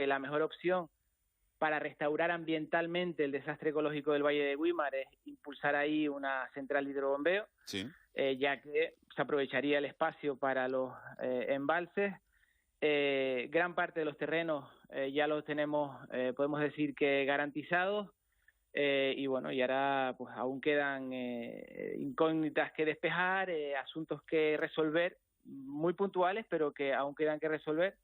que la mejor opción para restaurar ambientalmente el desastre ecológico del Valle de Güímar es impulsar ahí una central de hidrobombeo, Sí. Ya que se aprovecharía el espacio para los embalses. Gran parte de los terrenos ya los tenemos, podemos decir que garantizados, y bueno, y ahora pues aún quedan incógnitas que despejar, asuntos que resolver, muy puntuales, pero que aún quedan que resolver.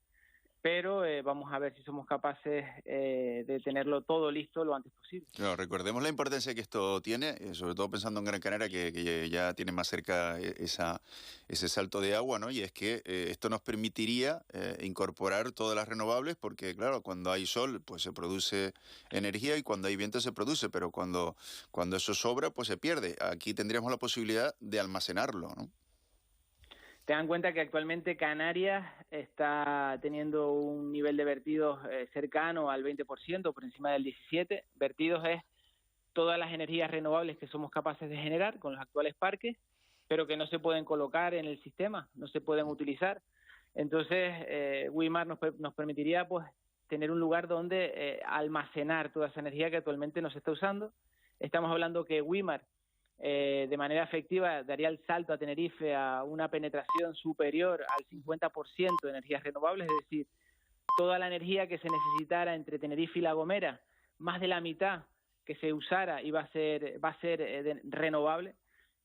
Pero vamos a ver si somos capaces de tenerlo todo listo lo antes posible. Claro, recordemos la importancia que esto tiene, sobre todo pensando en Gran Canaria, que ya tiene más cerca ese salto de agua, ¿no? Y es que esto nos permitiría incorporar todas las renovables, porque claro, cuando hay sol, pues se produce energía, y cuando hay viento se produce, pero cuando eso sobra, pues se pierde. Aquí tendríamos la posibilidad de almacenarlo, ¿no? Tengan en cuenta que actualmente Canarias está teniendo un nivel de vertidos cercano al 20%, por encima del 17%. Vertidos es todas las energías renovables que somos capaces de generar con los actuales parques, pero que no se pueden colocar en el sistema, no se pueden utilizar. Entonces, Güímar nos permitiría pues tener un lugar donde almacenar toda esa energía que actualmente no se está usando. Estamos hablando que Güímar de manera efectiva daría el salto a Tenerife a una penetración superior al 50% de energías renovables, es decir, toda la energía que se necesitara entre Tenerife y La Gomera, más de la mitad que se usara va a ser renovable,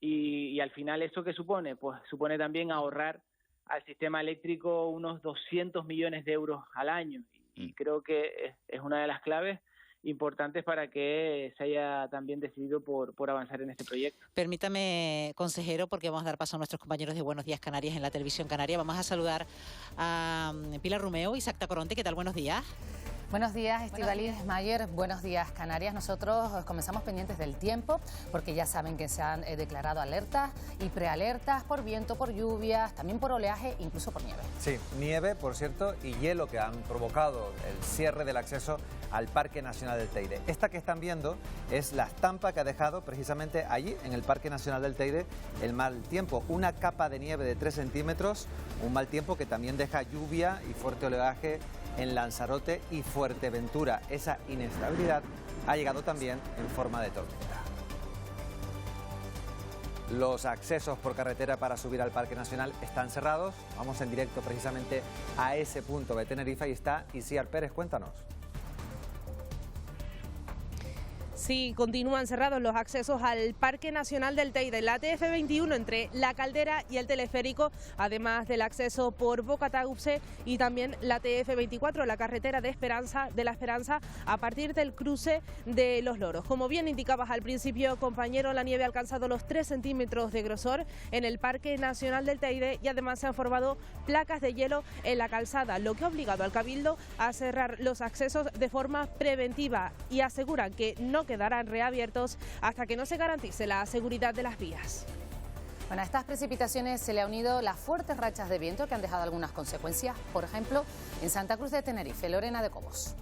y al final ¿eso qué supone? Pues supone también ahorrar al sistema eléctrico unos 200 millones de euros al año, y creo que es una de las claves importantes para que se haya también decidido por avanzar en este proyecto. Permítame, consejero, porque vamos a dar paso a nuestros compañeros de Buenos Días Canarias en la televisión canaria. Vamos a saludar a Pilar Rumeo y Isaac Tacoronte. ¿Qué tal? Buenos días. Buenos días, Estíbaliz Mayer. Buenos días, Canarias. Nosotros comenzamos pendientes del tiempo, porque ya saben que se han declarado alertas y prealertas por viento, por lluvias, también por oleaje, incluso por nieve. Sí, nieve, por cierto, y hielo, que han provocado el cierre del acceso al Parque Nacional del Teide. Esta que están viendo es la estampa que ha dejado precisamente allí, en el Parque Nacional del Teide, el mal tiempo. Una capa de nieve de 3 centímetros, un mal tiempo que también deja lluvia y fuerte oleaje en Lanzarote y Fuerteventura. Esa inestabilidad ha llegado también en forma de tormenta. Los accesos por carretera para subir al Parque Nacional están cerrados. Vamos en directo precisamente a ese punto de Tenerife y está Isiar Pérez. Cuéntanos. Sí, continúan cerrados los accesos al Parque Nacional del Teide, la TF21 entre La Caldera y el Teleférico, además del acceso por Bocatagupse, y también la TF24, la carretera de la Esperanza, a partir del cruce de Los Loros. Como bien indicabas al principio, compañero, la nieve ha alcanzado los 3 centímetros de grosor en el Parque Nacional del Teide, y además se han formado placas de hielo en la calzada, lo que ha obligado al Cabildo a cerrar los accesos de forma preventiva, y aseguran que no quedarán reabiertos hasta que no se garantice la seguridad de las vías. Bueno, a estas precipitaciones se le ha unido las fuertes rachas de viento que han dejado algunas consecuencias, por ejemplo, en Santa Cruz de Tenerife. Lorena de Cobos.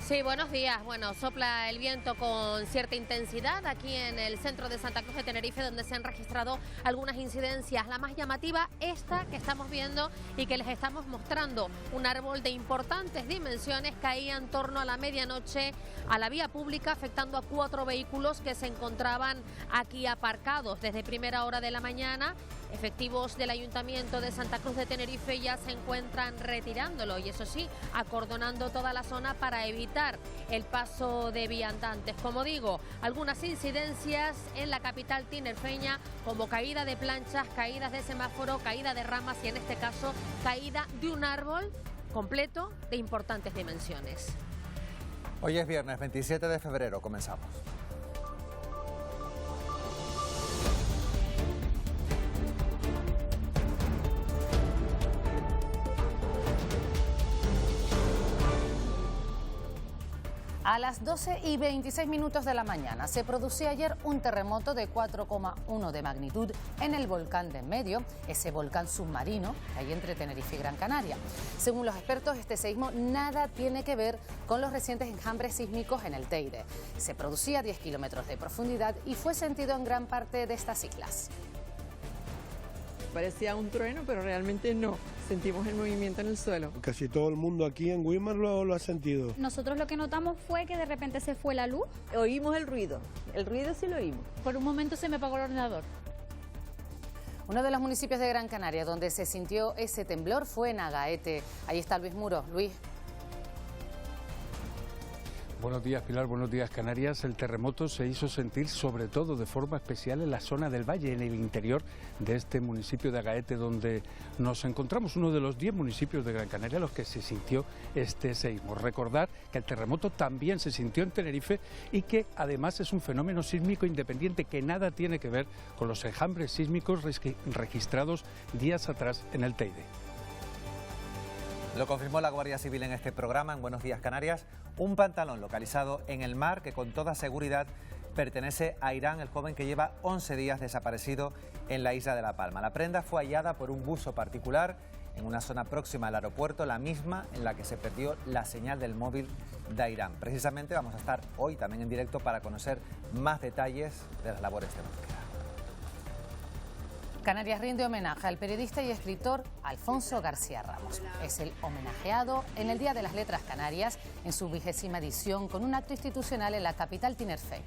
Sí, buenos días. Bueno, sopla el viento con cierta intensidad aquí en el centro de Santa Cruz de Tenerife, donde se han registrado algunas incidencias. La más llamativa, esta que estamos viendo y que les estamos mostrando. Un árbol de importantes dimensiones caía en torno a la medianoche a la vía pública, afectando a 4 vehículos que se encontraban aquí aparcados desde primera hora de la mañana. Efectivos del Ayuntamiento de Santa Cruz de Tenerife ya se encuentran retirándolo, y eso sí, acordonando toda la zona para evitar el paso de viandantes. Como digo, algunas incidencias en la capital tinerfeña, como caída de planchas, caídas de semáforo, caída de ramas y en este caso caída de un árbol completo de importantes dimensiones. Hoy es viernes 27 de febrero, comenzamos. A las 12:26 de la mañana se producía ayer un terremoto de 4,1 de magnitud en el volcán de En Medio, ese volcán submarino que hay entre Tenerife y Gran Canaria. Según los expertos, este seísmo nada tiene que ver con los recientes enjambres sísmicos en el Teide. Se producía a 10 kilómetros de profundidad y fue sentido en gran parte de estas islas. parecía un trueno, pero realmente no. Sentimos el movimiento en el suelo. Casi todo el mundo aquí en Weimar lo ha sentido. Nosotros lo que notamos fue que de repente se fue la luz. Oímos el ruido sí lo oímos. Por un momento se me apagó el ordenador. Uno de los municipios de Gran Canaria donde se sintió ese temblor fue en Agaete. Ahí está Luis Muro. Luis. Buenos días, Pilar, buenos días, Canarias. El terremoto se hizo sentir sobre todo de forma especial en la zona del valle, en el interior de este municipio de Agaete, donde nos encontramos, uno de los 10 municipios de Gran Canaria en los que se sintió este seísmo. Recordar que el terremoto también se sintió en Tenerife y que además es un fenómeno sísmico independiente que nada tiene que ver con los enjambres sísmicos registrados días atrás en el Teide. Lo confirmó la Guardia Civil en este programa, en Buenos Días Canarias. Un pantalón localizado en el mar que con toda seguridad pertenece a Irán, el joven que lleva 11 días desaparecido en la isla de La Palma. La prenda fue hallada por un buzo particular en una zona próxima al aeropuerto, la misma en la que se perdió la señal del móvil de Irán. Precisamente vamos a estar hoy también en directo para conocer más detalles de las labores de búsqueda. Canarias rinde homenaje al periodista y escritor Alfonso García Ramos. Es el homenajeado en el Día de las Letras Canarias, en su 20ª edición, con un acto institucional en la capital tinerfeña.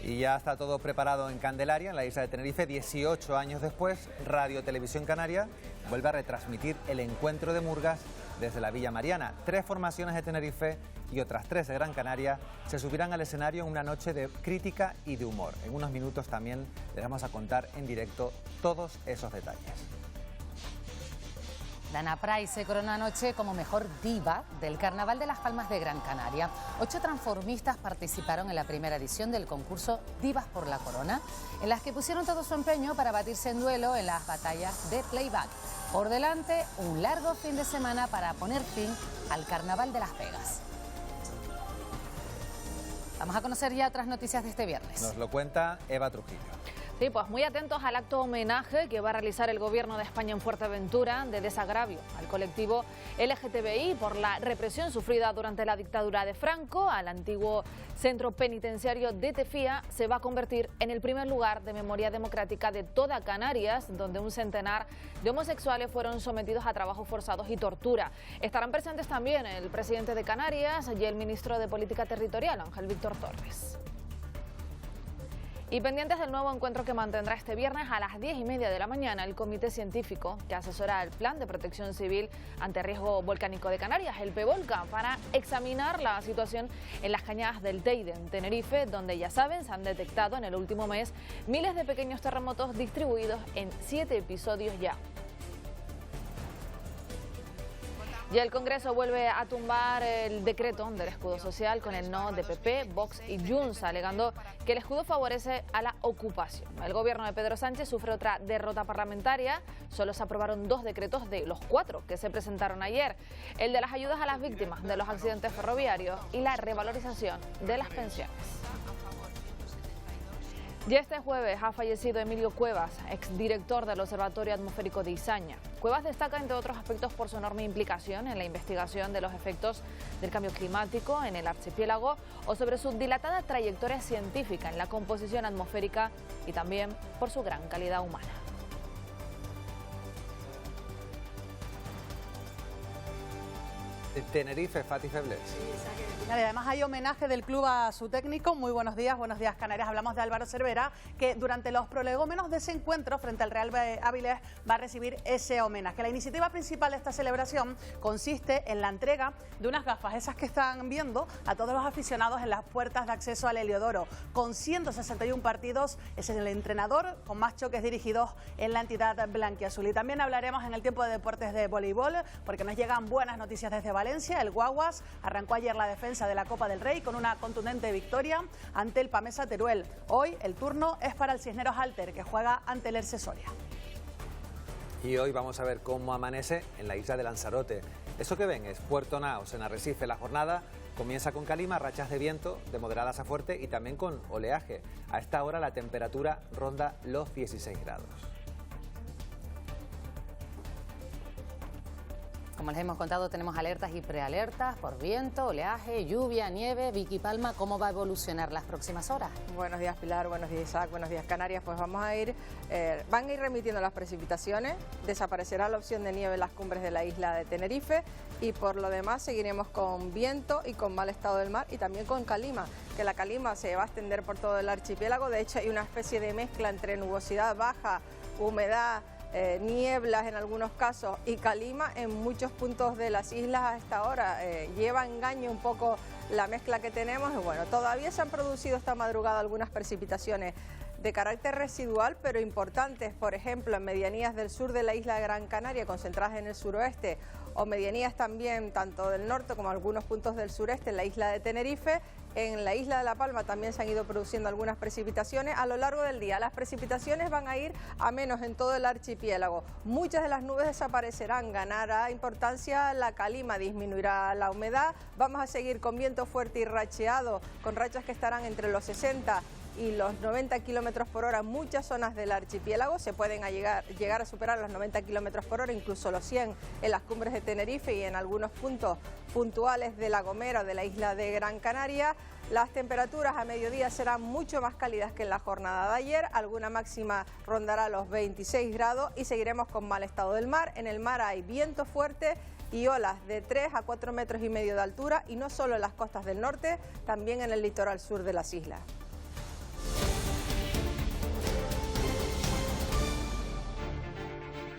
Y ya está todo preparado en Candelaria, en la isla de Tenerife. 18 años después, Radio Televisión Canaria vuelve a retransmitir el encuentro de Murgas desde la Villa Mariana. 3 formaciones de Tenerife y otras 3 de Gran Canaria se subirán al escenario en una noche de crítica y de humor. En unos minutos también les vamos a contar en directo todos esos detalles. Dana Price se coronó anoche como mejor diva del Carnaval de las Palmas de Gran Canaria. 8 transformistas participaron en la primera edición del concurso Divas por la Corona, en las que pusieron todo su empeño para batirse en duelo en las batallas de playback. Por delante, un largo fin de semana para poner fin al Carnaval de Las Vegas. Vamos a conocer ya otras noticias de este viernes. Nos lo cuenta Eva Trujillo. Sí, pues muy atentos al acto homenaje que va a realizar el Gobierno de España en Fuerteventura de desagravio al colectivo LGTBI por la represión sufrida durante la dictadura de Franco. Al antiguo centro penitenciario de Tefía se va a convertir en el primer lugar de memoria democrática de toda Canarias, donde un centenar de homosexuales fueron sometidos a trabajos forzados y tortura. Estarán presentes también el presidente de Canarias y el ministro de Política Territorial, Ángel Víctor Torres. Y pendientes del nuevo encuentro que mantendrá este viernes a las 10:30 de la mañana el comité científico que asesora el Plan de Protección Civil ante Riesgo Volcánico de Canarias, el PVOLCA, para examinar la situación en las cañadas del Teide, en Tenerife, donde ya saben, se han detectado en el último mes miles de pequeños terremotos distribuidos en 7 episodios ya. Y el Congreso vuelve a tumbar el decreto del escudo social con el no de PP, Vox y Junts, alegando que el escudo favorece a la ocupación. El gobierno de Pedro Sánchez sufre otra derrota parlamentaria. Solo se aprobaron 2 decretos de los 4 que se presentaron ayer. El de las ayudas a las víctimas de los accidentes ferroviarios y la revalorización de las pensiones. Y este jueves ha fallecido Emilio Cuevas, exdirector del Observatorio Atmosférico de Izaña. Cuevas destaca, entre otros aspectos, por su enorme implicación en la investigación de los efectos del cambio climático en el archipiélago o sobre su dilatada trayectoria científica en la composición atmosférica y también por su gran calidad humana. Tenerife, Fati Febles. Además hay homenaje del club a su técnico. Muy buenos días Canarias. Hablamos de Álvaro Cervera, que durante los prolegómenos de ese encuentro frente al Real Avilés va a recibir ese homenaje. La iniciativa principal de esta celebración consiste en la entrega de unas gafas, esas que están viendo, a todos los aficionados en las puertas de acceso al Heliodoro. Con 161 partidos, es el entrenador con más choques dirigidos en la entidad blanquiazul. Y también hablaremos en el tiempo de deportes de voleibol, porque nos llegan buenas noticias desde Valencia. El Guaguas arrancó ayer la defensa de la Copa del Rey con una contundente victoria ante el Pamesa Teruel. Hoy el turno es para el Cisneros Alter, que juega ante el Erce Soria. Y hoy vamos a ver cómo amanece en la isla de Lanzarote. Eso que ven es Puerto Naos, en Arrecife. La jornada comienza con calima, rachas de viento de moderadas a fuerte y también con oleaje. A esta hora la temperatura ronda los 16 grados. Como les hemos contado, tenemos alertas y prealertas por viento, oleaje, lluvia, nieve. Vicky Palma, ¿cómo va a evolucionar las próximas horas? Buenos días, Pilar, buenos días, Isaac, buenos días, Canarias. Pues van a ir remitiendo las precipitaciones, desaparecerá la opción de nieve en las cumbres de la isla de Tenerife y por lo demás seguiremos con viento y con mal estado del mar y también con calima, que la calima se va a extender por todo el archipiélago. De hecho, hay una especie de mezcla entre nubosidad baja, humedad, nieblas en algunos casos y calima en muchos puntos de las islas a esta hora. Lleva engaño un poco la mezcla que tenemos y bueno, todavía se han producido esta madrugada algunas precipitaciones de carácter residual pero importantes, por ejemplo en medianías del sur de la isla de Gran Canaria concentradas en el suroeste o medianías también tanto del norte como algunos puntos del sureste en la isla de Tenerife. En la isla de La Palma también se han ido produciendo algunas precipitaciones a lo largo del día. Las precipitaciones van a ir a menos en todo el archipiélago. Muchas de las nubes desaparecerán, ganará importancia la calima, disminuirá la humedad. Vamos a seguir con viento fuerte y racheado, con rachas que estarán entre los 60 y los 90 kilómetros por hora en muchas zonas del archipiélago. Se pueden llegar a superar los 90 kilómetros por hora, incluso los 100 en las cumbres de Tenerife y en algunos puntos puntuales de La Gomera o de la isla de Gran Canaria. Las temperaturas a mediodía serán mucho más cálidas que en la jornada de ayer, alguna máxima rondará los 26 grados y seguiremos con mal estado del mar. En el mar hay viento fuerte y olas de 3 a 4 metros y medio de altura y no solo en las costas del norte, también en el litoral sur de las islas.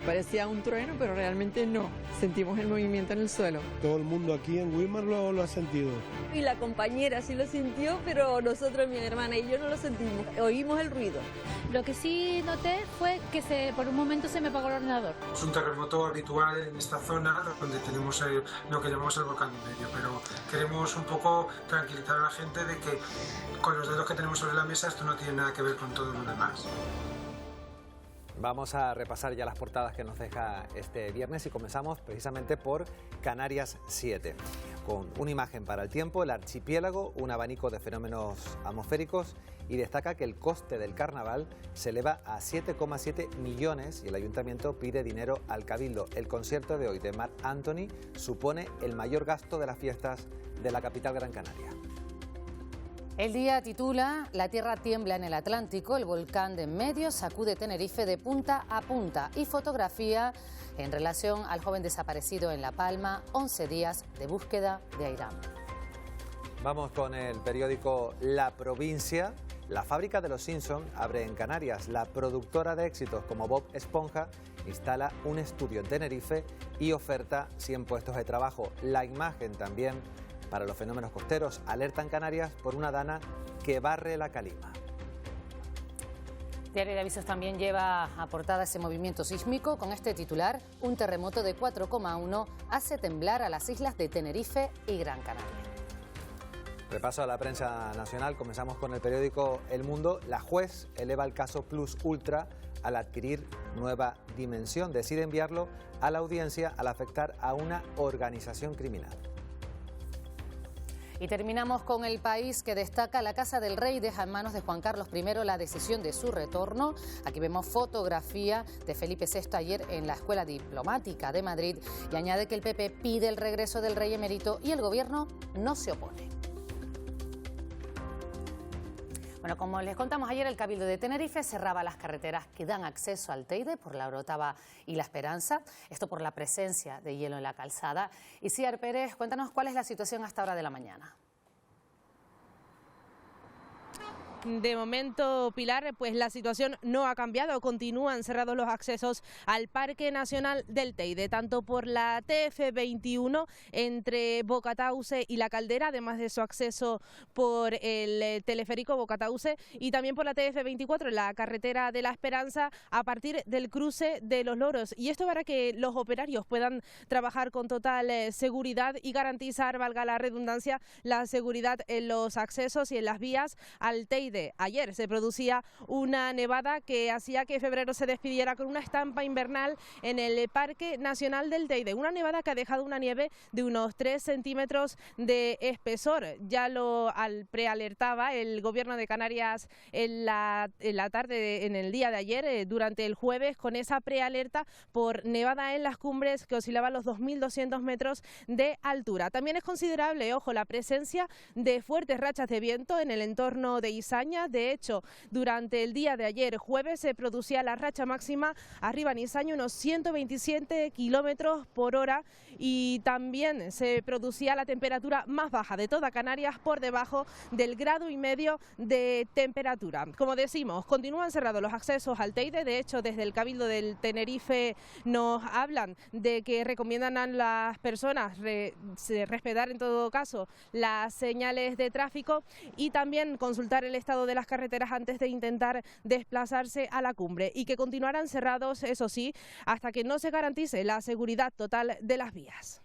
Parecía un trueno, pero realmente no. Sentimos el movimiento en el suelo. Todo el mundo aquí en Wilmar lo ha sentido. Y la compañera sí lo sintió, pero nosotros, mi hermana y yo, no lo sentimos. Oímos el ruido. Lo que sí noté fue que por un momento se me apagó el ordenador. Es un terremoto habitual en esta zona donde tenemos lo que llamamos el volcán de medio, pero queremos un poco tranquilizar a la gente de que con los dedos que tenemos sobre la mesa esto no tiene nada que ver con todo lo demás. Vamos a repasar ya las portadas que nos deja este viernes y comenzamos precisamente por Canarias 7. Con una imagen para el tiempo, el archipiélago, un abanico de fenómenos atmosféricos y destaca que el coste del carnaval se eleva a 7,7 millones y el ayuntamiento pide dinero al Cabildo. El concierto de hoy de Marc Anthony supone el mayor gasto de las fiestas de la capital Gran Canaria. El Día titula La tierra tiembla en el Atlántico, el volcán de en medio sacude Tenerife de punta a punta y fotografía en relación al joven desaparecido en La Palma, 11 días de búsqueda de Airán. Vamos con el periódico La Provincia. La fábrica de los Simpson abre en Canarias. La productora de éxitos como Bob Esponja instala un estudio en Tenerife y oferta 100 puestos de trabajo. La imagen también para los fenómenos costeros. Alertan Canarias por una dana que barre la calima. Diario de Avisos también lleva a portada ese movimiento sísmico con este titular: un terremoto de 4,1 hace temblar a las islas de Tenerife y Gran Canaria. Repaso a la prensa nacional. Comenzamos con el periódico El Mundo. La juez eleva el caso Plus Ultra al adquirir nueva dimensión. Decide enviarlo a la audiencia al afectar a una organización criminal. Y terminamos con El País, que destaca: la Casa del Rey deja en manos de Juan Carlos I la decisión de su retorno. Aquí vemos fotografía de Felipe VI ayer en la Escuela Diplomática de Madrid y añade que el PP pide el regreso del rey emérito y el gobierno no se opone. Bueno, como les contamos ayer, el Cabildo de Tenerife cerraba las carreteras que dan acceso al Teide por la Orotava y La Esperanza, esto por la presencia de hielo en la calzada. Y Ciar Pérez, cuéntanos cuál es la situación hasta hora de la mañana. De momento, Pilar, pues la situación no ha cambiado, continúan cerrados los accesos al Parque Nacional del Teide, tanto por la TF21 entre Bocatauce y La Caldera, además de su acceso por el teleférico Bocatauce, y también por la TF24, la carretera de La Esperanza, a partir del cruce de Los Loros. Y esto para que los operarios puedan trabajar con total seguridad y garantizar, valga la redundancia, la seguridad en los accesos y en las vías al Teide. Teide. Ayer se producía una nevada que hacía que febrero se despidiera con una estampa invernal en el Parque Nacional del Teide. Una nevada que ha dejado una nieve de unos 3 centímetros de espesor. Ya lo prealertaba el Gobierno de Canarias en la tarde, en el día de ayer, durante el jueves, con esa prealerta por nevada en las cumbres que oscilaban los 2.200 metros de altura. También es considerable, ojo, la presencia de fuertes rachas de viento en el entorno de Izaña. De hecho, durante el día de ayer, jueves, se producía la racha máxima arriba en Izaña, unos 127 kilómetros por hora, y también se producía la temperatura más baja de toda Canarias, por debajo del 1,5 grados de temperatura. Como decimos, continúan cerrados los accesos al Teide. De hecho, desde el Cabildo del Tenerife nos hablan de que recomiendan a las personas respetar en todo caso las señales de tráfico y también consultar el estado de las carreteras antes de intentar desplazarse a la cumbre, y que continuarán cerrados, eso sí, hasta que no se garantice la seguridad total de las vías.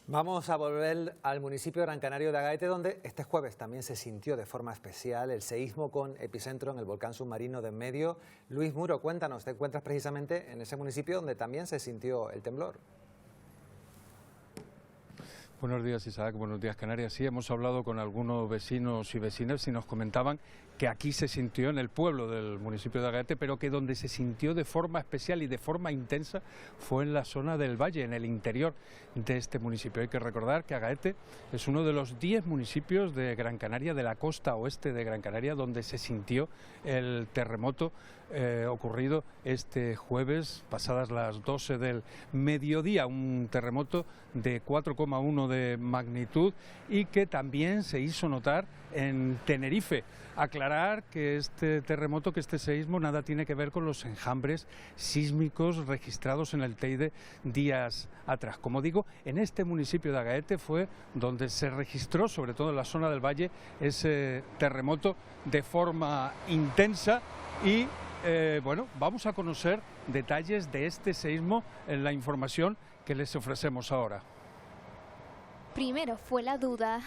Vamos a volver al municipio de Gran Canaria de Agaete, donde este jueves también se sintió de forma especial el seísmo con epicentro en el volcán submarino de Enmedio. Luis Muro, cuéntanos, te encuentras precisamente en ese municipio donde también se sintió el temblor. Buenos días, Isaac. Buenos días, Canarias. Sí, hemos hablado con algunos vecinos y vecinas y nos comentaban que aquí se sintió, en el pueblo del municipio de Agaete, pero que donde se sintió de forma especial y de forma intensa fue en la zona del valle, en el interior de este municipio. Hay que recordar que Agaete es uno de los 10 municipios de Gran Canaria, de la costa oeste de Gran Canaria, donde se sintió el terremoto ocurrido este jueves, pasadas las 12 del mediodía, un terremoto de 4,1 de magnitud y que también se hizo notar en Tenerife. Aclarar que este terremoto, que este seísmo, nada tiene que ver con los enjambres sísmicos registrados en el Teide días atrás. Como digo, en este municipio de Agaete fue donde se registró, sobre todo en la zona del valle, ese terremoto de forma intensa y bueno, vamos a conocer detalles de este seísmo en la información que les ofrecemos ahora. Primero fue la duda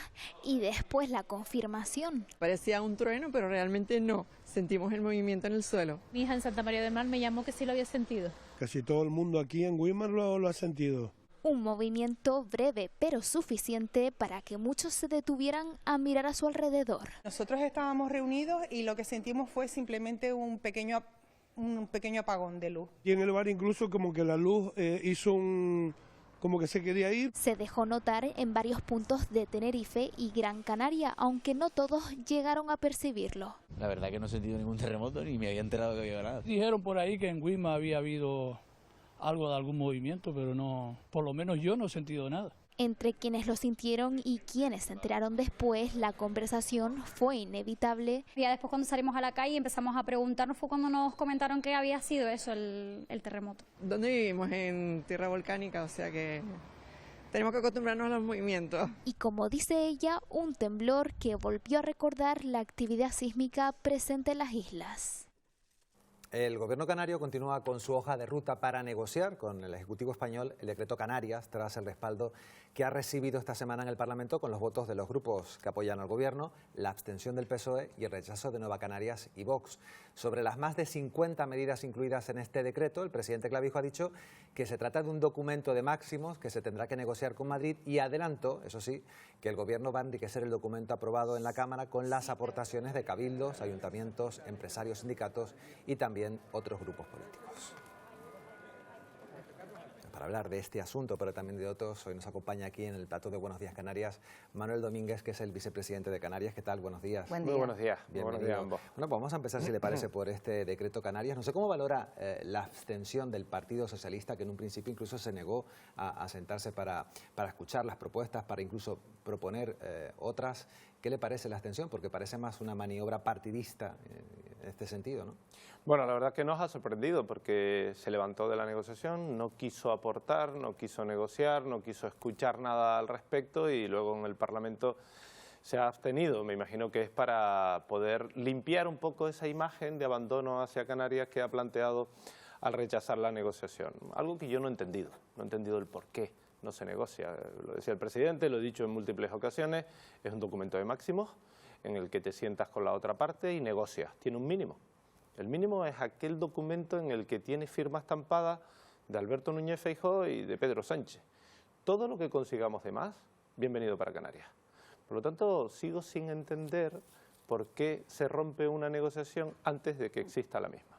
y después la confirmación. Parecía un trueno, pero realmente no. Sentimos el movimiento en el suelo. Mi hija en Santa María del Mar me llamó que sí lo había sentido. Casi todo el mundo aquí en Güímar lo ha sentido. Un movimiento breve pero suficiente para que muchos se detuvieran a mirar a su alrededor. Nosotros estábamos reunidos y lo que sentimos fue simplemente un pequeño apagón de luz. Y en el bar incluso como que la luz hizo como que se quería ir. Se dejó notar en varios puntos de Tenerife y Gran Canaria, aunque no todos llegaron a percibirlo. La verdad que no he sentido ningún terremoto ni me había enterado que había nada. Dijeron por ahí que en Güímar había habido algo de algún movimiento, pero no, por lo menos yo no he sentido nada. Entre quienes lo sintieron y quienes se enteraron después, la conversación fue inevitable. Ya después, cuando salimos a la calle y empezamos a preguntarnos, fue cuando nos comentaron que había sido eso el terremoto. ¿Dónde vivimos? En tierra volcánica, o sea que tenemos que acostumbrarnos a los movimientos. Y como dice ella, un temblor que volvió a recordar la actividad sísmica presente en las islas. El Gobierno canario continúa con su hoja de ruta para negociar con el Ejecutivo español el decreto Canarias, tras el respaldo que ha recibido esta semana en el Parlamento con los votos de los grupos que apoyan al Gobierno, la abstención del PSOE y el rechazo de Nueva Canarias y Vox. Sobre las más de 50 medidas incluidas en este decreto, el presidente Clavijo ha dicho que se trata de un documento de máximos que se tendrá que negociar con Madrid y adelantó, eso sí, que el Gobierno va a enriquecer el documento aprobado en la Cámara con las aportaciones de cabildos, ayuntamientos, empresarios, sindicatos y también otros grupos políticos. Para hablar de este asunto, pero también de otros, hoy nos acompaña aquí en el plató de Buenos Días Canarias Manuel Domínguez, que es el vicepresidente de Canarias. ¿Qué tal? Buenos días. Muy buenos días. Bienvenido. Buenos días a ambos. Bueno, pues vamos a empezar, si le parece, por este decreto Canarias. No sé cómo valora la abstención del Partido Socialista, que en un principio incluso se negó a sentarse para escuchar las propuestas, para incluso proponer otras. ¿Qué le parece la abstención? Porque parece más una maniobra partidista en este sentido, ¿no? Bueno, la verdad que nos ha sorprendido porque se levantó de la negociación, no quiso aportar, no quiso negociar, no quiso escuchar nada al respecto y luego en el Parlamento se ha abstenido. Me imagino que es para poder limpiar un poco esa imagen de abandono hacia Canarias que ha planteado al rechazar la negociación. Algo que yo no he entendido el por qué no se negocia. Lo decía el presidente, lo he dicho en múltiples ocasiones, es un documento de máximos. en el que te sientas con la otra parte y negocias. Tiene un mínimo. El mínimo es aquel documento en el que tiene firma estampada de Alberto Núñez Feijóo y de Pedro Sánchez. Todo lo que consigamos de más, bienvenido para Canarias. Por lo tanto, sigo sin entender por qué se rompe una negociación antes de que exista la misma.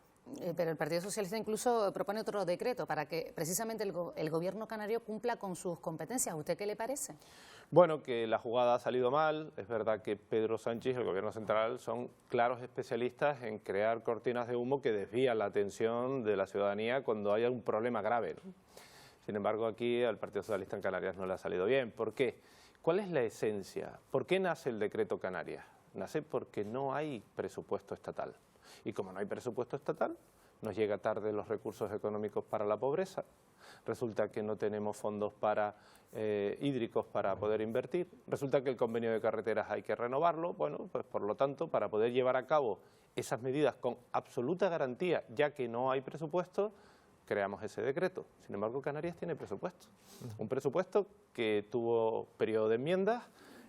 Pero el Partido Socialista incluso propone otro decreto para que precisamente el gobierno canario cumpla con sus competencias. ¿A usted qué le parece? Bueno, que la jugada ha salido mal. Es verdad que Pedro Sánchez y el Gobierno central son claros especialistas en crear cortinas de humo que desvían la atención de la ciudadanía cuando haya un problema grave, ¿no? Sin embargo, aquí al Partido Socialista en Canarias no le ha salido bien. ¿Por qué? ¿Cuál es la esencia? ¿Por qué nace el decreto Canarias? Nace porque no hay presupuesto estatal. Y como no hay presupuesto estatal, nos llega tarde los recursos económicos para la pobreza, resulta que no tenemos fondos hídricos para poder invertir, resulta que el convenio de carreteras hay que renovarlo. Bueno, pues por lo tanto, para poder llevar a cabo esas medidas con absoluta garantía, ya que no hay presupuesto, creamos ese decreto. Sin embargo, Canarias tiene presupuesto, un presupuesto que tuvo periodo de enmiendas,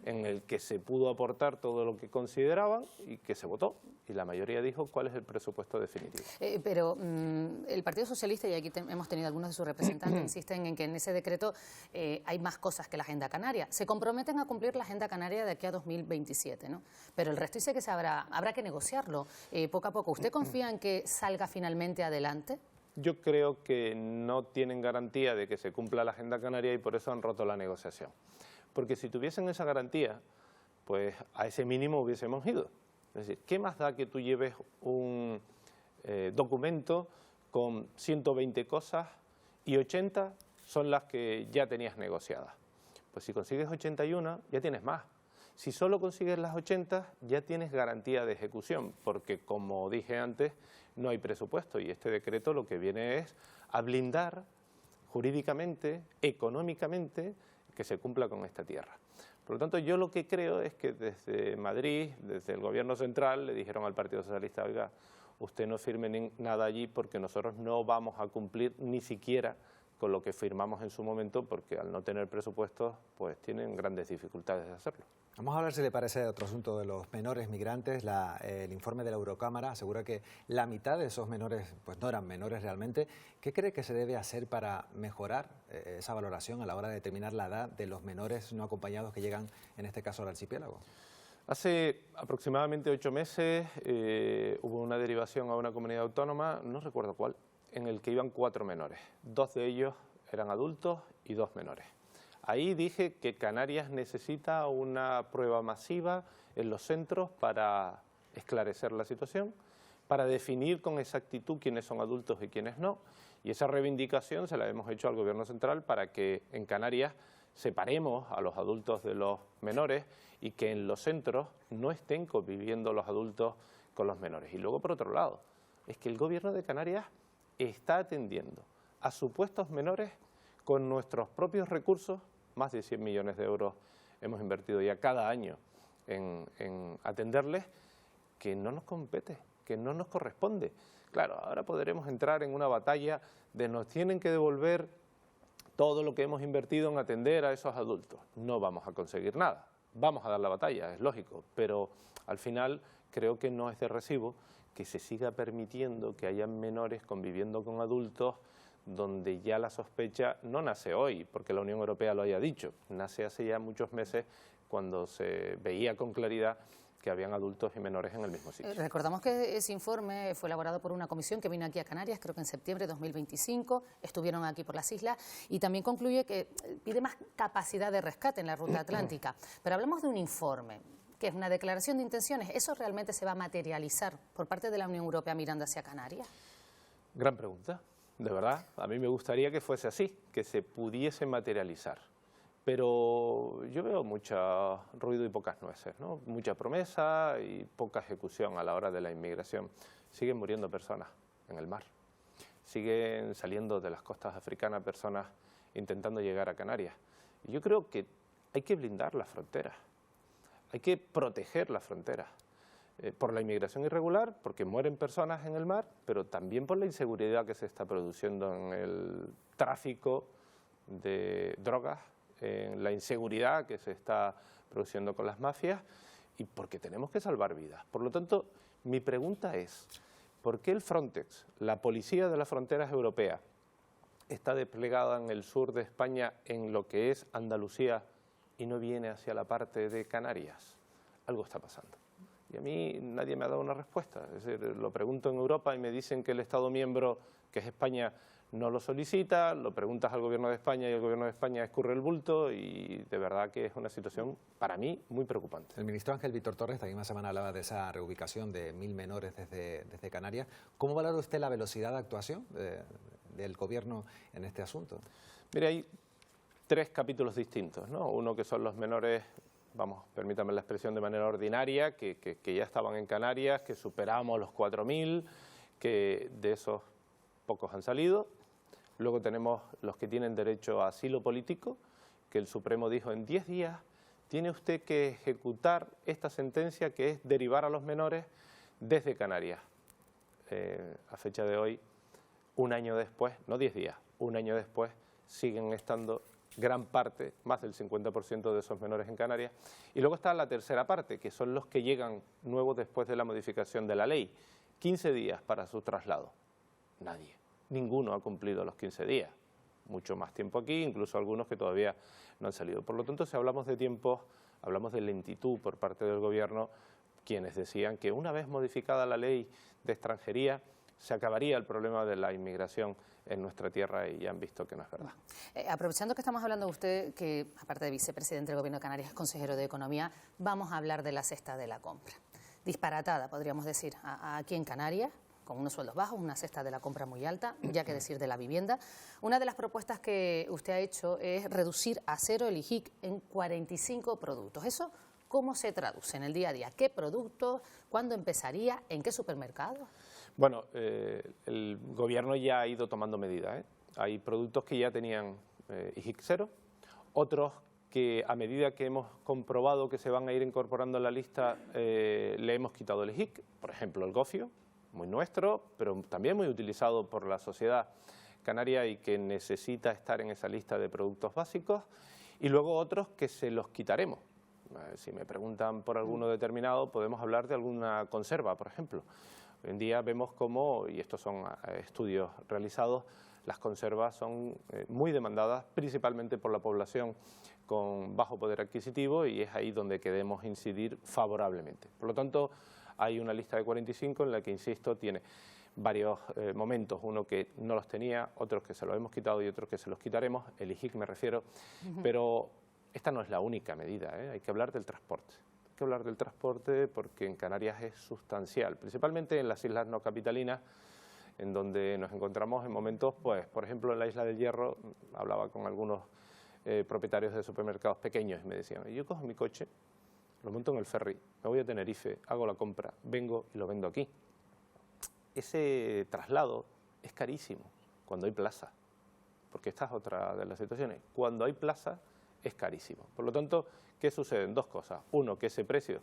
en el que se pudo aportar todo lo que consideraban y que se votó. Y la mayoría dijo cuál es el presupuesto definitivo. Pero el Partido Socialista, y aquí hemos tenido algunos de sus representantes, insisten en que en ese decreto hay más cosas que la Agenda Canaria. Se comprometen a cumplir la Agenda Canaria de aquí a 2027, ¿no? Pero el resto dice que habrá que negociarlo poco a poco. ¿Usted confía en que salga finalmente adelante? Yo creo que no tienen garantía de que se cumpla la Agenda Canaria y por eso han roto la negociación. Porque si tuviesen esa garantía, pues a ese mínimo hubiésemos ido. Es decir, ¿qué más da que tú lleves un documento con 120 cosas y 80 son las que ya tenías negociadas? Pues si consigues 81, ya tienes más. Si solo consigues las 80, ya tienes garantía de ejecución, porque como dije antes, no hay presupuesto y este decreto lo que viene es a blindar jurídicamente, económicamente, que se cumpla con esta tierra. Por lo tanto, yo lo que creo es que desde Madrid, desde el Gobierno central, le dijeron al Partido Socialista: oiga, usted no firme nada allí porque nosotros no vamos a cumplir ni siquiera con lo que firmamos en su momento, porque al no tener presupuestos, pues tienen grandes dificultades de hacerlo. Vamos a hablar, si le parece, de otro asunto de los menores migrantes. El informe de la Eurocámara asegura que la mitad de esos menores pues no eran menores realmente. ¿Qué cree que se debe hacer para mejorar esa valoración a la hora de determinar la edad de los menores no acompañados que llegan, en este caso, al archipiélago? Hace aproximadamente 8 meses hubo una derivación a una comunidad autónoma, no recuerdo cuál, en el que iban 4 menores. 2 de ellos eran adultos y 2 menores. Ahí dije que Canarias necesita una prueba masiva en los centros para esclarecer la situación, para definir con exactitud quiénes son adultos y quiénes no. Y esa reivindicación se la hemos hecho al Gobierno central para que en Canarias separemos a los adultos de los menores y que en los centros no estén conviviendo los adultos con los menores. Y luego, por otro lado, es que el Gobierno de Canarias está atendiendo a supuestos menores con nuestros propios recursos. Más de 100 millones de euros hemos invertido ya cada año en atenderles, que no nos compete, que no nos corresponde. Claro, ahora podremos entrar en una batalla de nos tienen que devolver todo lo que hemos invertido en atender a esos adultos. No vamos a conseguir nada, vamos a dar la batalla, es lógico, pero al final creo que no es de recibo que se siga permitiendo que haya menores conviviendo con adultos donde ya la sospecha no nace hoy, porque la Unión Europea lo haya dicho, nace hace ya muchos meses cuando se veía con claridad que habían adultos y menores en el mismo sitio. Recordamos que ese informe fue elaborado por una comisión que vino aquí a Canarias, creo que en septiembre de 2025, estuvieron aquí por las islas, y también concluye que pide más capacidad de rescate en la ruta atlántica. Pero hablamos de un informe, que es una declaración de intenciones. ¿Eso realmente se va a materializar por parte de la Unión Europea mirando hacia Canarias? Gran pregunta. De verdad, a mí me gustaría que fuese así, que se pudiese materializar. Pero yo veo mucho ruido y pocas nueces, ¿no? Mucha promesa y poca ejecución a la hora de la inmigración. Siguen muriendo personas en el mar. Siguen saliendo de las costas africanas personas intentando llegar a Canarias. Y yo creo que hay que blindar las fronteras. Hay que proteger las fronteras. Por la inmigración irregular, porque mueren personas en el mar, pero también por la inseguridad que se está produciendo en el tráfico de drogas, en la inseguridad que se está produciendo con las mafias y porque tenemos que salvar vidas. Por lo tanto, mi pregunta es, ¿por qué el Frontex, la policía de las fronteras europeas, está desplegada en el sur de España, en lo que es Andalucía, y no viene hacia la parte de Canarias? Algo está pasando. Y a mí nadie me ha dado una respuesta. Es decir, lo pregunto en Europa y me dicen que el Estado miembro, que es España, no lo solicita, lo preguntas al Gobierno de España y el Gobierno de España escurre el bulto, y de verdad que es una situación, para mí, muy preocupante. El ministro Ángel Víctor Torres esta misma semana hablaba de esa reubicación de 1000 menores desde Canarias. ¿Cómo valora usted la velocidad de actuación del Gobierno en este asunto? Mire, hay 3 capítulos distintos, ¿no? Uno que son los menores, vamos, permítame la expresión, de manera ordinaria, que ya estaban en Canarias, que superamos los 4000, que de esos pocos han salido. Luego tenemos los que tienen derecho a asilo político, que el Supremo dijo en 10 días tiene usted que ejecutar esta sentencia, que es derivar a los menores desde Canarias. A fecha de hoy, un año después, no 10 días, un año después, siguen estando gran parte, más del 50% de esos menores en Canarias. Y luego está la tercera parte, que son los que llegan nuevos después de la modificación de la ley. 15 días para su traslado. Nadie, ninguno ha cumplido los 15 días. Mucho más tiempo aquí, incluso algunos que todavía no han salido. Por lo tanto, si hablamos de tiempos, hablamos de lentitud por parte del Gobierno, quienes decían que una vez modificada la ley de extranjería, se acabaría el problema de la inmigración en nuestra tierra, y ya han visto que no es verdad. Aprovechando que estamos hablando de usted, que aparte de vicepresidente del Gobierno de Canarias es consejero de Economía, vamos a hablar de la cesta de la compra. Disparatada, podríamos decir, aquí en Canarias, con unos sueldos bajos, una cesta de la compra muy alta, ya que decir de la vivienda. Una de las propuestas que usted ha hecho es reducir a cero el IGIC en 45 productos. ¿Eso cómo se traduce en el día a día? ¿Qué productos? ¿Cuándo empezaría? ¿En qué supermercados? Bueno, el Gobierno ya ha ido tomando medidas, ¿eh? Hay productos que ya tenían IGIC cero, otros que a medida que hemos comprobado que se van a ir incorporando a la lista, le hemos quitado el IGIC. Por ejemplo, el gofio, muy nuestro, pero también muy utilizado por la sociedad canaria y que necesita estar en esa lista de productos básicos, y luego otros que se los quitaremos. Si me preguntan por alguno determinado, podemos hablar de alguna conserva, por ejemplo. Hoy en día vemos cómo, y estos son estudios realizados, las conservas son muy demandadas, principalmente por la población con bajo poder adquisitivo, y es ahí donde queremos incidir favorablemente. Por lo tanto, hay una lista de 45 en la que, insisto, tiene varios momentos, uno que no los tenía, otros que se los hemos quitado y otros que se los quitaremos, el IGIC me refiero, pero esta no es la única medida, ¿eh? Hay que hablar del transporte. Hay que hablar del transporte porque en Canarias es sustancial, principalmente en las islas no capitalinas, en donde nos encontramos en momentos, pues, por ejemplo, en la Isla del Hierro, hablaba con algunos propietarios de supermercados pequeños y me decían, yo cojo mi coche, lo monto en el ferry, me voy a Tenerife, hago la compra, vengo y lo vendo aquí. Ese traslado es carísimo cuando hay plaza, porque esta es otra de las situaciones. Cuando hay plaza es carísimo. Por lo tanto, ¿qué suceden? Dos cosas. Uno, que ese precio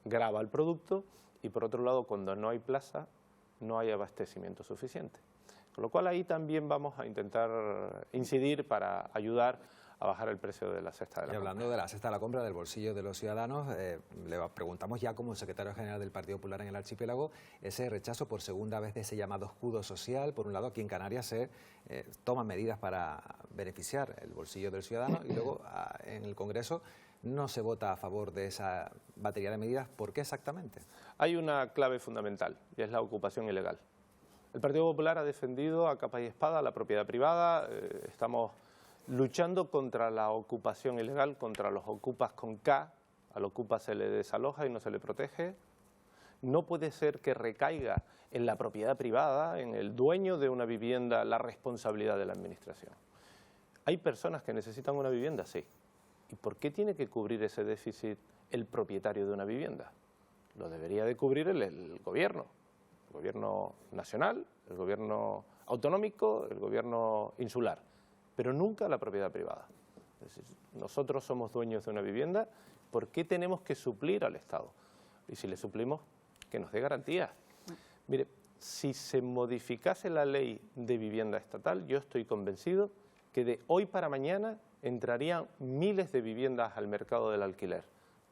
grava el producto, y por otro lado, cuando no hay plaza, no hay abastecimiento suficiente. Con lo cual ahí también vamos a intentar incidir para ayudar a bajar el precio de la cesta de la compra. Hablando de la cesta de la compra del bolsillo de los ciudadanos, le preguntamos ya como secretario general del Partido Popular en el archipiélago ese rechazo por segunda vez de ese llamado escudo social. Por un lado, aquí en Canarias se toman medidas para beneficiar el bolsillo del ciudadano y luego en el Congreso no se vota a favor de esa batería de medidas. ¿Por qué exactamente? Hay una clave fundamental y es la ocupación ilegal. El Partido Popular ha defendido a capa y espada la propiedad privada. Estamos luchando contra la ocupación ilegal, contra los ocupas con K. Al ocupa se le desaloja y no se le protege. No puede ser que recaiga en la propiedad privada, en el dueño de una vivienda, la responsabilidad de la administración. ¿Hay personas que necesitan una vivienda? Sí. ¿Y por qué tiene que cubrir ese déficit el propietario de una vivienda? Lo debería de cubrir el gobierno nacional, el gobierno autonómico, el gobierno insular, pero nunca la propiedad privada. Es decir, nosotros somos dueños de una vivienda, ¿por qué tenemos que suplir al Estado? Y si le suplimos, que nos dé garantías. Mire, si se modificase la ley de vivienda estatal, yo estoy convencido que de hoy para mañana entrarían miles de viviendas al mercado del alquiler,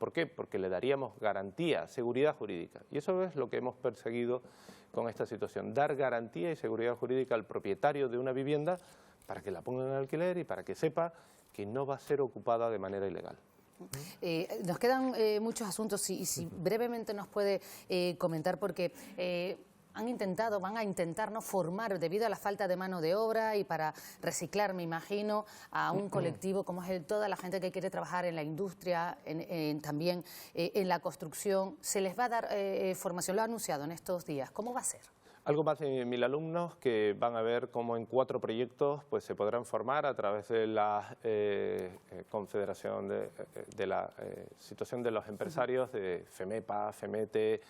¿Por qué? Porque le daríamos garantía, seguridad jurídica. Y eso es lo que hemos perseguido con esta situación, dar garantía y seguridad jurídica al propietario de una vivienda para que la ponga en alquiler y para que sepa que no va a ser ocupada de manera ilegal. Nos quedan muchos asuntos y si brevemente nos puede comentar, porque van a intentar no formar, debido a la falta de mano de obra y para reciclar, me imagino, a un colectivo como es toda la gente que quiere trabajar en la industria, también en la construcción. Se les va a dar formación, lo ha anunciado en estos días. ¿Cómo va a ser? Algo más de 1000 alumnos que van a ver cómo en 4 proyectos pues, se podrán formar a través de la Confederación de la Situación de los Empresarios, de FEMEPA, FEMETE,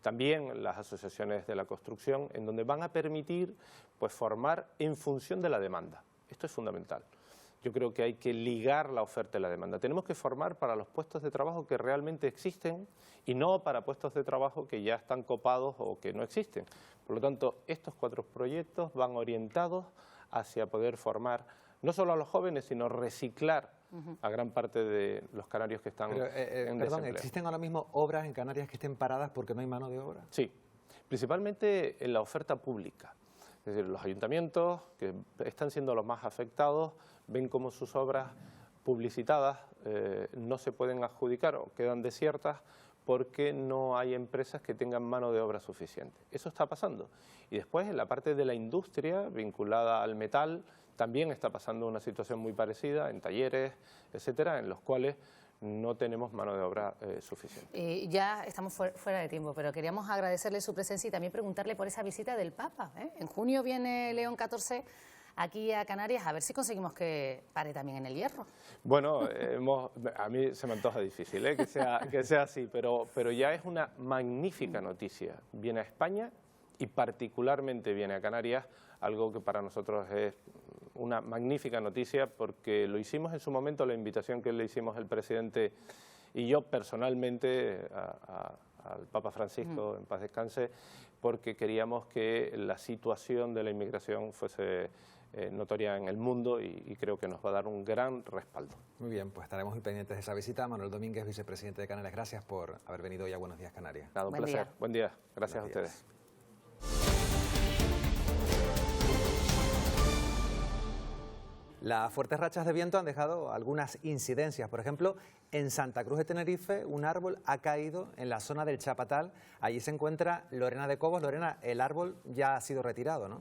también las asociaciones de la construcción, en donde van a permitir pues, formar en función de la demanda. Esto es fundamental. Yo creo que hay que ligar la oferta y la demanda. Tenemos que formar para los puestos de trabajo que realmente existen y no para puestos de trabajo que ya están copados o que no existen. Por lo tanto, estos 4 proyectos van orientados hacia poder formar no solo a los jóvenes, sino reciclar a gran parte de los canarios que están en desempleo. ¿Existen ahora mismo obras en Canarias que estén paradas porque no hay mano de obra? Sí, principalmente en la oferta pública. Es decir, los ayuntamientos, que están siendo los más afectados, ven cómo sus obras publicitadas no se pueden adjudicar o quedan desiertas porque no hay empresas que tengan mano de obra suficiente. Eso está pasando. Y después, en la parte de la industria vinculada al metal, también está pasando una situación muy parecida en talleres, etcétera, en los cuales no tenemos mano de obra suficiente. Ya estamos fuera de tiempo, pero queríamos agradecerle su presencia y también preguntarle por esa visita del Papa. En junio viene León XIV aquí a Canarias, a ver si conseguimos que pare también en El Hierro. Bueno, a mí se me antoja difícil que sea así, pero ya es una magnífica noticia. Viene a España y particularmente viene a Canarias, algo que para nosotros es una magnífica noticia porque lo hicimos en su momento, la invitación que le hicimos el presidente y yo personalmente al Papa Francisco, en paz descanse, porque queríamos que la situación de la inmigración fuese notoria en el mundo y creo que nos va a dar un gran respaldo. Muy bien, pues estaremos muy pendientes de esa visita. Manuel Domínguez, vicepresidente de Canarias, gracias por haber venido hoy a Buenos Días Canarias. Nada, un placer. Buen día. Gracias a ustedes. Las fuertes rachas de viento han dejado algunas incidencias. Por ejemplo, en Santa Cruz de Tenerife, un árbol ha caído en la zona del Chapatal. Allí se encuentra Lorena de Cobos. Lorena, el árbol ya ha sido retirado, ¿no?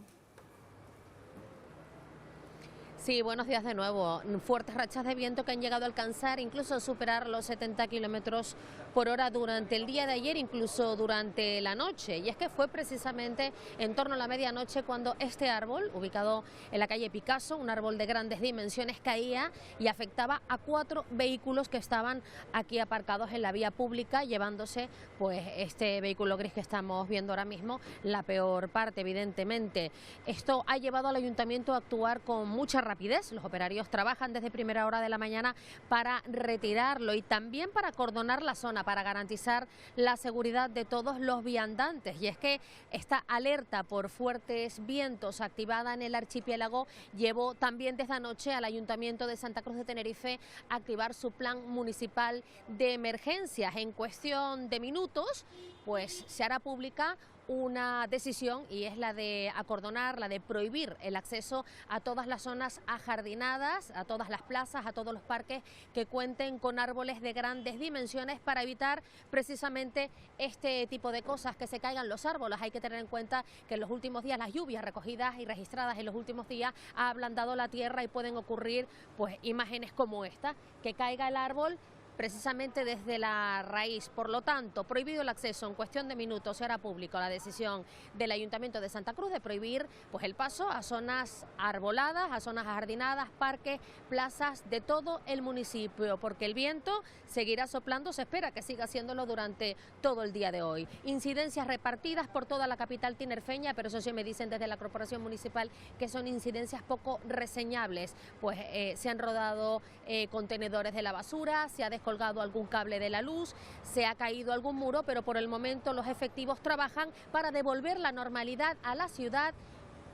Sí, buenos días de nuevo. Fuertes rachas de viento que han llegado a alcanzar, incluso superar los 70 kilómetros por hora durante el día de ayer, incluso durante la noche. Y es que fue precisamente en torno a la medianoche cuando este árbol, ubicado en la calle Picasso, un árbol de grandes dimensiones, caía y afectaba a 4 vehículos que estaban aquí aparcados en la vía pública, llevándose pues este vehículo gris que estamos viendo ahora mismo, la peor parte, evidentemente. Esto ha llevado al ayuntamiento a actuar con mucha rapidez. Los operarios trabajan desde primera hora de la mañana para retirarlo y también para acordonar la zona, para garantizar la seguridad de todos los viandantes. Y es que esta alerta por fuertes vientos activada en el archipiélago llevó también desde anoche al Ayuntamiento de Santa Cruz de Tenerife a activar su plan municipal de emergencias. En cuestión de minutos, pues se hará pública una decisión y es la de acordonar, la de prohibir el acceso a todas las zonas ajardinadas, a todas las plazas, a todos los parques que cuenten con árboles de grandes dimensiones para evitar precisamente este tipo de cosas, que se caigan los árboles. Hay que tener en cuenta que en los últimos días las lluvias recogidas y registradas en los últimos días ha ablandado la tierra y pueden ocurrir pues imágenes como esta, que caiga el árbol precisamente desde la raíz. Por lo tanto, prohibido el acceso. En cuestión de minutos se hará público la decisión del Ayuntamiento de Santa Cruz de prohibir pues el paso a zonas arboladas, a zonas ajardinadas, parques, plazas de todo el municipio, porque el viento seguirá soplando, se espera que siga haciéndolo durante todo el día de hoy. Incidencias repartidas por toda la capital tinerfeña, pero eso sí me dicen desde la Corporación Municipal que son incidencias poco reseñables, pues se han rodado contenedores de la basura, se ha descolgado algún cable de la luz, se ha caído algún muro, pero por el momento los efectivos trabajan para devolver la normalidad a la ciudad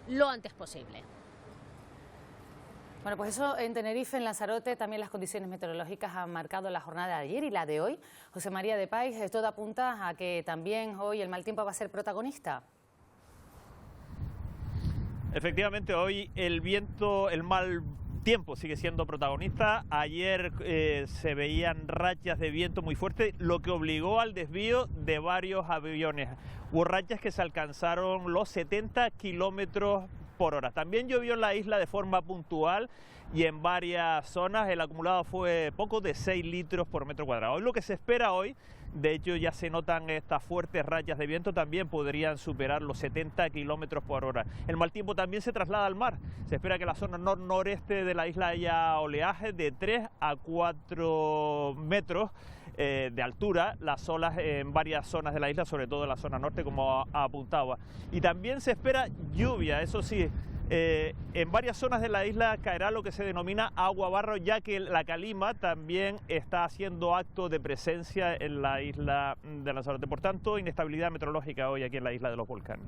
lo antes posible. Bueno, pues eso en Tenerife, en Lanzarote, también las condiciones meteorológicas han marcado la jornada de ayer y la de hoy. José María de Pais, todo apunta a que también hoy el mal tiempo va a ser protagonista. Efectivamente, hoy el viento, el mal tiempo sigue siendo protagonista. Ayer se veían rachas de viento muy fuertes, lo que obligó al desvío de varios aviones. Hubo rachas que se alcanzaron los 70 kilómetros por hora. También llovió en la isla de forma puntual y en varias zonas el acumulado fue poco de 6 litros por metro cuadrado. Hoy lo que se espera hoy, de hecho ya se notan estas fuertes rachas de viento, también podrían superar los 70 kilómetros por hora. El mal tiempo también se traslada al mar. Se espera que en la zona noreste de la isla haya oleaje de 3 a 4 metros de altura, las olas en varias zonas de la isla, sobre todo en la zona norte, como apuntaba. Y también se espera lluvia, eso sí, en varias zonas de la isla caerá lo que se denomina agua barro, ya que la calima también está haciendo acto de presencia en la isla de Lanzarote. Por tanto, inestabilidad meteorológica hoy aquí en la isla de los Volcanes.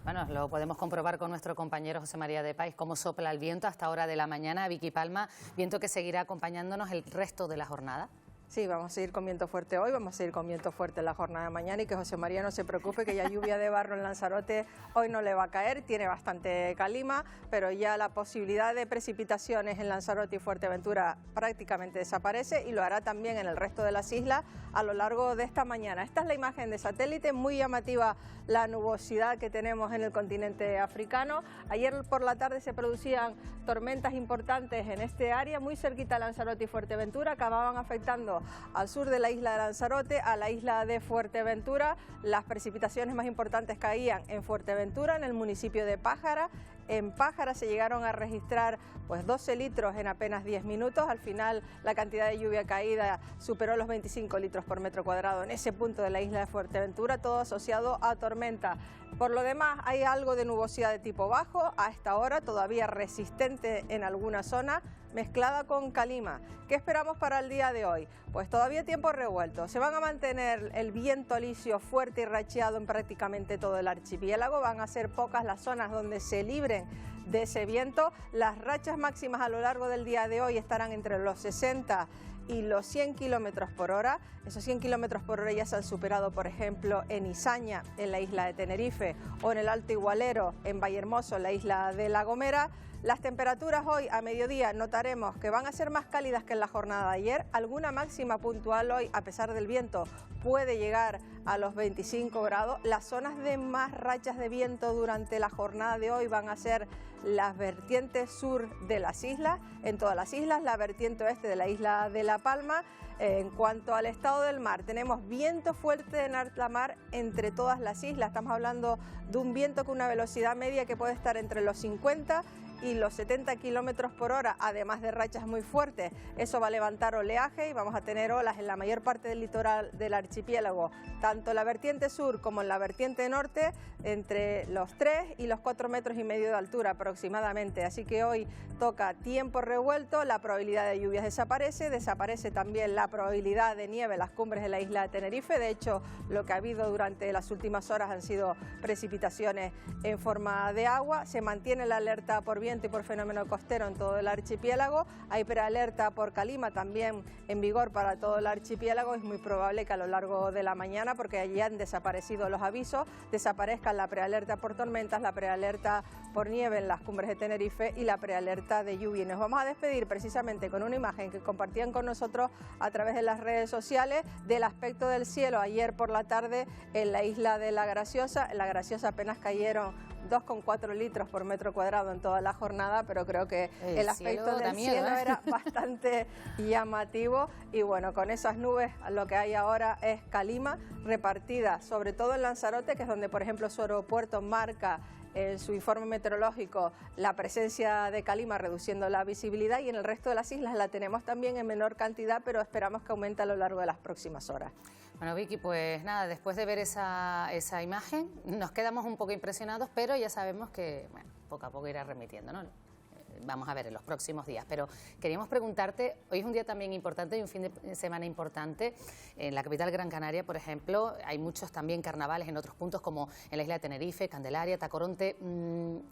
Bueno, lo podemos comprobar con nuestro compañero José María de Pais, cómo sopla el viento hasta hora de la mañana. Vicky Palma, viento que seguirá acompañándonos el resto de la jornada. Sí, vamos a ir con viento fuerte hoy, vamos a ir con viento fuerte en la jornada de mañana y que José María no se preocupe que ya lluvia de barro en Lanzarote hoy no le va a caer, tiene bastante calima, pero ya la posibilidad de precipitaciones en Lanzarote y Fuerteventura prácticamente desaparece y lo hará también en el resto de las islas a lo largo de esta mañana. Esta es la imagen de satélite, muy llamativa la nubosidad que tenemos en el continente africano. Ayer por la tarde se producían tormentas importantes en este área, muy cerquita a Lanzarote y Fuerteventura, acababan afectando al sur de la isla de Lanzarote, a la isla de Fuerteventura. Las precipitaciones más importantes caían en Fuerteventura, en el municipio de Pájara. En Pájara se llegaron a registrar pues 12 litros en apenas 10 minutos. Al final la cantidad de lluvia caída superó los 25 litros por metro cuadrado en ese punto de la isla de Fuerteventura, todo asociado a tormenta. Por lo demás hay algo de nubosidad de tipo bajo, a esta hora todavía resistente en alguna zona, mezclada con calima. ¿Qué esperamos para el día de hoy? Pues todavía tiempo revuelto. Se van a mantener el viento alisio fuerte y racheado en prácticamente todo el archipiélago. Van a ser pocas las zonas donde se libren de ese viento. Las rachas máximas a lo largo del día de hoy estarán entre los 60 y los 100 kilómetros por hora. Esos 100 kilómetros por hora ya se han superado, por ejemplo, en Izaña, en la isla de Tenerife, o en el Alto Igualero, en Vallehermoso, en la isla de La Gomera. Las temperaturas hoy a mediodía notaremos que van a ser más cálidas que en la jornada de ayer. Alguna máxima puntual hoy, a pesar del viento, puede llegar a los 25 grados. Las zonas de más rachas de viento durante la jornada de hoy van a ser las vertientes sur de las islas, en todas las islas, la vertiente oeste de la isla de La Palma. En cuanto al estado del mar, tenemos viento fuerte en alta mar entre todas las islas. Estamos hablando de un viento con una velocidad media que puede estar entre los 50 y los 70 kilómetros por hora, además de rachas muy fuertes. Eso va a levantar oleaje y vamos a tener olas en la mayor parte del litoral del archipiélago, tanto en la vertiente sur como en la vertiente norte, entre los 3 y los 4,5 metros de altura aproximadamente. Así que hoy toca tiempo revuelto, la probabilidad de lluvias desaparece también la probabilidad de nieve en las cumbres de la isla de Tenerife. De hecho, lo que ha habido durante las últimas horas han sido precipitaciones en forma de agua. Se mantiene la alerta por viento y por fenómeno costero en todo el archipiélago. Hay prealerta por calima también en vigor para todo el archipiélago. Es muy probable que a lo largo de la mañana, porque allí han desaparecido los avisos, desaparezcan la prealerta por tormentas, la prealerta por nieve en las cumbres de Tenerife y la prealerta de lluvia. Y nos vamos a despedir precisamente con una imagen que compartían con nosotros a través de las redes sociales del aspecto del cielo ayer por la tarde en la isla de La Graciosa. En La Graciosa apenas cayeron 2,4 litros por metro cuadrado en toda la jornada, pero creo que el aspecto del cielo era bastante llamativo. Y bueno, con esas nubes lo que hay ahora es calima repartida, sobre todo en Lanzarote, que es donde por ejemplo su aeropuerto marca en su informe meteorológico la presencia de calima reduciendo la visibilidad, y en el resto de las islas la tenemos también en menor cantidad, pero esperamos que aumente a lo largo de las próximas horas. Bueno, Vicky, pues nada, después de ver esa imagen nos quedamos un poco impresionados, pero ya sabemos que bueno, poco a poco irá remitiendo, ¿no? vamos a ver en los próximos días. Pero queríamos preguntarte, hoy es un día también importante y un fin de semana importante. En la capital Gran Canaria, por ejemplo, hay muchos también carnavales en otros puntos como en la isla de Tenerife, Candelaria, Tacoronte.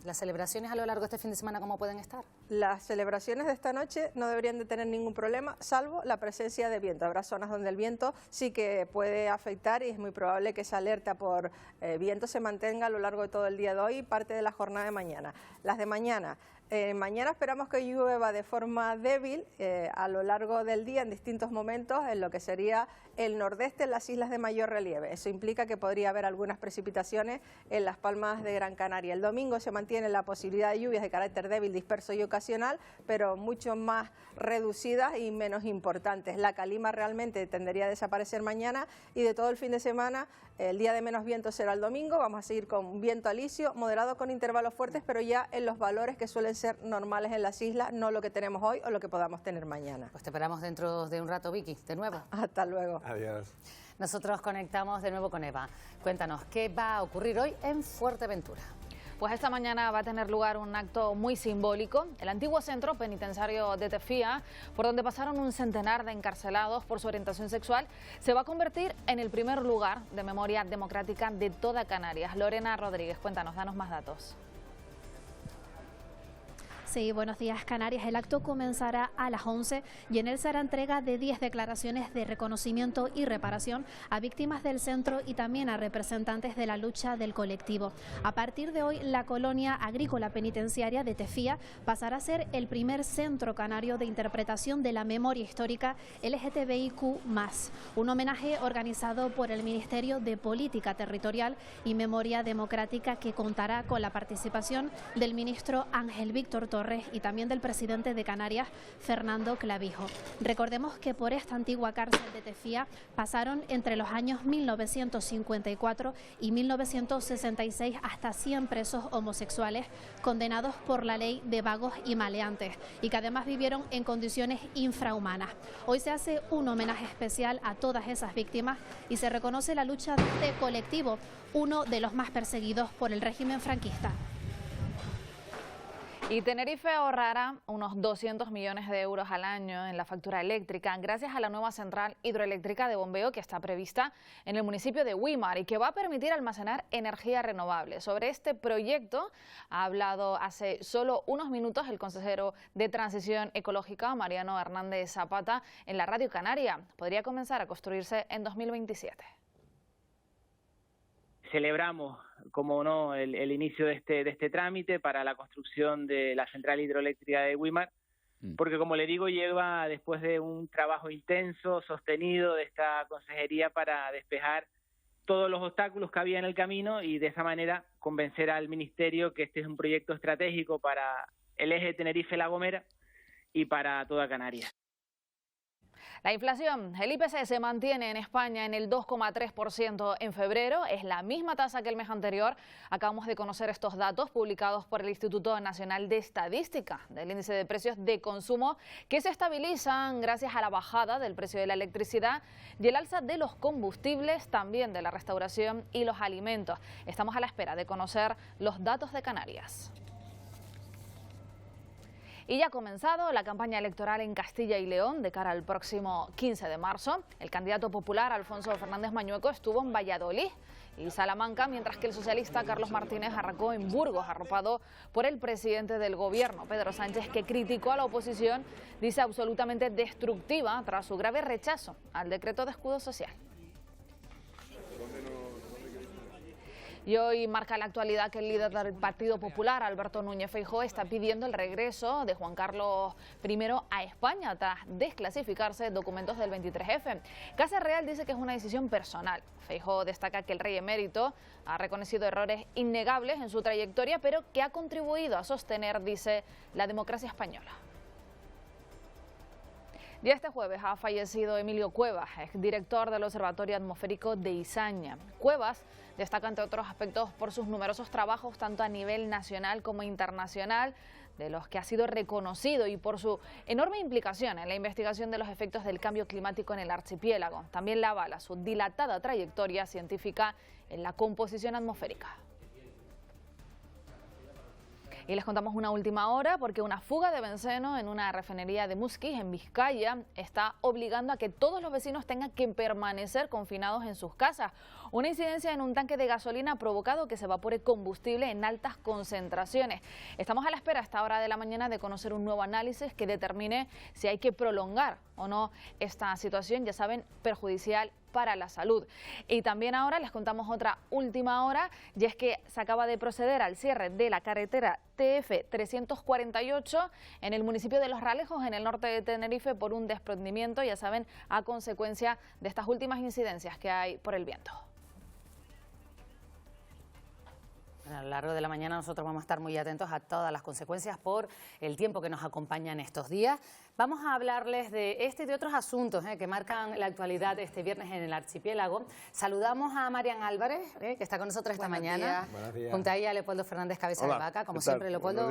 ¿Las celebraciones a lo largo de este fin de semana cómo pueden estar? Las celebraciones de esta noche no deberían de tener ningún problema, salvo la presencia de viento. Habrá zonas donde el viento sí que puede afectar y es muy probable que esa alerta por viento se mantenga a lo largo de todo el día de hoy y parte de la jornada de mañana. Las de mañana. Mañana esperamos que llueva de forma débil a lo largo del día en distintos momentos en lo que sería el nordeste, en las islas de mayor relieve. Eso implica que podría haber algunas precipitaciones en las Palmas de Gran Canaria. El domingo se mantiene la posibilidad de lluvias de carácter débil, disperso y ocasional, pero mucho más reducidas y menos importantes. La calima realmente tendería a desaparecer mañana y de todo el fin de semana el día de menos viento será el domingo. Vamos a seguir con viento alisio, moderado con intervalos fuertes, pero ya en los valores que suelen ser normales en las islas, no lo que tenemos hoy o lo que podamos tener mañana. Pues te esperamos dentro de un rato, Vicky, de nuevo. Hasta luego. Adiós. Nosotros conectamos de nuevo con Eva. Cuéntanos, ¿qué va a ocurrir hoy en Fuerteventura? Pues esta mañana va a tener lugar un acto muy simbólico. El antiguo centro penitenciario de Tefía, por donde pasaron un centenar de encarcelados por su orientación sexual, se va a convertir en el primer lugar de memoria democrática de toda Canarias. Lorena Rodríguez, cuéntanos, danos más datos. Sí, buenos días, Canarias. El acto comenzará a las 11 y en él será entrega de 10 declaraciones de reconocimiento y reparación a víctimas del centro y también a representantes de la lucha del colectivo. A partir de hoy, la colonia agrícola penitenciaria de Tefía pasará a ser el primer centro canario de interpretación de la memoria histórica LGTBIQ+, un homenaje organizado por el Ministerio de Política Territorial y Memoria Democrática que contará con la participación del ministro Ángel Víctor Torres y también del presidente de Canarias, Fernando Clavijo. Recordemos que por esta antigua cárcel de Tefía pasaron entre los años 1954 y 1966 hasta 100 presos homosexuales condenados por la ley de vagos y maleantes y que además vivieron en condiciones infrahumanas. Hoy se hace un homenaje especial a todas esas víctimas y se reconoce la lucha de este colectivo, uno de los más perseguidos por el régimen franquista. Y Tenerife ahorrará unos 200 millones de euros al año en la factura eléctrica gracias a la nueva central hidroeléctrica de bombeo que está prevista en el municipio de Güímar y que va a permitir almacenar energía renovable. Sobre este proyecto ha hablado hace solo unos minutos el consejero de Transición Ecológica, Mariano Hernández Zapata, en la Radio Canaria. Podría comenzar a construirse en 2027. Celebramos, como no, el inicio de este trámite para la construcción de la central hidroeléctrica de Güímar, porque como le digo, lleva después de un trabajo intenso, sostenido de esta consejería para despejar todos los obstáculos que había en el camino y de esa manera convencer al Ministerio que este es un proyecto estratégico para el eje Tenerife-La Gomera y para toda Canarias. La inflación, el IPC se mantiene en España en el 2,3% en febrero, es la misma tasa que el mes anterior. Acabamos de conocer estos datos publicados por el Instituto Nacional de Estadística del Índice de Precios de Consumo, que se estabilizan gracias a la bajada del precio de la electricidad y el alza de los combustibles, también de la restauración y los alimentos. Estamos a la espera de conocer los datos de Canarias. Y ya ha comenzado la campaña electoral en Castilla y León de cara al próximo 15 de marzo. El candidato popular Alfonso Fernández Mañueco estuvo en Valladolid y Salamanca, mientras que el socialista Carlos Martínez arrancó en Burgos, arropado por el presidente del gobierno, Pedro Sánchez, que criticó a la oposición, dice absolutamente destructiva, tras su grave rechazo al decreto de escudo social. Y hoy marca la actualidad que el líder del Partido Popular, Alberto Núñez Feijóo, está pidiendo el regreso de Juan Carlos I a España tras desclasificarse documentos del 23F. Casa Real dice que es una decisión personal. Feijóo destaca que el rey emérito ha reconocido errores innegables en su trayectoria, pero que ha contribuido a sostener, dice, la democracia española. Y este jueves ha fallecido Emilio Cuevas, exdirector del Observatorio Atmosférico de Izaña. Cuevas destaca, entre otros aspectos, por sus numerosos trabajos tanto a nivel nacional como internacional, de los que ha sido reconocido, y por su enorme implicación en la investigación de los efectos del cambio climático en el archipiélago. También la avala su dilatada trayectoria científica en la composición atmosférica. Y les contamos una última hora porque una fuga de benceno en una refinería de Musquis, en Vizcaya, está obligando a que todos los vecinos tengan que permanecer confinados en sus casas. Una incidencia en un tanque de gasolina ha provocado que se evapore combustible en altas concentraciones. Estamos a la espera a esta hora de la mañana de conocer un nuevo análisis que determine si hay que prolongar o no esta situación, ya saben, perjudicial para la salud. Y también ahora les contamos otra última hora, y es que se acaba de proceder al cierre de la carretera TF 348 en el municipio de Los Ralejos, en el norte de Tenerife, por un desprendimiento, ya saben, a consecuencia de estas últimas incidencias que hay por el viento. A lo largo de la mañana nosotros vamos a estar muy atentos a todas las consecuencias por el tiempo que nos acompaña en estos días. Vamos a hablarles de este y de otros asuntos que marcan la actualidad este viernes en el archipiélago. Saludamos a Marian Álvarez, que está con nosotros esta mañana. Buenos días. Junto a ella, Leopoldo Fernández Cabeza de Vaca, como siempre, Leopoldo,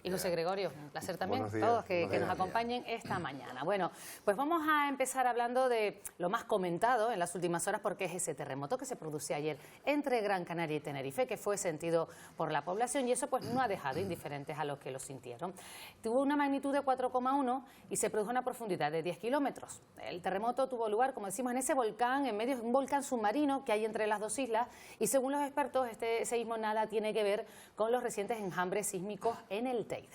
y José Gregorio. Un placer también, todos que nos acompañen esta mañana. Bueno, pues vamos a empezar hablando de lo más comentado en las últimas horas, porque es ese terremoto que se produjo ayer entre Gran Canaria y Tenerife, que fue sentido por la población, y eso pues no ha dejado indiferentes a los que lo sintieron. Tuvo una magnitud de 4,1 y se produjo a una profundidad de 10 kilómetros. El terremoto tuvo lugar, como decimos, en ese volcán, en medio de un volcán submarino que hay entre las dos islas, y según los expertos este seísmo nada tiene que ver con los recientes enjambres sísmicos en el Teide.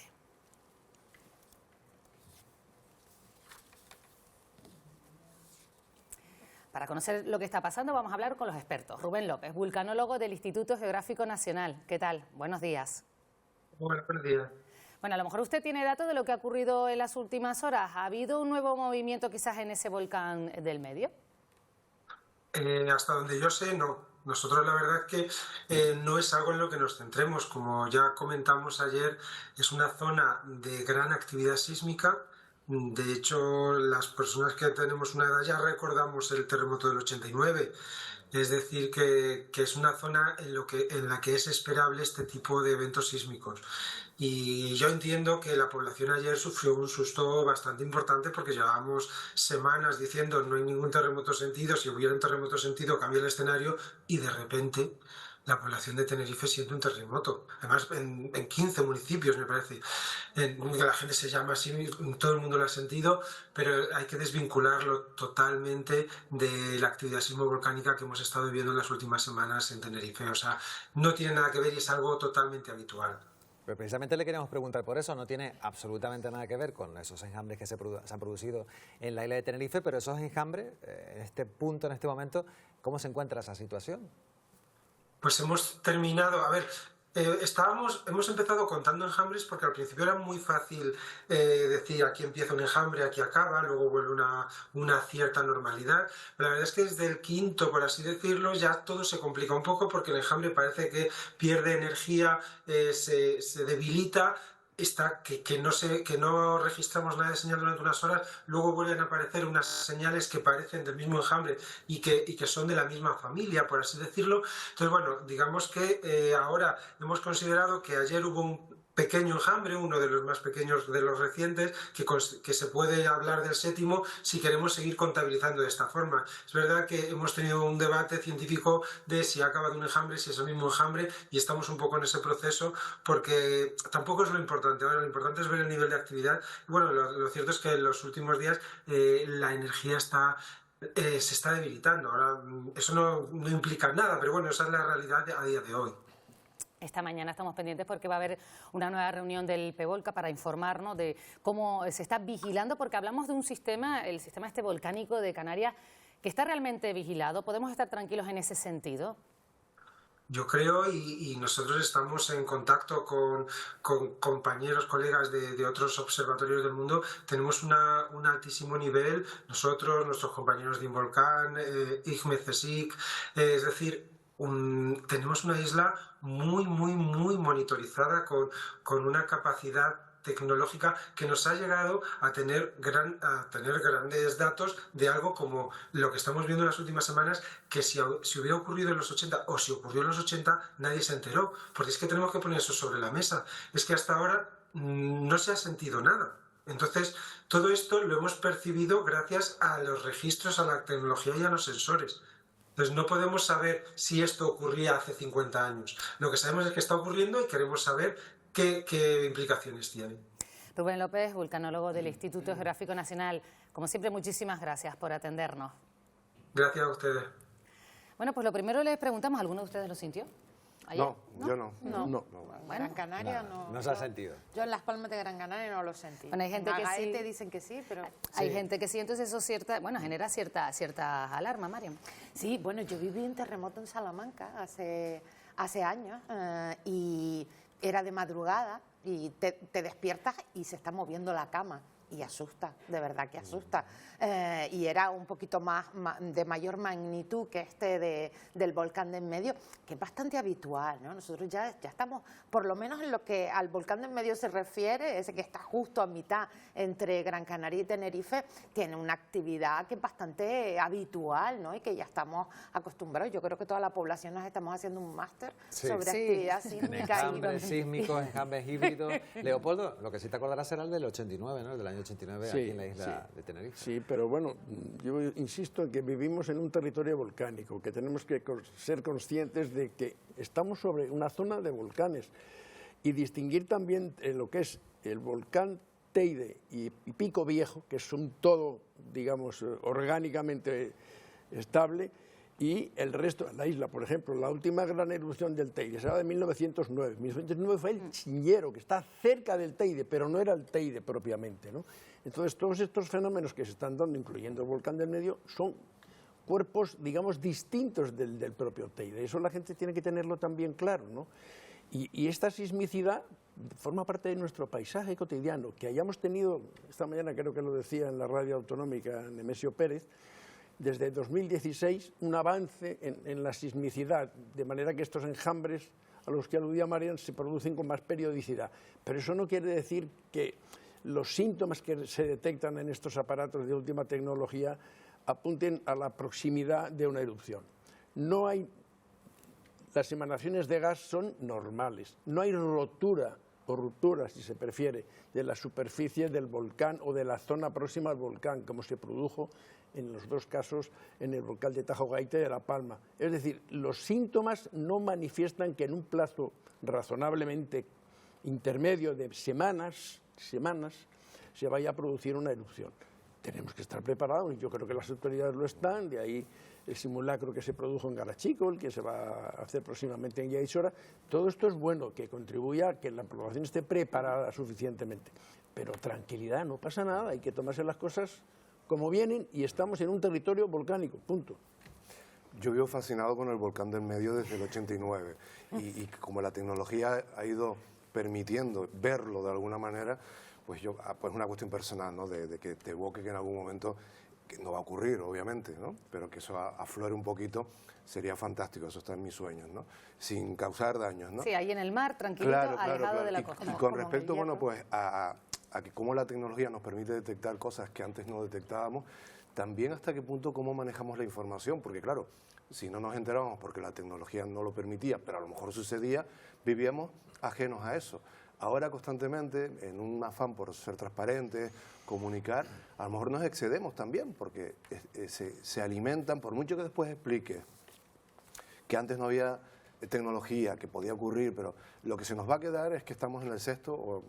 Para conocer lo que está pasando vamos a hablar con los expertos. Rubén López, vulcanólogo del Instituto Geográfico Nacional. ¿Qué tal? Buenos días. Buenos días. Bueno, a lo mejor usted tiene datos de lo que ha ocurrido en las últimas horas. ¿Ha habido un nuevo movimiento quizás en ese volcán del medio? Hasta donde yo sé, no. Nosotros la verdad es que no es algo en lo que nos centremos. Como ya comentamos ayer, es una zona de gran actividad sísmica. De hecho, las personas que tenemos una edad ya recordamos el terremoto del 89. Es decir, que es una zona en la que es esperable este tipo de eventos sísmicos. Y yo entiendo que la población ayer sufrió un susto bastante importante, porque llevábamos semanas diciendo no hay ningún terremoto sentido, si hubiera un terremoto sentido cambia el escenario, y de repente la población de Tenerife siente un terremoto. Además, en 15 municipios, me parece. La gente se llama así, todo el mundo lo ha sentido, pero hay que desvincularlo totalmente de la actividad sismovolcánica que hemos estado viviendo en las últimas semanas en Tenerife. O sea, no tiene nada que ver y es algo totalmente habitual. Pero precisamente le queremos preguntar por eso, no tiene absolutamente nada que ver con esos enjambres que se han producido en la isla de Tenerife, pero esos enjambres, en este punto, en este momento, ¿cómo se encuentra esa situación? Pues hemos terminado, a ver, hemos empezado contando enjambres porque al principio era muy fácil decir aquí empieza un enjambre, aquí acaba, luego vuelve una cierta normalidad. Pero la verdad es que desde el quinto, por así decirlo, ya todo se complica un poco, porque el enjambre parece que pierde energía, se debilita. Que no registramos nada de señal durante unas horas, luego vuelven a aparecer unas señales que parecen del mismo enjambre y que son de la misma familia, por así decirlo. Entonces, bueno, digamos que ahora hemos considerado que ayer hubo un pequeño enjambre, uno de los más pequeños de los recientes, que se puede hablar del séptimo si queremos seguir contabilizando de esta forma. Es verdad que hemos tenido un debate científico de si ha acabado un enjambre, si es el mismo enjambre, y estamos un poco en ese proceso, porque tampoco es lo importante. Ahora lo importante es ver el nivel de actividad. Y bueno, lo cierto es que en los últimos días la energía se está debilitando. Ahora, eso no implica nada, pero bueno, esa es la realidad a día de hoy. Esta mañana estamos pendientes porque va a haber una nueva reunión del PEVOLCA para informarnos de cómo se está vigilando, porque hablamos de un sistema, el sistema este volcánico de Canarias, que está realmente vigilado. ¿Podemos estar tranquilos en ese sentido? Yo creo, y nosotros estamos en contacto con compañeros, colegas de otros observatorios del mundo. Tenemos un altísimo nivel, nosotros, nuestros compañeros de Involcán, IGME, CSIC, es decir, tenemos una isla muy monitorizada, con una capacidad tecnológica que nos ha llegado a tener grandes datos de algo como lo que estamos viendo en las últimas semanas, que si hubiera ocurrido en los 80 o si ocurrió en los 80 nadie se enteró, porque es que tenemos que poner eso sobre la mesa. Es que hasta ahora no se ha sentido nada. Entonces, todo esto lo hemos percibido gracias a los registros, a la tecnología y a los sensores. Entonces no podemos saber si esto ocurría hace 50 años. Lo que sabemos es que está ocurriendo y queremos saber qué implicaciones tiene. Rubén López, vulcanólogo del Instituto Geográfico Nacional. Como siempre, muchísimas gracias por atendernos. Gracias a ustedes. Bueno, pues lo primero les preguntamos, ¿alguno de ustedes lo sintió? ¿Ayer? No, yo no. No. Bueno, Gran Canaria no. No se ha sentido. Yo en Las Palmas de Gran Canaria no lo sentí. Bueno, hay gente que sí. te dicen que sí, pero... Hay gente que sí, entonces eso genera cierta alarma, Mariam. Sí, bueno, yo viví un terremoto en Salamanca hace años y era de madrugada y te despiertas y se está moviendo la cama. Y asusta, de verdad que asusta. Y era un poquito de mayor magnitud que del volcán de en medio, que es bastante habitual, ¿no? Nosotros ya estamos, por lo menos en lo que al volcán de en medio se refiere, ese que está justo a mitad entre Gran Canaria y Tenerife, tiene una actividad que es bastante habitual, ¿no? Y que ya estamos acostumbrados. Yo creo que toda la población nos estamos haciendo un máster sobre actividad sísmica. Enjambres sísmicos, enjambres híbridos. Leopoldo, lo que sí te acordarás será el del 89, ¿no? El del año 89 aquí en la isla de Tenerife. Sí, pero bueno, yo insisto en que vivimos en un territorio volcánico, que tenemos que ser conscientes de que estamos sobre una zona de volcanes y distinguir también lo que es el volcán Teide y Pico Viejo, que son todo, digamos, orgánicamente estable, y el resto de la isla. Por ejemplo, la última gran erupción del Teide será de 1909. 1909 fue el Chiñero, que está cerca del Teide, pero no era el Teide propiamente, ¿no? Entonces, todos estos fenómenos que se están dando, incluyendo el volcán del medio, son cuerpos, digamos, distintos del propio Teide. Eso la gente tiene que tenerlo también claro, ¿no? Y esta sismicidad forma parte de nuestro paisaje cotidiano. Que hayamos tenido, esta mañana creo que lo decía en la radio autonómica Nemesio Pérez, desde 2016 un avance en la sismicidad, de manera que estos enjambres a los que aludía Marian se producen con más periodicidad. Pero eso no quiere decir que los síntomas que se detectan en estos aparatos de última tecnología apunten a la proximidad de una erupción. No hay, las emanaciones de gas son normales, no hay rotura o ruptura, si se prefiere, de la superficie del volcán o de la zona próxima al volcán, como se produjo en los dos casos en el volcán de Tajo Gaita y de La Palma. Es decir, los síntomas no manifiestan que en un plazo razonablemente intermedio de semanas se vaya a producir una erupción. Tenemos que estar preparados y yo creo que las autoridades lo están, de ahí el simulacro que se produjo en Garachico, el que se va a hacer próximamente en Yaisora. Todo esto es bueno, que contribuya a que la población esté preparada suficientemente. Pero tranquilidad, no pasa nada, hay que tomarse las cosas como vienen y estamos en un territorio volcánico, punto. Yo vivo fascinado con el volcán del medio desde el 89 y como la tecnología ha ido permitiendo verlo de alguna manera, pues yo, pues una cuestión personal, ¿no? De que te evoque que en algún momento, que no va a ocurrir obviamente, ¿no? Pero que eso aflore un poquito sería fantástico, eso está en mis sueños, ¿no? Sin causar daños, ¿no? Sí, ahí en el mar, tranquilito, alejado de la costa. Y con respecto, bueno, pues a que cómo la tecnología nos permite detectar cosas que antes no detectábamos, también hasta qué punto cómo manejamos la información, porque claro, si no nos enterábamos porque la tecnología no lo permitía, pero a lo mejor sucedía, vivíamos ajenos a eso. Ahora constantemente, en un afán por ser transparentes, comunicar, a lo mejor nos excedemos también, porque se alimentan, por mucho que después explique que antes no había tecnología, que podía ocurrir, pero lo que se nos va a quedar es que estamos en el sexto o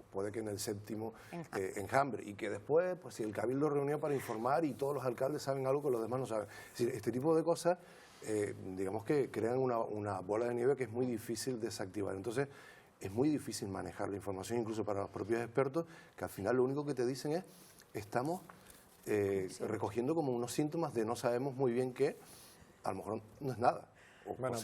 puede que en el séptimo enjambre, y que después, pues si el Cabildo reunió para informar y todos los alcaldes saben algo que los demás no saben. Es decir, este tipo de cosas, digamos que crean una bola de nieve que es muy difícil desactivar. Entonces, es muy difícil manejar la información, incluso para los propios expertos, que al final lo único que te dicen es, estamos recogiendo como unos síntomas de no sabemos muy bien qué, a lo mejor no es nada. Bueno, pues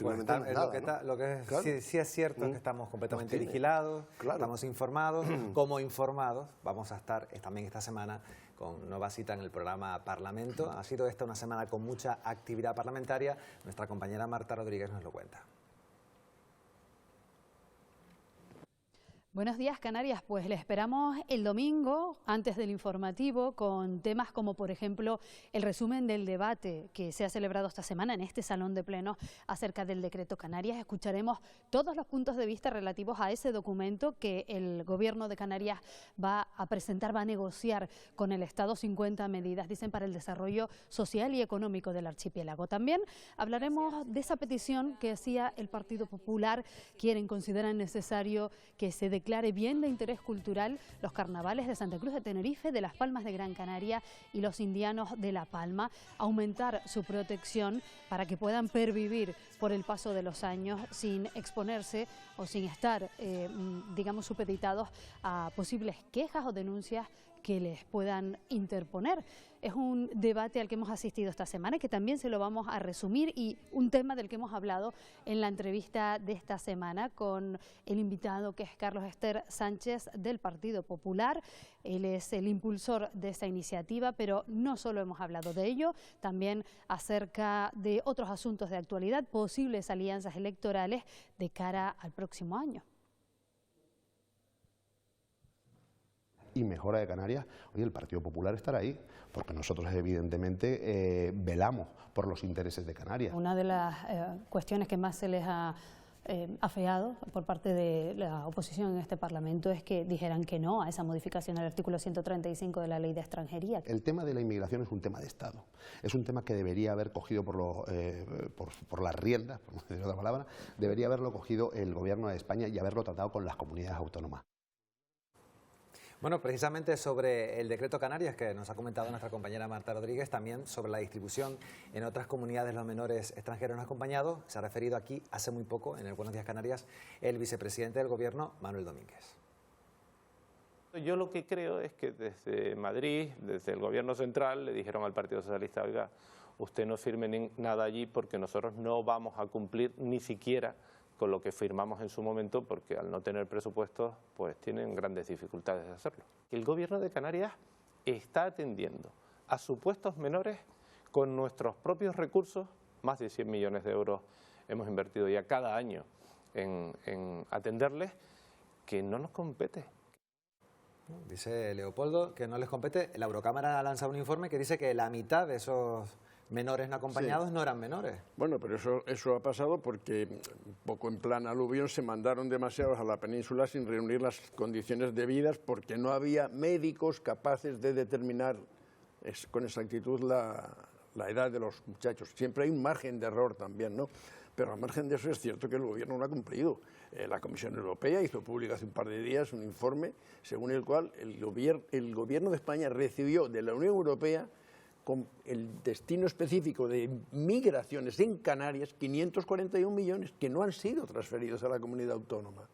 lo que claro. sí es cierto es que estamos completamente vigilados, estamos informados. Como informados vamos a estar también esta semana con nueva cita en el programa Parlamento. Ha sido esta una semana con mucha actividad parlamentaria. Nuestra compañera Marta Rodríguez nos lo cuenta. Buenos días, Canarias. Pues le esperamos el domingo, antes del informativo, con temas como, por ejemplo, el resumen del debate que se ha celebrado esta semana en este Salón de Plenos acerca del Decreto Canarias. Escucharemos todos los puntos de vista relativos a ese documento que el Gobierno de Canarias va a presentar, va a negociar con el Estado 50 medidas, dicen, para el desarrollo social y económico del archipiélago. También hablaremos de esa petición que hacía el Partido Popular. Consideran necesario que se declare bien de interés cultural los carnavales de Santa Cruz de Tenerife, de Las Palmas de Gran Canaria y los indianos de La Palma, aumentar su protección para que puedan pervivir por el paso de los años sin exponerse o sin estar, digamos, supeditados a posibles quejas o denuncias que les puedan interponer. Es un debate al que hemos asistido esta semana y que también se lo vamos a resumir, y un tema del que hemos hablado en la entrevista de esta semana con el invitado, que es Carlos Ester Sánchez del Partido Popular. Él es el impulsor de esta iniciativa, pero no solo hemos hablado de ello, también acerca de otros asuntos de actualidad, posibles alianzas electorales de cara al próximo año. Y mejora de Canarias, oye, el Partido Popular estará ahí, porque nosotros evidentemente velamos por los intereses de Canarias. Una de las cuestiones que más se les ha afeado por parte de la oposición en este Parlamento es que dijeran que no a esa modificación al artículo 135 de la Ley de Extranjería. El tema de la inmigración es un tema de Estado, es un tema que debería haber cogido por las riendas, por no decir otra palabra, debería haberlo cogido el Gobierno de España y haberlo tratado con las comunidades autónomas. Bueno, precisamente sobre el decreto Canarias, que nos ha comentado nuestra compañera Marta Rodríguez, también sobre la distribución en otras comunidades de los menores extranjeros no acompañados, se ha referido aquí hace muy poco, en el Buenos Días Canarias, el vicepresidente del Gobierno, Manuel Domínguez. Yo lo que creo es que desde Madrid, desde el Gobierno central, le dijeron al Partido Socialista: oiga, usted no firme nada allí porque nosotros no vamos a cumplir ni siquiera con lo que firmamos en su momento, porque al no tener presupuestos pues tienen grandes dificultades de hacerlo. El Gobierno de Canarias está atendiendo a supuestos menores con nuestros propios recursos. Más de 100 millones de euros hemos invertido ya cada año en atenderles, que no nos compete. Dice Leopoldo que no les compete. La Eurocámara ha lanzado un informe que dice que la mitad de esos menores no acompañados no eran menores. Bueno, pero eso ha pasado porque, un poco en plan aluvión, se mandaron demasiados a la península sin reunir las condiciones debidas, porque no había médicos capaces de determinar con exactitud la edad de los muchachos. Siempre hay un margen de error también, ¿no? Pero al margen de eso es cierto que el Gobierno no ha cumplido. La Comisión Europea hizo público hace un par de días un informe según el cual el Gobierno de España recibió de la Unión Europea, con el destino específico de migraciones en Canarias, 541 millones que no han sido transferidos a la comunidad autónoma.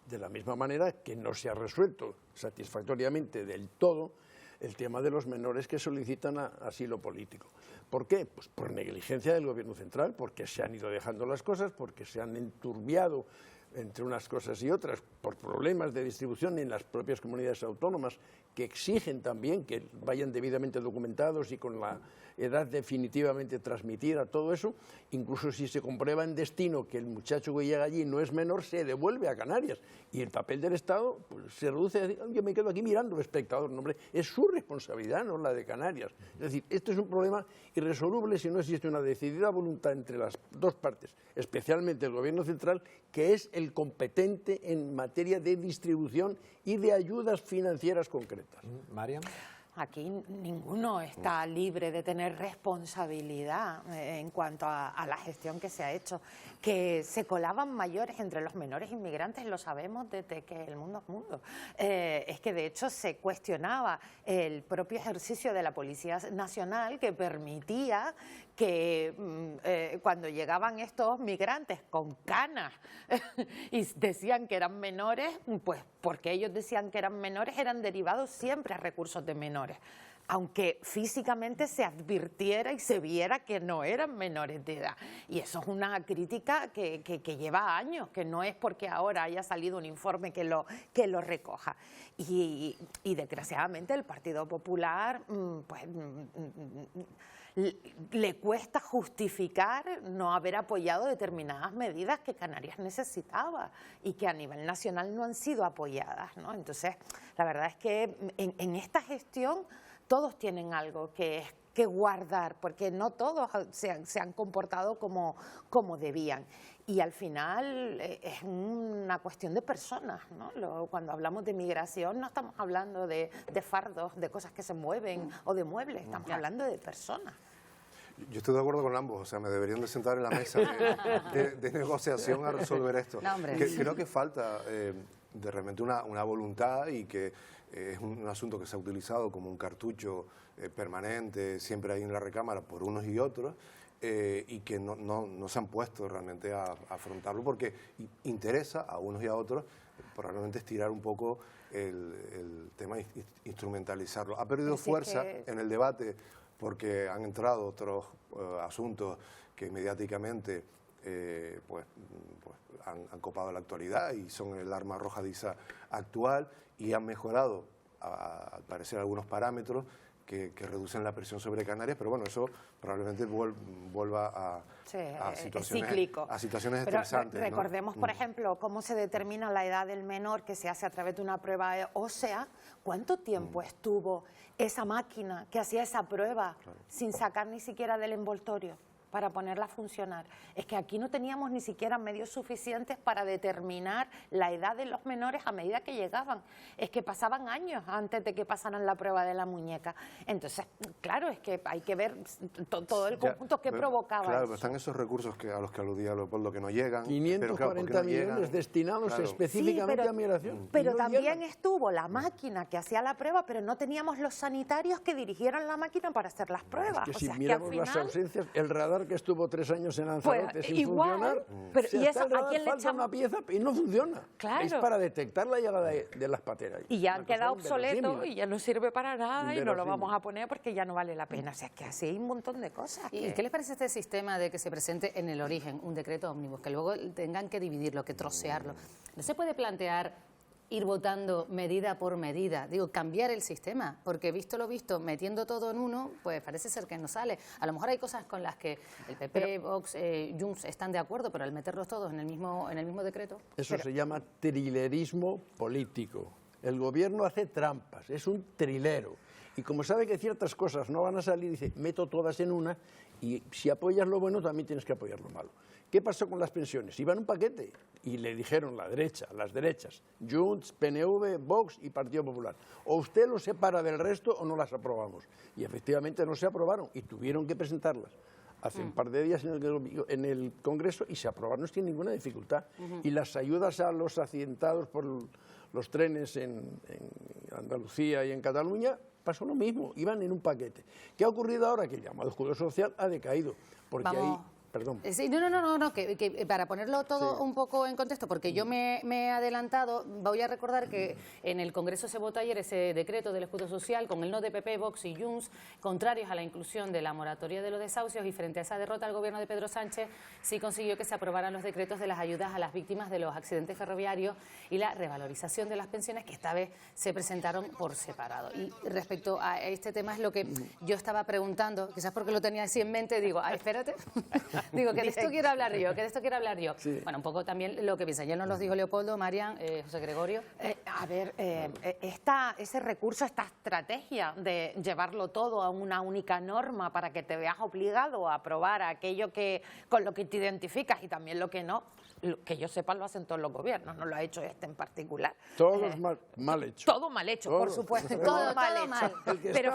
De la misma manera que no se ha resuelto satisfactoriamente del todo el tema de los menores que solicitan asilo político. ¿Por qué? Pues por negligencia del Gobierno central, porque se han ido dejando las cosas, porque se han enturbiado entre unas cosas y otras, por problemas de distribución en las propias comunidades autónomas, que exigen también que vayan debidamente documentados y con la edad definitivamente transmitida, todo eso. Incluso si se comprueba en destino que el muchacho que llega allí no es menor, se devuelve a Canarias. Y el papel del Estado pues, se reduce a decir: yo me quedo aquí mirando, espectador. No, hombre, es su responsabilidad, no la de Canarias. Es decir, esto es un problema irresoluble si no existe una decidida voluntad entre las dos partes, especialmente el Gobierno central, que es el competente en materia de distribución y de ayudas financieras concretas. Mariam. Aquí ninguno está libre de tener responsabilidad en cuanto a la gestión que se ha hecho. Que se colaban mayores entre los menores inmigrantes lo sabemos desde que el mundo es mundo. Es que de hecho se cuestionaba el propio ejercicio de la Policía Nacional, que permitía que cuando llegaban estos migrantes con canas y decían que eran menores, pues porque ellos decían que eran menores, eran derivados siempre a recursos de menores, aunque físicamente se advirtiera y se viera que no eran menores de edad. Y eso es una crítica que lleva años, que no es porque ahora haya salido un informe que lo recoja. Y desgraciadamente el Partido Popular pues le cuesta justificar no haber apoyado determinadas medidas que Canarias necesitaba y que a nivel nacional no han sido apoyadas, ¿no? Entonces, la verdad es que en esta gestión todos tienen algo que guardar, porque no todos se han comportado como debían. Y al final es una cuestión de personas, ¿no? Cuando hablamos de migración no estamos hablando de fardos, de cosas que se mueven o de muebles, estamos hablando de personas. Yo estoy de acuerdo con ambos, o sea, me deberían de sentar en la mesa de negociación a resolver esto. No, hombre. Creo que falta de repente una voluntad y que es un asunto que se ha utilizado como un cartucho permanente, siempre ahí en la recámara por unos y otros, y que no se han puesto realmente a afrontarlo porque interesa a unos y a otros probablemente estirar un poco el tema, instrumentalizarlo. Ha perdido fuerza en el debate porque han entrado otros asuntos que mediáticamente pues han copado la actualidad y son el arma arrojadiza actual y han mejorado, al parecer, algunos parámetros que reducen la presión sobre Canarias, pero bueno, eso probablemente vuelva a situaciones estresantes. Recordemos, por ejemplo, cómo se determina la edad del menor que se hace a través de una prueba ósea. ¿Cuánto tiempo estuvo esa máquina que hacía esa prueba sin sacar ni siquiera del envoltorio para ponerla a funcionar? Es que aquí no teníamos ni siquiera medios suficientes para determinar la edad de los menores a medida que llegaban. Es que pasaban años antes de que pasaran la prueba de la muñeca. Entonces, claro, es que hay que ver todo el conjunto que provocaba. Claro, eso. pero están esos recursos a los que aludía Leopoldo que no llegan. 540 millones destinados específicamente a migración. Pero también estuvo la máquina que hacía la prueba, pero no teníamos los sanitarios que dirigieran la máquina para hacer las pruebas. Es que si miramos las ausencias, el radar que estuvo 3 años en Lanzarote sin funcionar, pero si hasta el radar falta una pieza y no funciona. Claro. Es para detectar la llegada de las pateras. Y ya han quedado obsoletos y ya no sirve para nada y no lo vamos a poner porque ya no vale la pena. O sea, es que así hay un montón de cosas. ¿Y qué les parece este sistema de que se presente en el origen un decreto ómnibus, que luego tengan que dividirlo, que trocearlo? ¿No se puede plantear ir votando medida por medida? Digo, cambiar el sistema, porque visto lo visto, metiendo todo en uno, pues parece ser que no sale. A lo mejor hay cosas con las que el PP, Vox, Junts están de acuerdo, pero al meterlos todos en el mismo decreto... Eso se llama trilerismo político. El gobierno hace trampas, es un trilero. Y como sabe que ciertas cosas no van a salir, dice, meto todas en una, y si apoyas lo bueno, también tienes que apoyar lo malo. ¿Qué pasó con las pensiones? Iban un paquete y le dijeron las derechas, Junts, PNV, Vox y Partido Popular, o usted los separa del resto o no las aprobamos. Y efectivamente no se aprobaron y tuvieron que presentarlas hace un par de días en el Congreso y se aprobaron sin ninguna dificultad. Y las ayudas a los accidentados por los trenes en Andalucía y en Cataluña pasó lo mismo, iban en un paquete. ¿Qué ha ocurrido ahora? Que el llamado escudo social ha decaído, porque ahí... Perdón. Sí, no, que para ponerlo todo un poco en contexto, porque yo me he adelantado, voy a recordar que en el Congreso se votó ayer ese decreto del escudo social con el no de PP, Vox y Junts, contrarios a la inclusión de la moratoria de los desahucios, y frente a esa derrota el gobierno de Pedro Sánchez sí consiguió que se aprobaran los decretos de las ayudas a las víctimas de los accidentes ferroviarios y la revalorización de las pensiones, que esta vez se presentaron por separado. Y respecto a este tema es lo que yo estaba preguntando, quizás porque lo tenía así en mente, digo, espérate... Digo, que de esto quiero hablar yo, Sí. Bueno, un poco también lo que piensa. Ya nos lo dijo Leopoldo, Marian, José Gregorio. Ese recurso, esta estrategia de llevarlo todo a una única norma para que te veas obligado a aprobar aquello con lo que te identificas y también lo que no, que yo sepa lo hacen todos los gobiernos, no lo ha hecho este en particular. Todos mal hechos. Todo mal hecho, por supuesto, todo mal hecho. Pero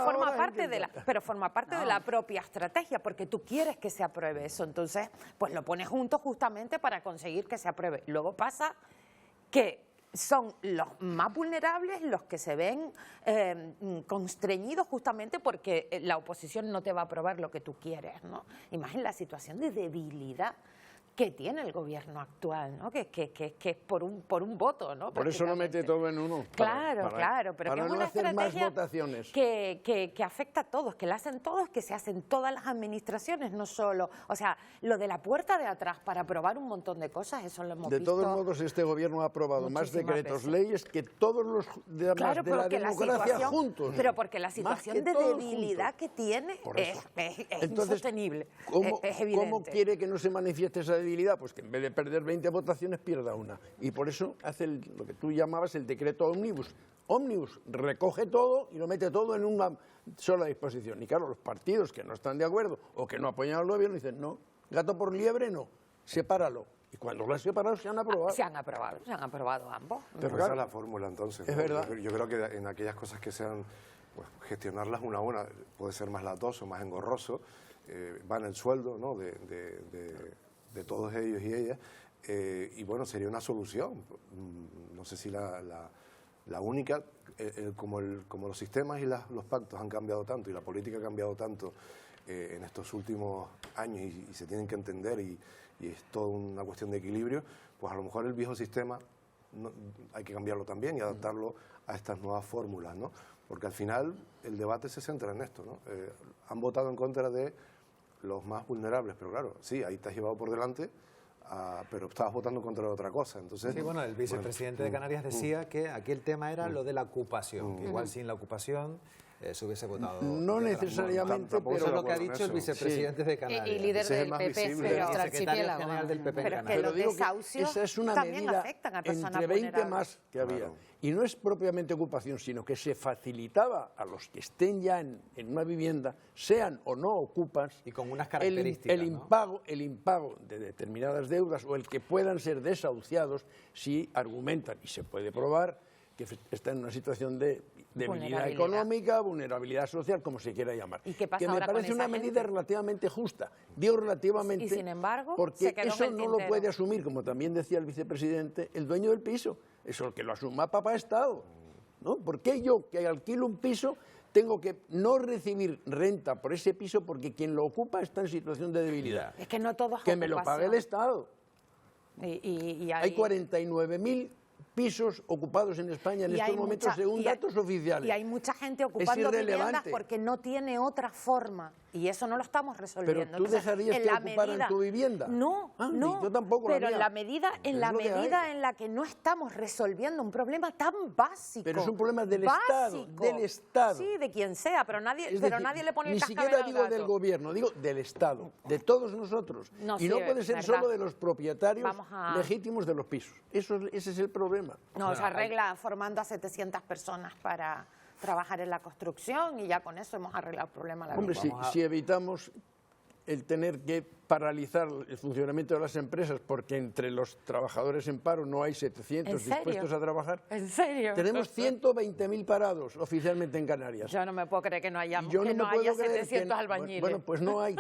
forma parte de la propia estrategia, porque tú quieres que se apruebe eso. Entonces, pues lo pones junto justamente para conseguir que se apruebe. Luego pasa que son los más vulnerables los que se ven constreñidos justamente porque la oposición no te va a aprobar lo que tú quieres, ¿no? Imagina la situación de debilidad que tiene el gobierno actual, ¿no? Que es por un voto, ¿no? Por eso lo mete todo en uno. Claro, pero para que es no una hacer más estrategia votaciones. que afecta a todos, que la hacen todos, que se hacen todas las administraciones, no solo... O sea, lo de la puerta de atrás para aprobar un montón de cosas, eso lo hemos visto. De todos modos, este gobierno ha aprobado más decretos, leyes que todos los demás de la democracia juntos. Pero porque la situación de debilidad que tiene es insostenible, es evidente. ¿Cómo quiere que no se manifieste esa debilidad? Pues que en vez de perder 20 votaciones pierda una. Y por eso hace lo que tú llamabas el decreto ómnibus. Ómnibus recoge todo y lo mete todo en una sola disposición. Y claro, los partidos que no están de acuerdo o que no apoyan al gobierno dicen, no, gato por liebre no, sepáralo. Y cuando lo han separado se han aprobado. Se han aprobado ambos. Pero esa es la fórmula entonces. Es verdad. Yo creo que en aquellas cosas que sean, pues, gestionarlas una a una puede ser más latoso, más engorroso, va en el sueldo, ¿no? de todos ellos y ellas, y bueno, sería una solución, no sé si la única, como los sistemas y los pactos han cambiado tanto y la política ha cambiado tanto en estos últimos años y se tienen que entender y es toda una cuestión de equilibrio, pues a lo mejor el viejo sistema hay que cambiarlo también y adaptarlo a estas nuevas fórmulas, ¿no? Porque al final el debate se centra en esto, ¿no? Han votado en contra de los más vulnerables, pero claro, sí, ahí te has llevado por delante, pero estabas votando contra otra cosa. Entonces, sí, bueno, el vicepresidente de Canarias decía que aquí el tema era lo de la ocupación, que igual sin la ocupación se hubiese votado. No necesariamente, pero eso es lo que ha dicho el vicepresidente de Canarias. Y líder del PP, pero secretario general del PP en pero Canarias. que los desahucios esa es una también medida afectan a personas entre 20 vulnerables. más que había. Claro. Y no es propiamente ocupación, sino que se facilitaba a los que estén ya en una vivienda, sean o no ocupas, y con unas características, el impago de determinadas deudas o el que puedan ser desahuciados si argumentan, y se puede probar, que está en una situación de debilidad económica, vulnerabilidad social, como se quiera llamar. ¿Y qué pasa que me ahora parece con esa una medida relativamente justa. Digo relativamente, y sin embargo, porque se quedó eso en el no lo tintero. puede asumir, como también decía el vicepresidente, el dueño del piso. Eso el que lo asuma papá Estado, ¿no? ¿Por qué yo, que alquilo un piso, tengo que no recibir renta por ese piso porque quien lo ocupa está en situación de debilidad? Es que no todo es que me lo pague el Estado. Hay 49.000 pisos ocupados en España en estos momentos, según datos oficiales. Y hay mucha gente ocupando viviendas porque no tiene otra forma. Y eso no lo estamos resolviendo. ¿Pero tú dejarías que ocuparan tu vivienda? No, no. Yo tampoco. Pero en la medida en la que no estamos resolviendo un problema tan básico. Pero es un problema del Estado, del Estado. Sí, de quien sea, pero nadie le pone el cascabel al gato. Ni siquiera digo del gobierno, digo del Estado, de todos nosotros. Y no puede ser solo de los propietarios legítimos de los pisos. Ese es el problema. No, se arregla formando a 700 personas para trabajar en la construcción y ya con eso hemos arreglado el problema. Hombre, si evitamos el tener que paralizar el funcionamiento de las empresas porque entre los trabajadores en paro no hay 700 dispuestos a trabajar. ¿En serio? Tenemos 120.000 parados oficialmente en Canarias. Yo no me puedo creer que no haya, haya 700 albañiles. Bueno, pues no hay.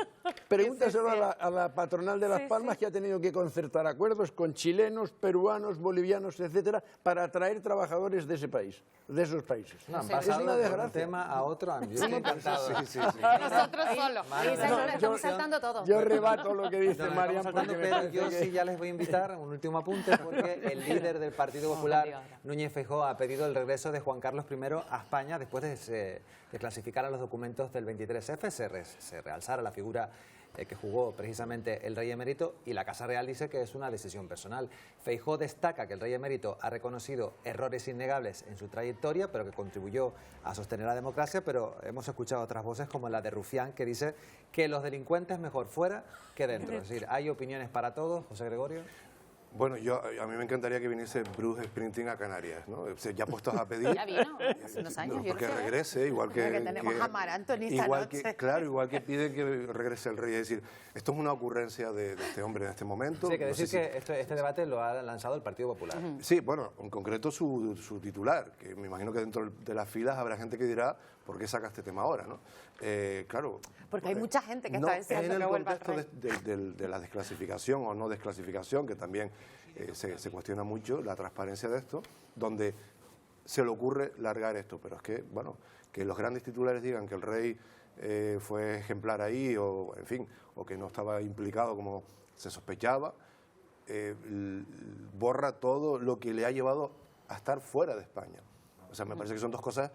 Pregúntaselo a la patronal de Las Palmas, que ha tenido que concertar acuerdos con chilenos, peruanos, bolivianos, etcétera, para atraer trabajadores de ese país, de esos países. No, han es una desgracia. de un tema a otro. Yo estoy encantado. Nosotros solos. Estamos saltando todo. Yo rebato lo que dice Marian, pero yo sí ya les voy a invitar un último apunte, porque el líder del Partido Popular, Núñez Feijóo, ha pedido el regreso de Juan Carlos I a España después de clasificar a los documentos del 23F, se realzara la figura que jugó precisamente el rey emérito, y la Casa Real dice que es una decisión personal. Feijóo destaca que el rey emérito ha reconocido errores innegables en su trayectoria, pero que contribuyó a sostener la democracia, pero hemos escuchado otras voces como la de Rufián, que dice que los delincuentes mejor fuera que dentro. Es decir, hay opiniones para todos. José Gregorio. Bueno, a mí me encantaría que viniese Bruce Springsteen a Canarias, ¿no? Ya puestos a pedir. Ya vino, hace unos años. Que regrese, igual que tenemos a Mar Anthony esta noche. Claro, igual que piden que regrese el rey. Es decir, esto es una ocurrencia de este hombre en este momento. Sí, hay que decir que este debate lo ha lanzado el Partido Popular. Sí, bueno, en concreto su titular, que me imagino que dentro de las filas habrá gente que dirá, ¿por qué saca este tema ahora, no? Claro. Porque hay mucha gente que está deseando que vuelva al rey. En el contexto de la desclasificación o no desclasificación, que también se cuestiona mucho la transparencia de esto, donde se le ocurre largar esto. Pero es que, bueno, que los grandes titulares digan que el rey fue ejemplar ahí, o en fin, o que no estaba implicado como se sospechaba, borra todo lo que le ha llevado a estar fuera de España. O sea, me parece que son dos cosas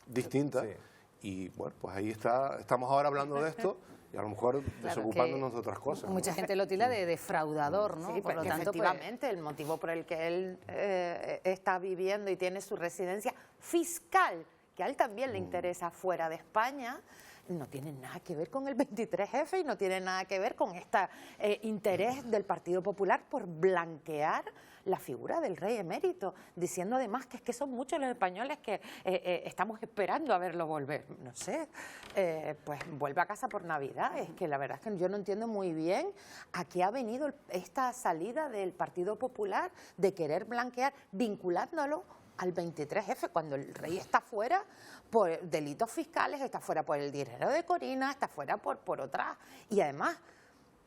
distintas. Y bueno, pues ahí estamos ahora hablando de esto y a lo mejor desocupándonos de otras cosas. Mucha gente lo tilda de defraudador, ¿no? Sí, por lo tanto, efectivamente, el motivo por el que él está viviendo y tiene su residencia fiscal, que a él también le interesa fuera de España, no tiene nada que ver con el 23F y no tiene nada que ver con este interés del Partido Popular por blanquear la figura del rey emérito, diciendo además que es que son muchos los españoles que estamos esperando a verlo volver. No sé, pues vuelve a casa por Navidad. Es que la verdad es que yo no entiendo muy bien a qué ha venido esta salida del Partido Popular de querer blanquear, vinculándolo al 23F, cuando el rey está fuera por delitos fiscales, está fuera por el dinero de Corina, está fuera por otras, y además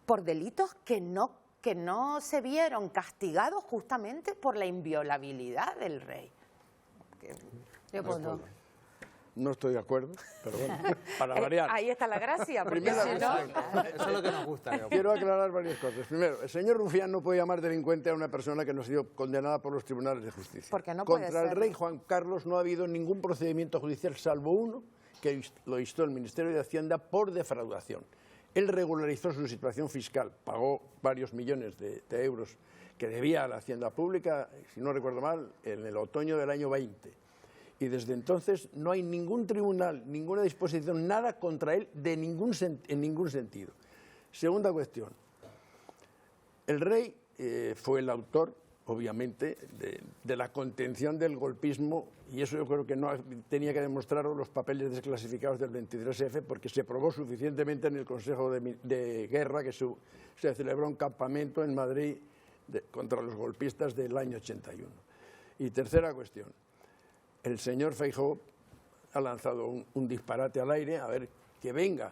por delitos que no se vieron castigados justamente por la inviolabilidad del rey. No estoy de acuerdo, pero bueno, para variar. Ahí está la gracia, porque Primero, si no... Eso es lo que nos gusta. Quiero aclarar varias cosas. Primero, el señor Rufián no puede llamar delincuente a una persona que no ha sido condenada por los tribunales de justicia. Porque no puede Contra el ser. rey Juan Carlos no ha habido ningún procedimiento judicial, salvo uno, que lo instó el Ministerio de Hacienda por defraudación. Él regularizó su situación fiscal, pagó varios millones de euros que debía a la Hacienda Pública, si no recuerdo mal, en el otoño del año 20. Y desde entonces no hay ningún tribunal, ninguna disposición, nada contra él en ningún sentido. Segunda cuestión. El rey fue el autor, obviamente, de la contención del golpismo, y eso yo creo que no tenía que demostrarlo los papeles desclasificados del 23F, porque se probó suficientemente en el Consejo de Guerra, que se celebró un campamento en Madrid contra los golpistas del año 81. Y tercera cuestión. El señor Feijóo ha lanzado un disparate al aire, a ver, que venga.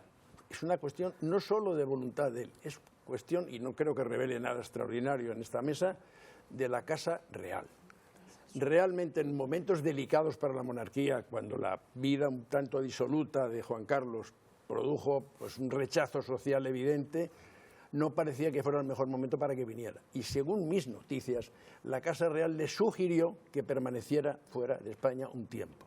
Es una cuestión no solo de voluntad de él, es cuestión, y no creo que revele nada extraordinario en esta mesa, de la Casa Real. Realmente en momentos delicados para la monarquía, cuando la vida un tanto disoluta de Juan Carlos produjo pues, un rechazo social evidente, no parecía que fuera el mejor momento para que viniera. Y según mis noticias, la Casa Real le sugirió que permaneciera fuera de España un tiempo.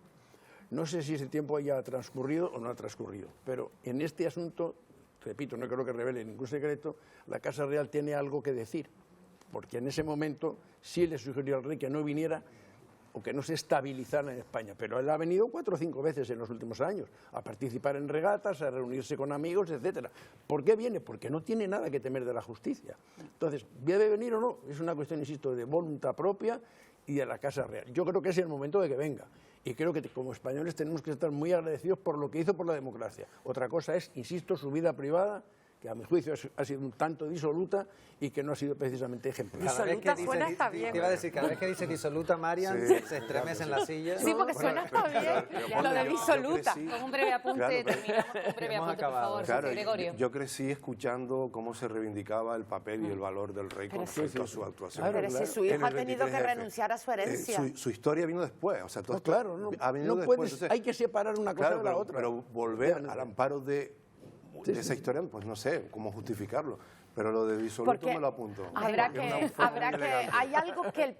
No sé si ese tiempo haya transcurrido o no ha transcurrido, pero en este asunto, repito, no creo que revele ningún secreto, la Casa Real tiene algo que decir, porque en ese momento sí le sugirió al rey que no viniera o que no se estabilizara en España, pero él ha venido 4 o 5 veces en los últimos años a participar en regatas, a reunirse con amigos, etcétera. ¿Por qué viene? Porque no tiene nada que temer de la justicia. Entonces, ¿debe venir o no? Es una cuestión, insisto, de voluntad propia y de la Casa Real. Yo creo que es el momento de que venga. Y creo que como españoles tenemos que estar muy agradecidos por lo que hizo por la democracia. Otra cosa es, insisto, su vida privada, que a mi juicio ha sido un tanto disoluta y que no ha sido precisamente ejemplar. Disoluta suena hasta bien. Te iba a decir, cada vez que dice disoluta, Marian, se estremece en la silla. Sí, porque suena hasta bien, lo de disoluta. Con un breve apunte, terminamos con un breve apunte, por favor, Claro, Gregorio. yo crecí escuchando cómo se reivindicaba el papel y el valor del rey con respecto a su actuación. Pero si su hijo ha tenido que renunciar a su herencia. Su historia vino después, o sea, todo esto ha venido no después. Puedes, Entonces, hay que separar una cosa de la otra. Pero volver al amparo de esa historia, pues no sé cómo justificarlo, pero lo de disoluto me lo apunto. Habrá que hay algo que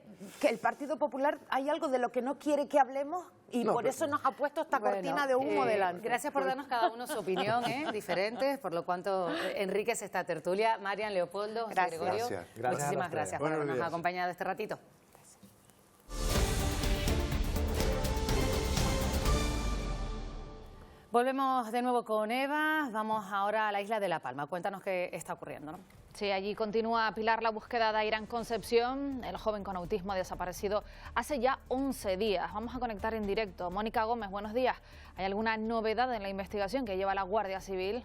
el Partido Popular, hay algo de lo que no quiere que hablemos y por eso nos ha puesto esta cortina de humo delante. Gracias por darnos cada uno su opinión, diferente, por lo cuanto enriquece esta tertulia. Marian, Leopoldo, José Gregorio, muchísimas gracias por habernos acompañado este ratito. Volvemos de nuevo con Eva, vamos ahora a la isla de La Palma. Cuéntanos qué está ocurriendo, ¿no? Sí, allí continúa, Pilar, la búsqueda de Airán Concepción, el joven con autismo desaparecido hace ya 11 días. Vamos a conectar en directo. Mónica Gómez, buenos días. ¿Hay alguna novedad en la investigación que lleva la Guardia Civil?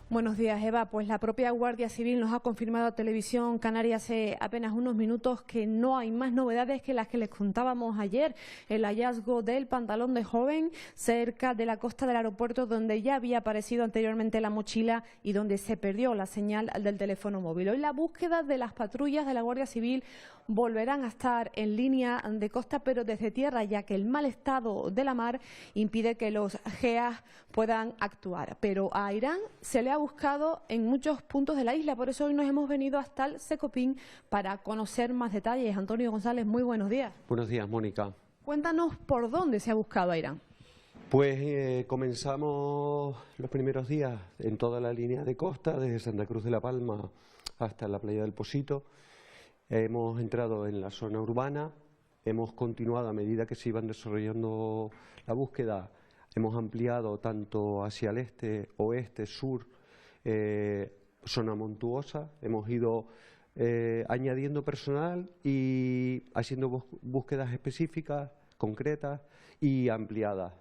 Buenos días, Eva. Pues la propia Guardia Civil nos ha confirmado a Televisión Canaria hace apenas unos minutos que no hay más novedades que las que les contábamos ayer. El hallazgo del pantalón de joven cerca de la costa del aeropuerto, donde ya había aparecido anteriormente la mochila y donde se perdió la señal del teléfono móvil. Hoy la búsqueda de las patrullas de la Guardia Civil volverán a estar en línea de costa, pero desde tierra, ya que el mal estado de la mar impide que los GEAS puedan actuar. Pero a Airán se le ha buscado en muchos puntos de la isla, por eso hoy nos hemos venido hasta el Secopin para conocer más detalles. Antonio González, muy buenos días. Buenos días, Mónica. Cuéntanos por dónde se ha buscado a Airán. Pues comenzamos los primeros días en toda la línea de costa, desde Santa Cruz de la Palma hasta la playa del Posito. Hemos entrado en la zona urbana, hemos continuado a medida que se iban desarrollando la búsqueda, hemos ampliado tanto hacia el este, oeste, sur, zona montuosa, hemos ido añadiendo personal y haciendo búsquedas específicas, concretas y ampliadas.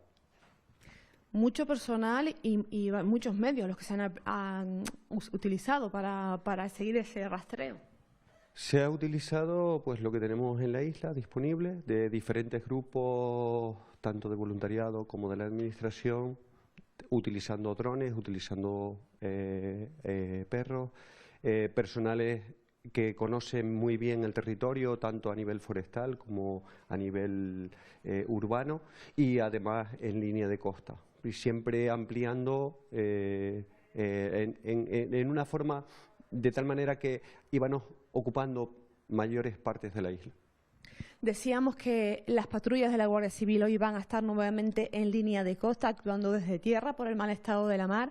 Mucho personal y muchos medios los que se han utilizado para seguir ese rastreo. Se ha utilizado pues lo que tenemos en la isla disponible de diferentes grupos, tanto de voluntariado como de la administración, utilizando drones, utilizando perros, personales que conocen muy bien el territorio, tanto a nivel forestal como a nivel urbano, y además en línea de costa. Y siempre ampliando en una forma de tal manera que íbamos ocupando mayores partes de la isla. Decíamos que las patrullas de la Guardia Civil hoy van a estar nuevamente en línea de costa, actuando desde tierra por el mal estado de la mar,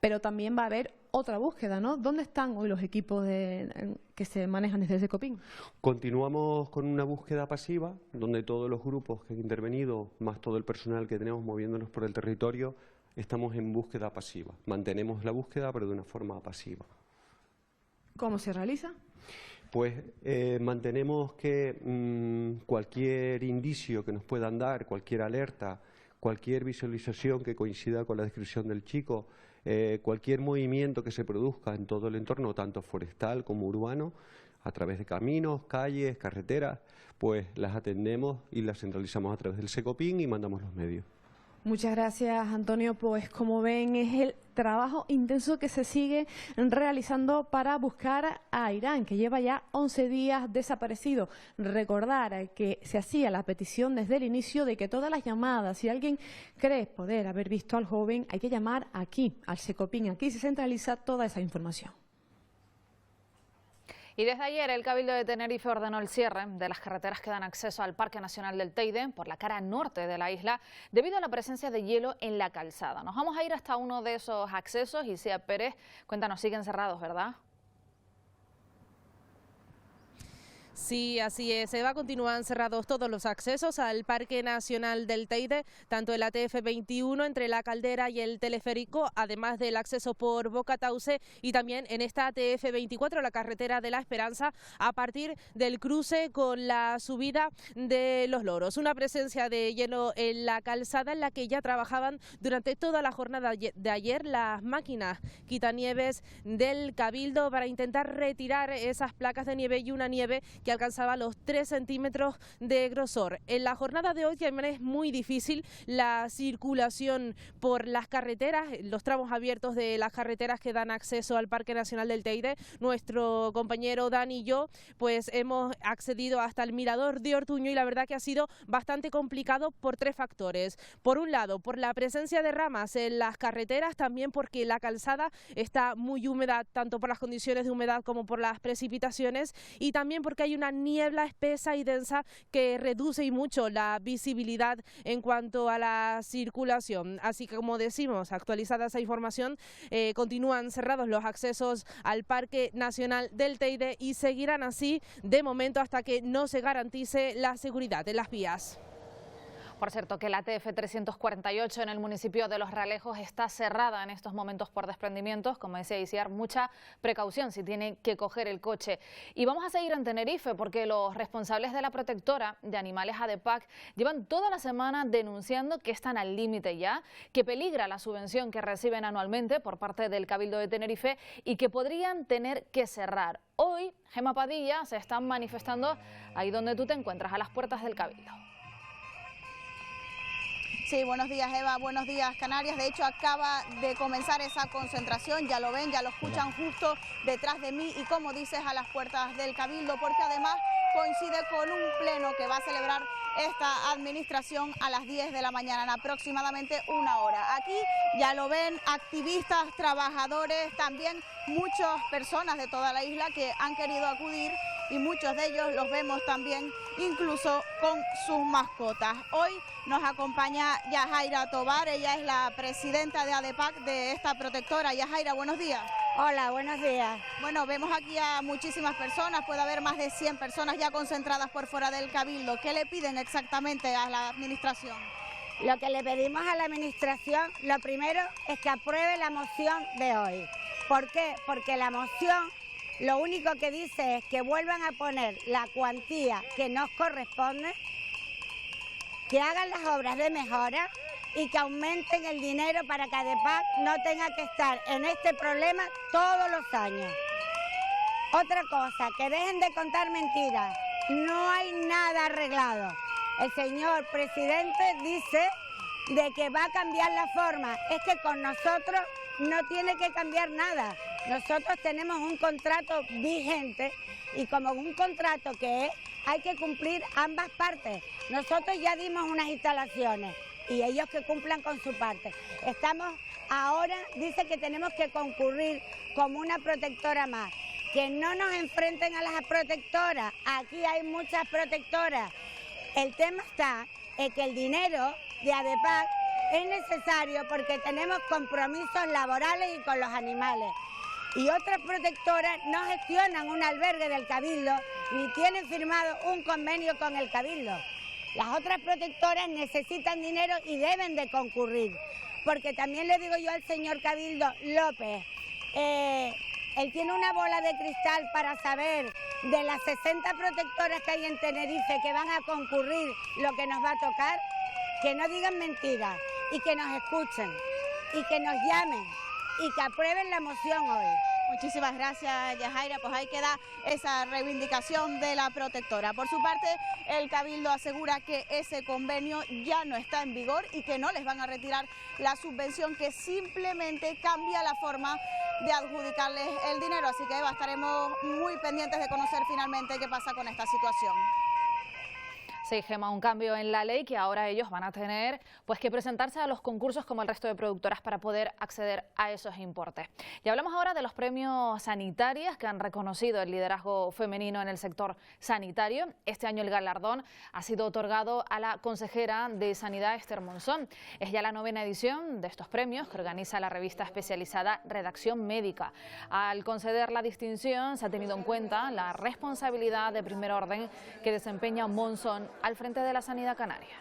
pero también va a haber otra búsqueda, ¿no? ¿Dónde están hoy los equipos que se manejan desde el Secopin? Continuamos con una búsqueda pasiva, donde todos los grupos que han intervenido, más todo el personal que tenemos moviéndonos por el territorio, estamos en búsqueda pasiva. Mantenemos la búsqueda, pero de una forma pasiva. ¿Cómo se realiza? Pues mantenemos que cualquier indicio que nos puedan dar, cualquier alerta, cualquier visualización que coincida con la descripción del chico, cualquier movimiento que se produzca en todo el entorno, tanto forestal como urbano, a través de caminos, calles, carreteras, pues las atendemos y las centralizamos a través del Secopin y mandamos los medios. Muchas gracias, Antonio. Pues como ven, es el trabajo intenso que se sigue realizando para buscar a Airán, que lleva ya 11 días desaparecido. Recordar que se hacía la petición desde el inicio de que todas las llamadas, si alguien cree poder haber visto al joven, hay que llamar aquí, al Secopin. Aquí se centraliza toda esa información. Y desde ayer el Cabildo de Tenerife ordenó el cierre de las carreteras que dan acceso al Parque Nacional del Teide por la cara norte de la isla debido a la presencia de hielo en la calzada. Nos vamos a ir hasta uno de esos accesos. Isia Pérez, cuéntanos, siguen cerrados, ¿verdad? Sí, así es. Eva, continúan cerrados todos los accesos al Parque Nacional del Teide, tanto el ATF 21 entre la Caldera y el teleférico, además del acceso por Boca Tauce, y también en esta ATF 24, la carretera de la Esperanza, a partir del cruce con la subida de Los Loros. Una presencia de hielo en la calzada en la que ya trabajaban durante toda la jornada de ayer las máquinas quitanieves del Cabildo para intentar retirar esas placas de nieve y una nieve que alcanzaba los 3 centímetros de grosor. En la jornada de hoy también es muy difícil la circulación por las carreteras, los tramos abiertos de las carreteras que dan acceso al Parque Nacional del Teide. Nuestro compañero Dani y yo pues hemos accedido hasta el mirador de Ortuño y la verdad que ha sido bastante complicado por 3 factores. Por un lado, por la presencia de ramas en las carreteras, también porque la calzada está muy húmeda, tanto por las condiciones de humedad como por las precipitaciones, y también porque hay una niebla espesa y densa que reduce y mucho la visibilidad en cuanto a la circulación. Así que, como decimos, actualizada esa información, continúan cerrados los accesos al Parque Nacional del Teide y seguirán así de momento hasta que no se garantice la seguridad en las vías. Por cierto, que la TF 348 en el municipio de Los Realejos está cerrada en estos momentos por desprendimientos. Como decía Isiar, mucha precaución si tiene que coger el coche. Y vamos a seguir en Tenerife porque los responsables de la protectora de animales ADEPAC llevan toda la semana denunciando que están al límite ya, que peligra la subvención que reciben anualmente por parte del Cabildo de Tenerife y que podrían tener que cerrar. Hoy, Gemma Padilla se están manifestando ahí donde tú te encuentras, a las puertas del Cabildo. Sí, buenos días Eva, buenos días Canarias. De hecho acaba de comenzar esa concentración, ya lo ven, ya lo escuchan justo detrás de mí y como dices a las puertas del Cabildo, porque además coincide con un pleno que va a celebrar esta administración a las 10 de la mañana, en aproximadamente una hora. Aquí ya lo ven, activistas, trabajadores, también muchas personas de toda la isla que han querido acudir y muchos de ellos los vemos también incluso con sus mascotas. Hoy nos acompaña Yajaira Tobar, ella es la presidenta de ADEPAC, de esta protectora. Yajaira, buenos días. Hola, buenos días. Bueno, vemos aquí a muchísimas personas, puede haber más de 100 personas ya concentradas por fuera del Cabildo. ¿Qué le piden exactamente a la administración? Lo que le pedimos a la administración, lo primero es que apruebe la moción de hoy. ¿Por qué? Porque la moción lo único que dice es que vuelvan a poner la cuantía que nos corresponde, que hagan las obras de mejora y que aumenten el dinero para que ADEPAC no tenga que estar en este problema todos los años. Otra cosa, que dejen de contar mentiras, no hay nada arreglado. El señor presidente dice de que va a cambiar la forma, es que con nosotros no tiene que cambiar nada. Nosotros tenemos un contrato vigente y como un contrato que es, hay que cumplir ambas partes. Nosotros ya dimos unas instalaciones y ellos que cumplan con su parte. Ahora dice que tenemos que concurrir como una protectora más. Que no nos enfrenten a las protectoras, aquí hay muchas protectoras. El tema está en que el dinero de ADEPAC es necesario porque tenemos compromisos laborales y con los animales. Y otras protectoras no gestionan un albergue del Cabildo ni tienen firmado un convenio con el Cabildo. Las otras protectoras necesitan dinero y deben de concurrir. Porque también le digo yo al señor Cabildo López, él tiene una bola de cristal para saber de las 60 protectoras que hay en Tenerife que van a concurrir lo que nos va a tocar, que no digan mentiras y que nos escuchen y que nos llamen y que aprueben la moción hoy. Muchísimas gracias, Yajaira. Pues ahí queda esa reivindicación de la protectora. Por su parte, el Cabildo asegura que ese convenio ya no está en vigor y que no les van a retirar la subvención, que simplemente cambia la forma de adjudicarles el dinero. Así que, Eva, estaremos muy pendientes de conocer finalmente qué pasa con esta situación. Sí, Gemma, un cambio en la ley que ahora ellos van a tener pues que presentarse a los concursos como el resto de productoras para poder acceder a esos importes. Y hablamos ahora de los premios sanitarios que han reconocido el liderazgo femenino en el sector sanitario. Este año el galardón ha sido otorgado a la consejera de Sanidad, Esther Monzón. Es ya la 9ª edición de estos premios que organiza la revista especializada Redacción Médica. Al conceder la distinción se ha tenido en cuenta la responsabilidad de primer orden que desempeña Monzón al frente de la sanidad canaria.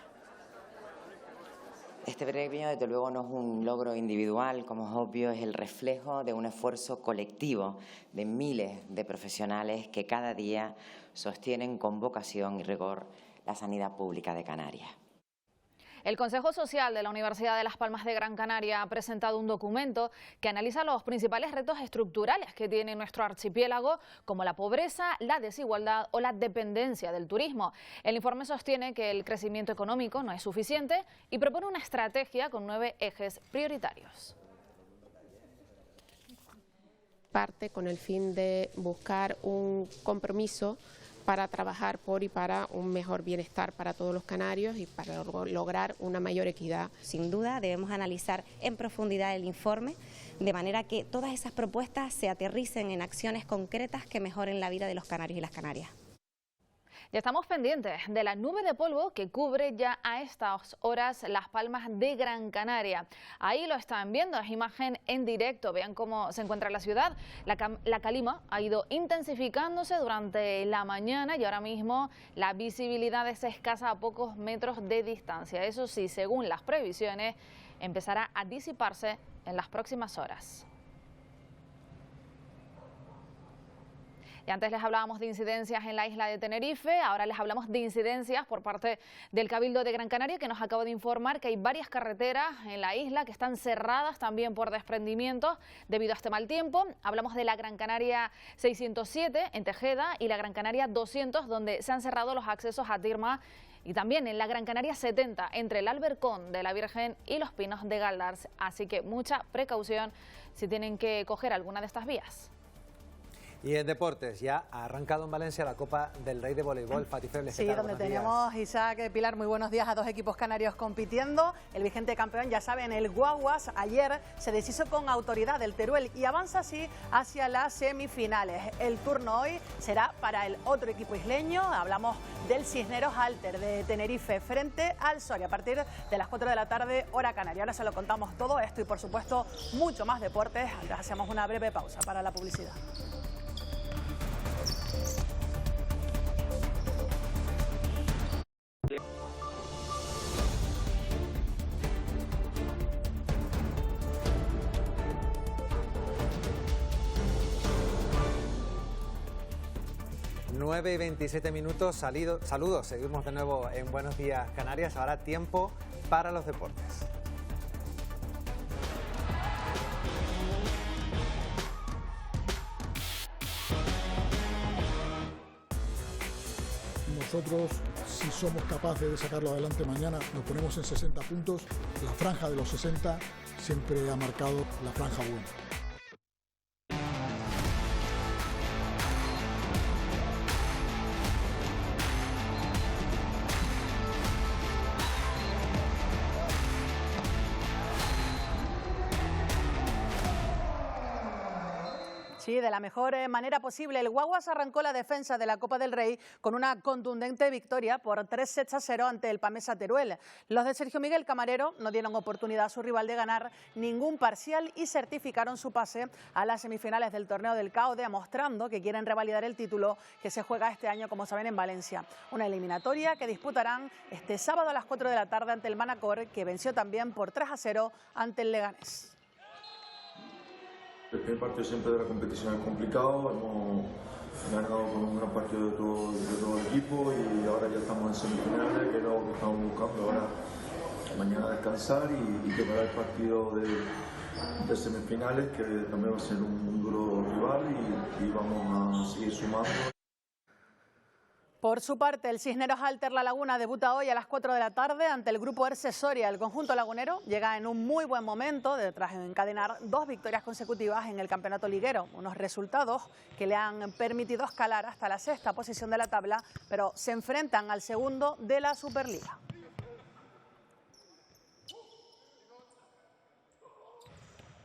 Este premio, desde luego, no es un logro individual, como es obvio, es el reflejo de un esfuerzo colectivo de miles de profesionales que cada día sostienen con vocación y rigor la sanidad pública de Canarias. El Consejo Social de la Universidad de Las Palmas de Gran Canaria ha presentado un documento que analiza los principales retos estructurales que tiene nuestro archipiélago, como la pobreza, la desigualdad o la dependencia del turismo. El informe sostiene que el crecimiento económico no es suficiente y propone una estrategia con 9 ejes prioritarios. Parte con el fin de buscar un compromiso para trabajar por y para un mejor bienestar para todos los canarios y para lograr una mayor equidad. Sin duda debemos analizar en profundidad el informe, de manera que todas esas propuestas se aterricen en acciones concretas que mejoren la vida de los canarios y las canarias. Ya estamos pendientes de la nube de polvo que cubre ya a estas horas Las Palmas de Gran Canaria. Ahí lo están viendo, es imagen en directo. Vean cómo se encuentra la ciudad. La calima ha ido intensificándose durante la mañana y ahora mismo la visibilidad es escasa a pocos metros de distancia. Eso sí, según las previsiones, empezará a disiparse en las próximas horas. Y antes les hablábamos de incidencias en la isla de Tenerife, ahora les hablamos de incidencias por parte del Cabildo de Gran Canaria, que nos acaba de informar que hay varias carreteras en la isla que están cerradas también por desprendimientos debido a este mal tiempo. Hablamos de la Gran Canaria 607 en Tejeda y la Gran Canaria 200, donde se han cerrado los accesos a Tirma, y también en la Gran Canaria 70 entre el Albercón de la Virgen y los Pinos de Galdars. Así que mucha precaución si tienen que coger alguna de estas vías. Y en deportes, ya ha arrancado en Valencia la Copa del Rey de Voleibol. Fati Febles, Sí, donde tenemos, Isaac, Pilar, muy buenos días, a dos equipos canarios compitiendo. El vigente campeón, ya saben, el Guaguas, ayer se deshizo con autoridad el Teruel y avanza así hacia las semifinales. El turno hoy será para el otro equipo isleño. Hablamos del Cisneros Alter de Tenerife frente al Soria a partir de las 4 de la tarde, hora canaria. Ahora se lo contamos todo esto y, por supuesto, mucho más deportes. Antes hacemos una breve pausa para la publicidad. Nueve y 27 minutos, saludos, seguimos de nuevo en Buenos Días Canarias, ahora tiempo para los deportes. Nosotros, si somos capaces de sacarlo adelante mañana, nos ponemos en 60 puntos. La franja de los 60 siempre ha marcado la franja buena. Sí, de la mejor manera posible. El Guaguas arrancó la defensa de la Copa del Rey con una contundente victoria por 3-0 ante el Pamesa Teruel. Los de Sergio Miguel Camarero no dieron oportunidad a su rival de ganar ningún parcial y certificaron su pase a las semifinales del torneo del CAO, demostrando que quieren revalidar el título que se juega este año, como saben, en Valencia. Una eliminatoria que disputarán este sábado a las 4 de la tarde ante el Manacor, que venció también por 3-0 ante el Leganés. El primer partido siempre de la competición es complicado, hemos ganado con un gran partido de todo el equipo y ahora ya estamos en semifinales, que es lo que estamos buscando ahora, mañana descansar y preparar el partido de semifinales, que también va a ser un duro rival y vamos a seguir sumando. Por su parte, el Cisneros Alter La Laguna debuta hoy a las 4 de la tarde ante el grupo Erce Soria. El conjunto lagunero llega en un muy buen momento tras encadenar 2 victorias consecutivas en el campeonato liguero. Unos resultados que le han permitido escalar hasta la 6ª posición de la tabla, pero se enfrentan al segundo de la Superliga.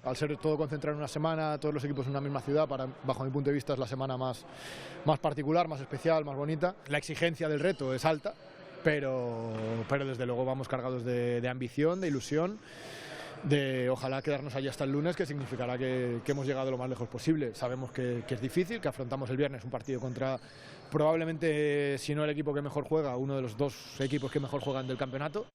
Al ser todo concentrado en una semana, todos los equipos en una misma ciudad, bajo mi punto de vista es la semana más particular, más especial, más bonita. La exigencia del reto es alta, pero desde luego vamos cargados de ambición, de ilusión, de ojalá quedarnos allí hasta el lunes, que significará que hemos llegado lo más lejos posible. Sabemos que es difícil, que afrontamos el viernes un partido contra probablemente, si no el equipo que mejor juega, uno de los 2 equipos que mejor juegan del campeonato.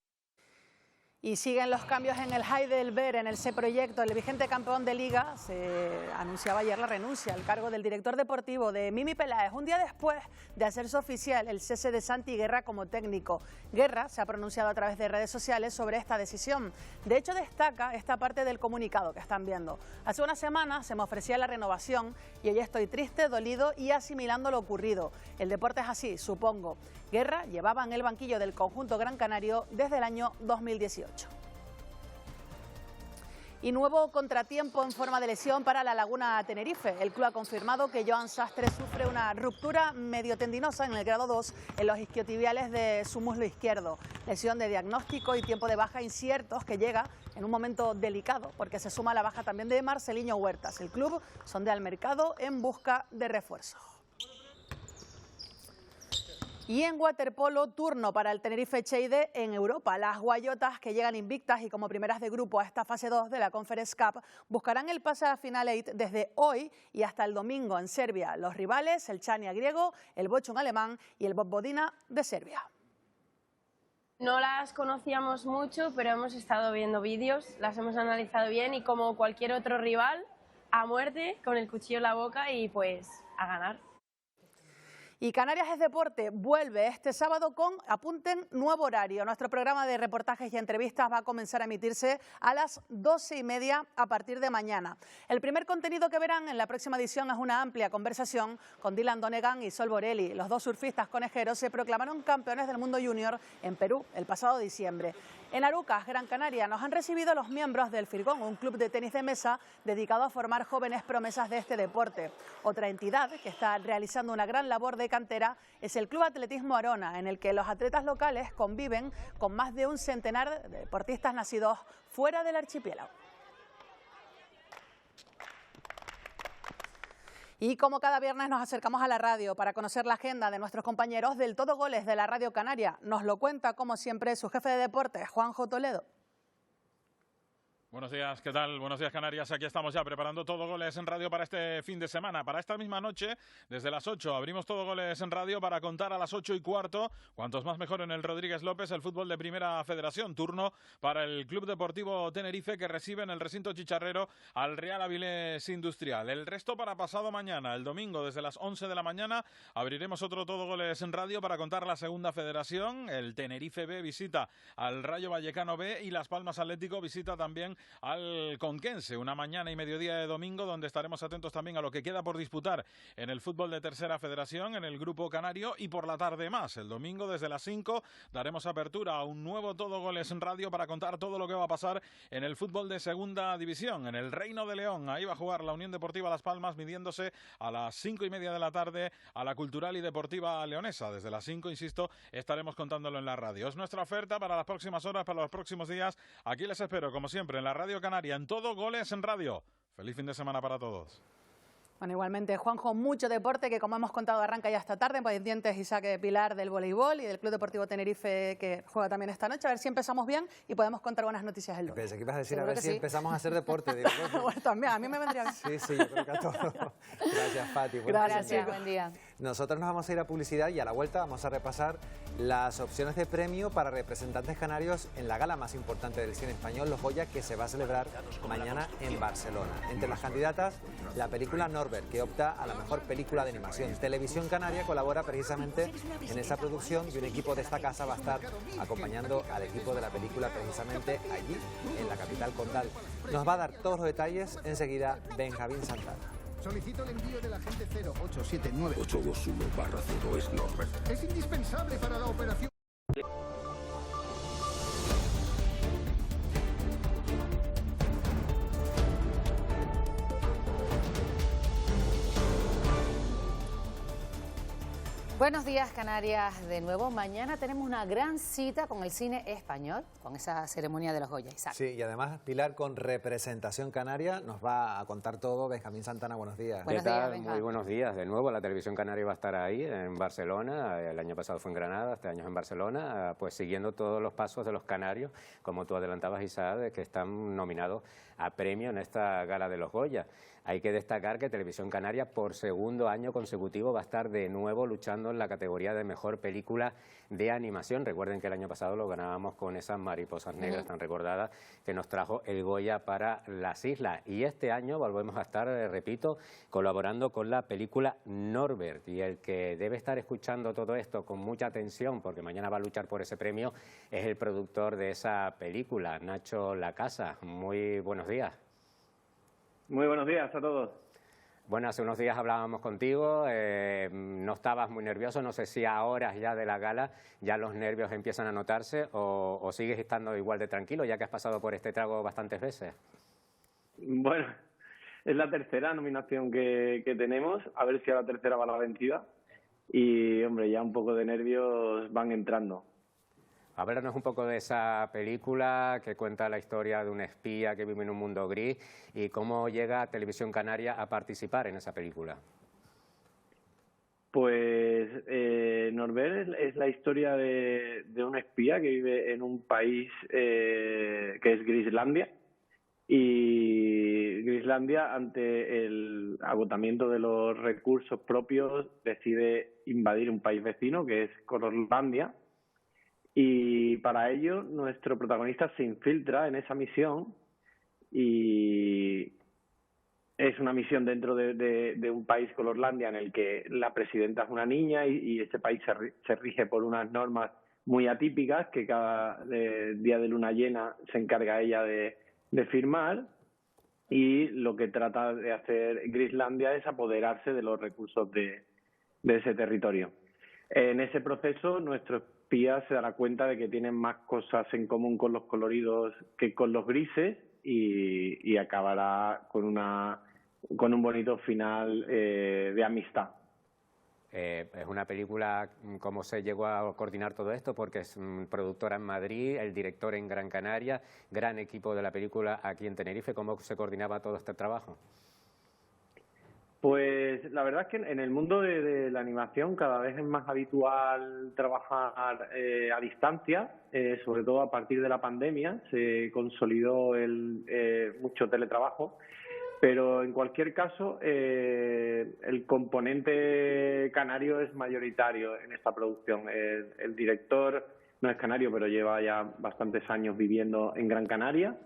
Y siguen los cambios en el Heidelberg, en el C-Proyecto. El vigente campeón de Liga se anunciaba ayer la renuncia al cargo del director deportivo de Mimi Peláez, un día después de hacerse oficial el cese de Santi Guerra como técnico. Guerra se ha pronunciado a través de redes sociales sobre esta decisión. De hecho, destaca esta parte del comunicado que están viendo. Hace una semana se me ofrecía la renovación y hoy estoy triste, dolido y asimilando lo ocurrido. El deporte es así, supongo. Guerra llevaba en el banquillo del conjunto gran canario desde el año 2018. Y nuevo contratiempo en forma de lesión para La Laguna Tenerife. El club ha confirmado que Joan Sastre sufre una ruptura medio tendinosa en el grado 2 en los isquiotibiales de su muslo izquierdo. Lesión de diagnóstico y tiempo de baja inciertos que llega en un momento delicado porque se suma la baja también de Marceliño Huertas. El club sondea el mercado en busca de refuerzo. Y en waterpolo, turno para el Tenerife Cheide en Europa. Las guayotas, que llegan invictas y como primeras de grupo a esta fase 2 de la Conference Cup, buscarán el pase a Final 8 desde hoy y hasta el domingo en Serbia. Los rivales, el Chania griego, el Bochum alemán y el Vojvodina de Serbia. No las conocíamos mucho, pero hemos estado viendo vídeos, las hemos analizado bien y como cualquier otro rival, a muerte, con el cuchillo en la boca y pues a ganar. Y Canarias es Deporte vuelve este sábado con, apunten, nuevo horario. Nuestro programa de reportajes y entrevistas va a comenzar a emitirse a las 12:30 a partir de mañana. El primer contenido que verán en la próxima edición es una amplia conversación con Dylan Donegan y Sol Borelli. Los 2 surfistas conejeros se proclamaron campeones del mundo junior en Perú el pasado diciembre. En Arucas, Gran Canaria, nos han recibido los miembros del Firgón, un club de tenis de mesa dedicado a formar jóvenes promesas de este deporte. Otra entidad que está realizando una gran labor de cantera es el Club Atletismo Arona, en el que los atletas locales conviven con más de un centenar de deportistas nacidos fuera del archipiélago. Y como cada viernes nos acercamos a la radio para conocer la agenda de nuestros compañeros del Todo Goles de la Radio Canaria. Nos lo cuenta, como siempre, su jefe de deportes, Juanjo Toledo. Buenos días, ¿qué tal? Buenos días, Canarias. Aquí estamos ya preparando Todo Goles en Radio para este fin de semana. Para esta misma noche, desde las 8, abrimos Todo Goles en Radio para contar a las 8:15, cuantos más mejor en el Rodríguez López, el fútbol de Primera Federación. Turno para el Club Deportivo Tenerife, que recibe en el recinto chicharrero al Real Avilés Industrial. El resto para pasado mañana, el domingo, desde las 11 de la mañana, abriremos otro Todo Goles en Radio para contar la Segunda Federación. El Tenerife B visita al Rayo Vallecano B y Las Palmas Atlético visita también al Conquense, una mañana y mediodía de domingo donde estaremos atentos también a lo que queda por disputar en el fútbol de Tercera Federación, en el Grupo Canario, y por la tarde más. El domingo desde las 5 daremos apertura a un nuevo Todo Goles en Radio para contar todo lo que va a pasar en el fútbol de Segunda División, en el Reino de León. Ahí va a jugar la Unión Deportiva Las Palmas, midiéndose a las 5:30 de la tarde a la Cultural y Deportiva Leonesa. Desde las 5, insisto, estaremos contándolo en la radio. Es nuestra oferta para las próximas horas, para los próximos días. Aquí les espero, como siempre, en la Radio Canaria, en Todo Goles en Radio. Feliz fin de semana para todos. Bueno, igualmente, Juanjo, mucho deporte que, como hemos contado, arranca ya esta tarde. Pendientes Isaac Pilar del voleibol y del Club Deportivo Tenerife, que juega también esta noche. A ver si empezamos bien y podemos contar buenas noticias el lunes. Pensé que ibas a decir, Seguro a ver que si sí. empezamos a hacer deporte. Digo, bueno, también, a mí me vendría bien. Sí, yo creo que a todos. Gracias, Pati. Gracias, buen día. Nosotros nos vamos a ir a publicidad y a la vuelta vamos a repasar las opciones de premio para representantes canarios en la gala más importante del cine español, Los Goya, que se va a celebrar mañana en Barcelona. Entre las candidatas, la película Norbert, que opta a la mejor película de animación. Televisión Canaria colabora precisamente en esa producción y un equipo de esta casa va a estar acompañando al equipo de la película precisamente allí, en la capital condal. Nos va a dar todos los detalles enseguida Benjamín Santana. Solicito el envío del agente 0879. 821/0 es Norbert. Es indispensable para la operación. Buenos días, Canarias, de nuevo. Mañana tenemos una gran cita con el cine español, con esa ceremonia de los Goya, Isaac. Sí, y además, Pilar, con representación canaria, nos va a contar todo Benjamín Santana. Buenos días. ¿Qué tal? Muy buenos días. De nuevo, la televisión canaria va a estar ahí, en Barcelona. El año pasado fue en Granada, este año es en Barcelona, pues siguiendo todos los pasos de los canarios, como tú adelantabas, Isaac, que están nominados a premio en esta gala de los Goya. Hay que destacar que Televisión Canaria por segundo año consecutivo va a estar de nuevo luchando en la categoría de mejor película de animación. Recuerden que el año pasado lo ganábamos con esas mariposas negras tan recordadas que nos trajo el Goya para las islas. Y este año volvemos a estar, repito, colaborando con la película Norbert. Y el que debe estar escuchando todo esto con mucha atención, porque mañana va a luchar por ese premio, es el productor de esa película, Nacho Lacasa. Muy buenos días. Muy buenos días a todos. Bueno, hace unos días hablábamos contigo, no estabas muy nervioso, no sé si a horas ya de la gala ya los nervios empiezan a notarse o sigues estando igual de tranquilo ya que has pasado por este trago bastantes veces. Bueno, es la tercera nominación que tenemos, a ver si a la tercera va la vencida y, hombre, ya un poco de nervios van entrando. Háblanos un poco de esa película que cuenta la historia de un espía que vive en un mundo gris y cómo llega Televisión Canaria a participar en esa película. Pues Norbert es la historia de un espía que vive en un país que es Grislandia, y Grislandia, ante el agotamiento de los recursos propios, decide invadir un país vecino que es Colorlandia. Y para ello nuestro protagonista se infiltra en esa misión y es una misión dentro de un país, Colorlandia, en el que la presidenta es una niña y este país se rige por unas normas muy atípicas que cada día de luna llena se encarga ella de firmar, y lo que trata de hacer Grislandia es apoderarse de los recursos de ese territorio. En ese proceso nuestro espía se dará cuenta de que tienen más cosas en común con los coloridos que con los grises y acabará con un bonito final de amistad. Es una película, ¿cómo se llegó a coordinar todo esto? Porque es productora en Madrid, el director en Gran Canaria, gran equipo de la película aquí en Tenerife. ¿Cómo se coordinaba todo este trabajo? Pues la verdad es que en el mundo de la animación cada vez es más habitual trabajar a distancia, sobre todo a partir de la pandemia se consolidó mucho teletrabajo, pero en cualquier caso el componente canario es mayoritario en esta producción. El director no es canario, pero lleva ya bastantes años viviendo en Gran Canaria.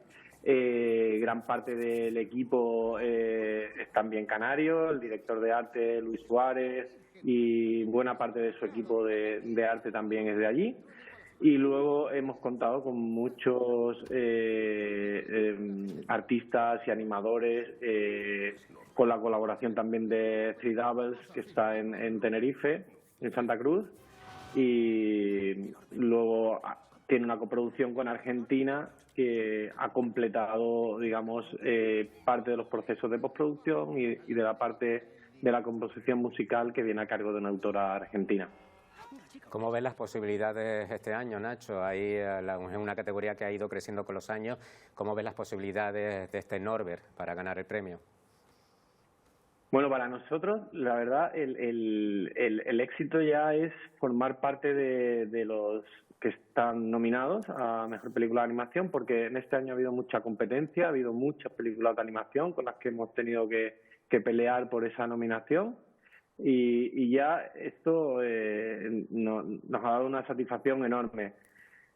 Gran parte del equipo es también canario, el director de arte Luis Suárez y buena parte de su equipo de arte también es de allí. Y luego hemos contado con muchos artistas y animadores, con la colaboración también de Three Doubles, que está en Tenerife, en Santa Cruz, y luego tiene una coproducción con Argentina que ha completado, digamos, parte de los procesos de postproducción y de la parte de la composición musical que viene a cargo de una autora argentina. ¿Cómo ves las posibilidades este año, Nacho? Ahí es una categoría que ha ido creciendo con los años. ¿Cómo ves las posibilidades de este Norbert para ganar el premio? Bueno, para nosotros, la verdad, el éxito ya es formar parte de los que están nominados a Mejor Película de Animación, porque en este año ha habido mucha competencia, ha habido muchas películas de animación con las que hemos tenido que pelear por esa nominación. Y ya esto nos ha dado una satisfacción enorme.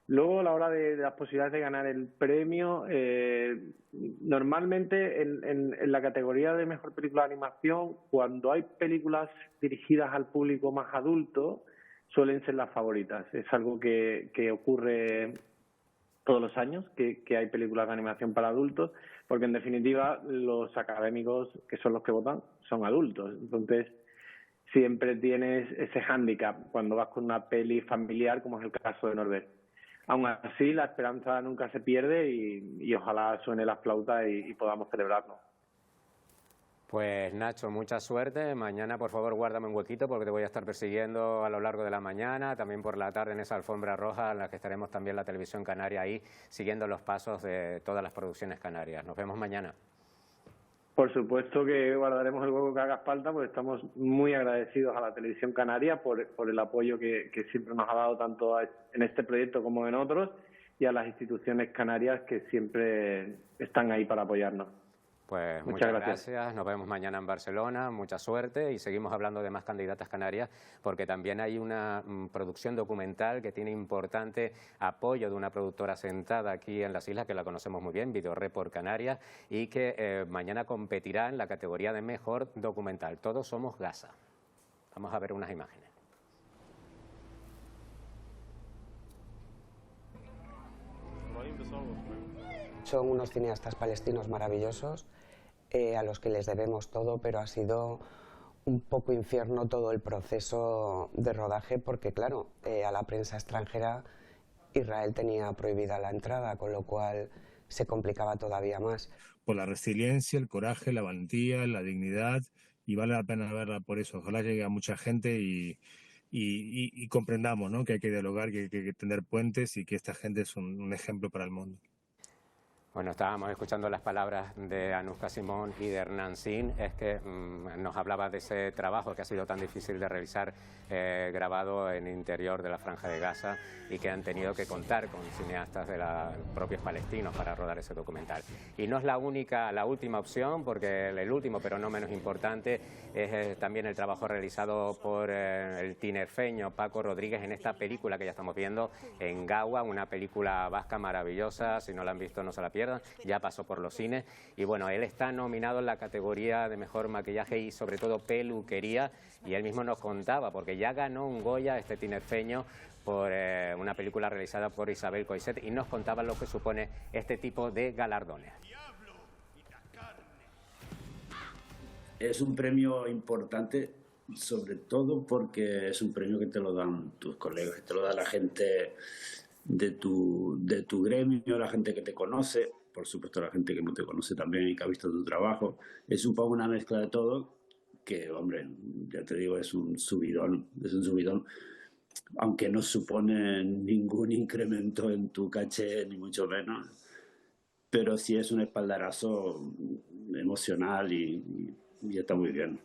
Luego, a la hora de las posibilidades de ganar el premio, normalmente en la categoría de Mejor Película de Animación, cuando hay películas dirigidas al público más adulto, suelen ser las favoritas. Es algo que ocurre todos los años, que hay películas de animación para adultos, porque en definitiva los académicos, que son los que votan, son adultos. Entonces, siempre tienes ese hándicap cuando vas con una peli familiar, como es el caso de Norbert. Aún así, la esperanza nunca se pierde y ojalá suene la flauta y podamos celebrarlo. Pues Nacho, mucha suerte. Mañana, por favor, guárdame un huequito porque te voy a estar persiguiendo a lo largo de la mañana, también por la tarde en esa alfombra roja en la que estaremos también la televisión canaria ahí, siguiendo los pasos de todas las producciones canarias. Nos vemos mañana. Por supuesto que guardaremos el hueco que haga falta, porque estamos muy agradecidos a la televisión canaria por el apoyo que siempre nos ha dado tanto en este proyecto como en otros, y a las instituciones canarias que siempre están ahí para apoyarnos. Pues muchas gracias, nos vemos mañana en Barcelona, mucha suerte y seguimos hablando de más candidatas canarias porque también hay una producción documental que tiene importante apoyo de una productora sentada aquí en las islas que la conocemos muy bien, Video Report Canarias, y que mañana competirá en la categoría de mejor documental. Todos somos Gaza. Vamos a ver unas imágenes. Son unos cineastas palestinos maravillosos a los que les debemos todo, pero ha sido un poco infierno todo el proceso de rodaje porque, claro, a la prensa extranjera Israel tenía prohibida la entrada, con lo cual se complicaba todavía más. Por la resiliencia, el coraje, la valentía, la dignidad, y vale la pena verla por eso. Ojalá llegue a mucha gente y comprendamos, ¿no?, que hay que dialogar, que hay que tender puentes y que esta gente es un ejemplo para el mundo. Bueno, estábamos escuchando las palabras de Anuska Simón y de Hernán Sin. Es que nos hablaba de ese trabajo que ha sido tan difícil de realizar, grabado en el interior de la Franja de Gaza, y que han tenido que contar con cineastas de los propios palestinos para rodar ese documental. Y no es la última opción, porque el último, pero no menos importante, es también el trabajo realizado por el tinerfeño Paco Rodríguez en esta película que ya estamos viendo, En Gaua, una película vasca maravillosa. Si no la han visto, no se la pierdan. Ya pasó por los cines y bueno, él está nominado en la categoría de mejor maquillaje y sobre todo peluquería, y él mismo nos contaba, porque ya ganó un Goya este tinerfeño por una película realizada por Isabel Coixet, y nos contaba lo que supone este tipo de galardones. Es un premio importante sobre todo porque es un premio que te lo dan tus colegas, que te lo da la gente de tu gremio, la gente que te conoce, por supuesto la gente que no te conoce también y que ha visto tu trabajo. Es un poco una mezcla de todo que, hombre, ya te digo, es un subidón, aunque no supone ningún incremento en tu caché, ni mucho menos, pero sí es un espaldarazo emocional y está muy bien.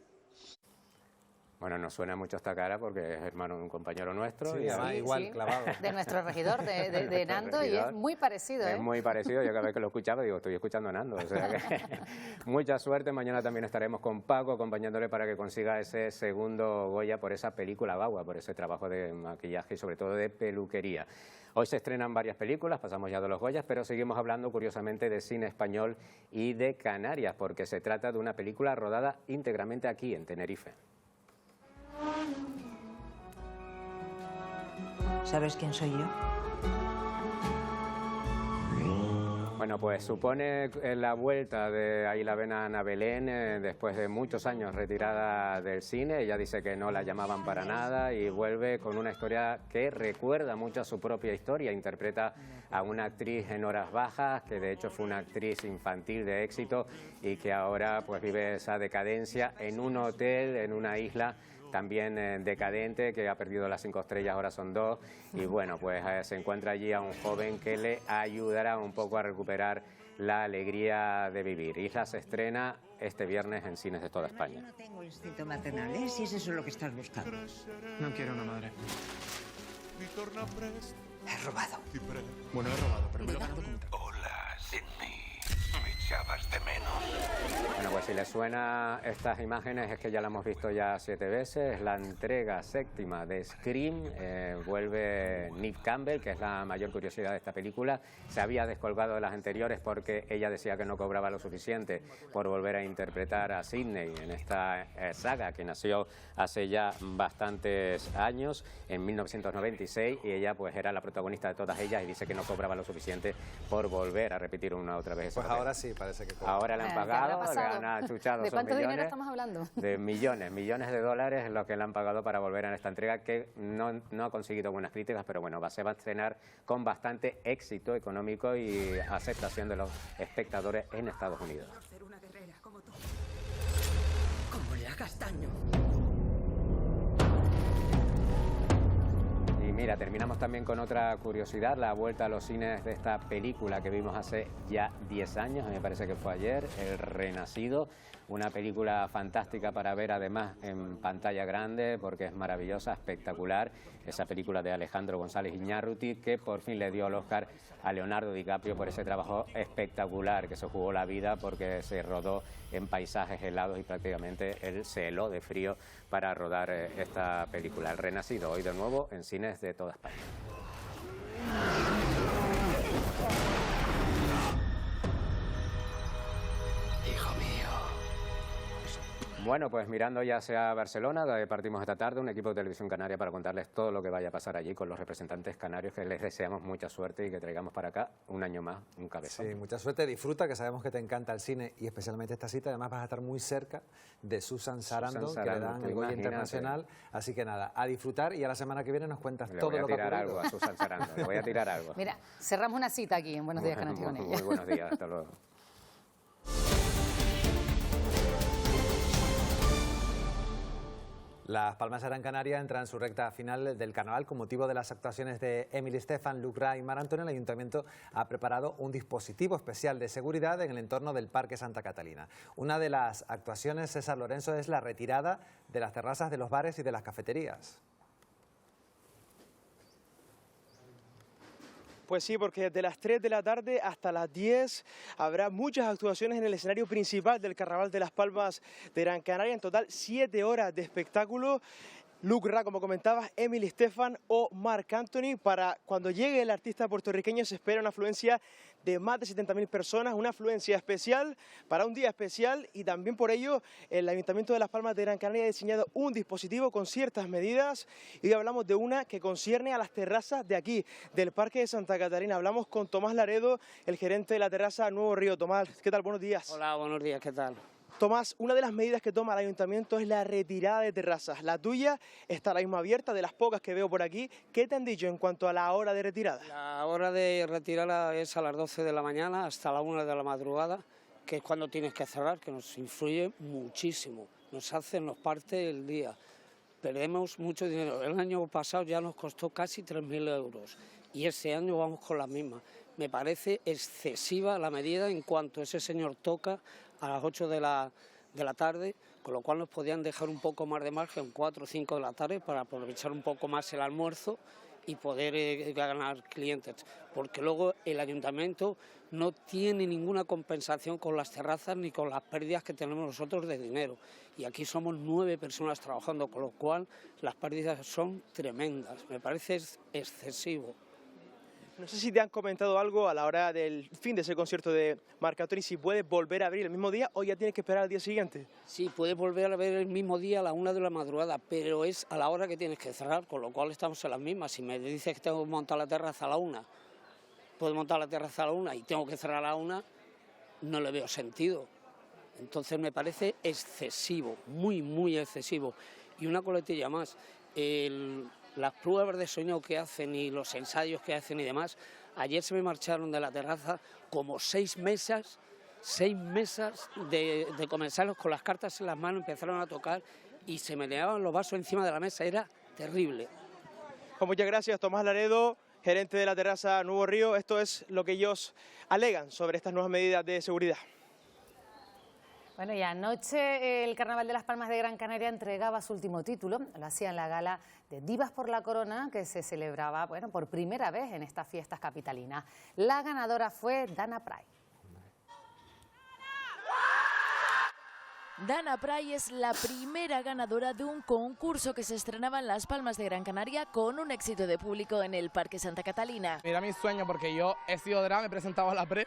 Bueno, nos suena mucho esta cara porque es hermano de un compañero nuestro. Sí, y además igual, clavado. De nuestro regidor, de Nando, y es muy parecido. Es muy parecido. Yo cada vez que lo escuchaba digo, estoy escuchando a Nando. O sea que mucha suerte. Mañana también estaremos con Paco acompañándole para que consiga ese segundo Goya por esa película Bagua, por ese trabajo de maquillaje y sobre todo de peluquería. Hoy se estrenan varias películas, pasamos ya de los Goyas, pero seguimos hablando curiosamente de cine español y de Canarias, porque se trata de una película rodada íntegramente aquí, en Tenerife. ¿Sabes quién soy yo? Bueno, pues supone la vuelta de Aíla Ben a Ana Belén después de muchos años retirada del cine. Ella dice que no la llamaban para nada y vuelve con una historia que recuerda mucho a su propia historia. Interpreta a una actriz en horas bajas, que de hecho fue una actriz infantil de éxito y que ahora pues vive esa decadencia en un hotel, en una isla también decadente, que ha perdido las 5 estrellas, ahora son 2, y bueno, pues se encuentra allí a un joven que le ayudará un poco a recuperar la alegría de vivir. Isla se estrena este viernes en cines de toda España. Yo no tengo instinto maternal, ¿eh? Si es eso lo que estás buscando. No quiero una madre. He robado. Bueno, he robado, pero me lo he ganado con trabajo. Hola, Sidney. Me echabas de menos. Bueno, pues si les suena estas imágenes es que ya la hemos visto ya 7 veces. La entrega 7ª de Scream. Vuelve Neve Campbell, que es la mayor curiosidad de esta película. Se había descolgado de las anteriores porque ella decía que no cobraba lo suficiente por volver a interpretar a Sidney en esta saga que nació hace ya bastantes años, en 1996, y ella pues era la protagonista de todas ellas y dice que no cobraba lo suficiente por volver a repetir una otra vez ese Pues papel. ahora sí, parece que cobra. Ahora le han pagado, le han achuchado. ¿De cuánto millones, dinero estamos hablando? de millones de dólares lo que le han pagado para volver a esta entrega, que no ha conseguido buenas críticas, pero bueno, se va a estrenar con bastante éxito económico y aceptación de los espectadores en Estados Unidos. Como le hagas daño. Y mira, terminamos también con otra curiosidad, la vuelta a los cines de esta película que vimos hace ya 10 años, me parece que fue ayer, El Renacido. Una película fantástica para ver además en pantalla grande porque es maravillosa, espectacular. Esa película de Alejandro González Iñárritu, que por fin le dio el Oscar a Leonardo DiCaprio por ese trabajo espectacular, que se jugó la vida porque se rodó en paisajes helados y prácticamente él se heló de frío para rodar esta película. El Renacido, hoy de nuevo en cines de toda España. Hijo mío. Bueno, pues mirando ya hacia Barcelona, donde partimos esta tarde, un equipo de Televisión Canaria para contarles todo lo que vaya a pasar allí con los representantes canarios, que les deseamos mucha suerte y que traigamos para acá un año más un cabezón. Sí, mucha suerte, disfruta, que sabemos que te encanta el cine y especialmente esta cita. Además vas a estar muy cerca de Susan Sarandon, que le dan el Goya Internacional. Así que nada, a disfrutar, y a la semana que viene nos cuentas todo lo que ha ocurrido. Le voy a tirar algo a Susan Sarandon, le voy a tirar algo. Mira, cerramos una cita aquí en Buenos Días Canarias con ella. Muy buenos días, hasta luego. Las Palmas de Gran Canaria entran en su recta final del carnaval con motivo de las actuaciones de Emily Estefan, Luc Ra y Mar Antonio. El Ayuntamiento ha preparado un dispositivo especial de seguridad en el entorno del Parque Santa Catalina. Una de las actuaciones, César Lorenzo, es la retirada de las terrazas de los bares y de las cafeterías. Pues sí, porque desde las 3 de la tarde hasta las 10 habrá muchas actuaciones en el escenario principal del Carnaval de las Palmas de Gran Canaria. En total 7 horas de espectáculo. Luc Ra, como comentabas, Emily Estefan o Marc Anthony. Para cuando llegue el artista puertorriqueño se espera una afluencia de más de 70.000 personas, una afluencia especial para un día especial, y también por ello el Ayuntamiento de Las Palmas de Gran Canaria ha diseñado un dispositivo con ciertas medidas, y hoy hablamos de una que concierne a las terrazas de aquí, del Parque de Santa Catalina. Hablamos con Tomás Laredo, el gerente de la terraza Nuevo Río. Tomás, ¿qué tal? Buenos días. Hola, buenos días, ¿qué tal? Tomás, una de las medidas que toma el ayuntamiento es la retirada de terrazas. La tuya está ahora mismo abierta, de las pocas que veo por aquí. ¿Qué te han dicho en cuanto a la hora de retirada? La hora de retirada es a las 12 de la mañana hasta la 1 de la madrugada, que es cuando tienes que cerrar, que nos influye muchísimo. Nos parte el día. Perdemos mucho dinero. El año pasado ya nos costó casi 3.000 euros y este año vamos con la misma. Me parece excesiva la medida en cuanto ese señor toca a las 8 de la tarde, con lo cual nos podían dejar un poco más de margen, 4 o 5 de la tarde, para aprovechar un poco más el almuerzo y poder ganar clientes, porque luego el ayuntamiento no tiene ninguna compensación con las terrazas ni con las pérdidas que tenemos nosotros de dinero, y aquí somos 9 personas trabajando, con lo cual las pérdidas son tremendas. Me parece excesivo. No sé si te han comentado algo a la hora del fin de ese concierto de Marc Anthony, si puedes volver a abrir el mismo día o ya tienes que esperar al día siguiente. Sí, puedes volver a ver el mismo día a la 1 de la madrugada, pero es a la hora que tienes que cerrar, con lo cual estamos en las mismas. Si me dices que tengo que montar la terraza a la 1, puedo montar la terraza a la 1 y tengo que cerrar a la 1, no le veo sentido. Entonces me parece excesivo, muy, muy excesivo. Y una coletilla más, las pruebas de sonido que hacen y los ensayos que hacen y demás, ayer se me marcharon de la terraza como 6 mesas de comensales con las cartas en las manos, empezaron a tocar y se meneaban los vasos encima de la mesa, era terrible. Pues muchas gracias, Tomás Laredo, gerente de la terraza Nuevo Río. Esto es lo que ellos alegan sobre estas nuevas medidas de seguridad. Bueno, y anoche el Carnaval de las Palmas de Gran Canaria entregaba su último título. Lo hacía en la gala de Divas por la Corona, que se celebraba, bueno, por primera vez en estas fiestas capitalinas. La ganadora fue Dana Pry. Dana Pry es la primera ganadora de un concurso que se estrenaba en Las Palmas de Gran Canaria con un éxito de público en el Parque Santa Catalina. Era mi sueño porque yo he sido drag, me he presentado a la pre,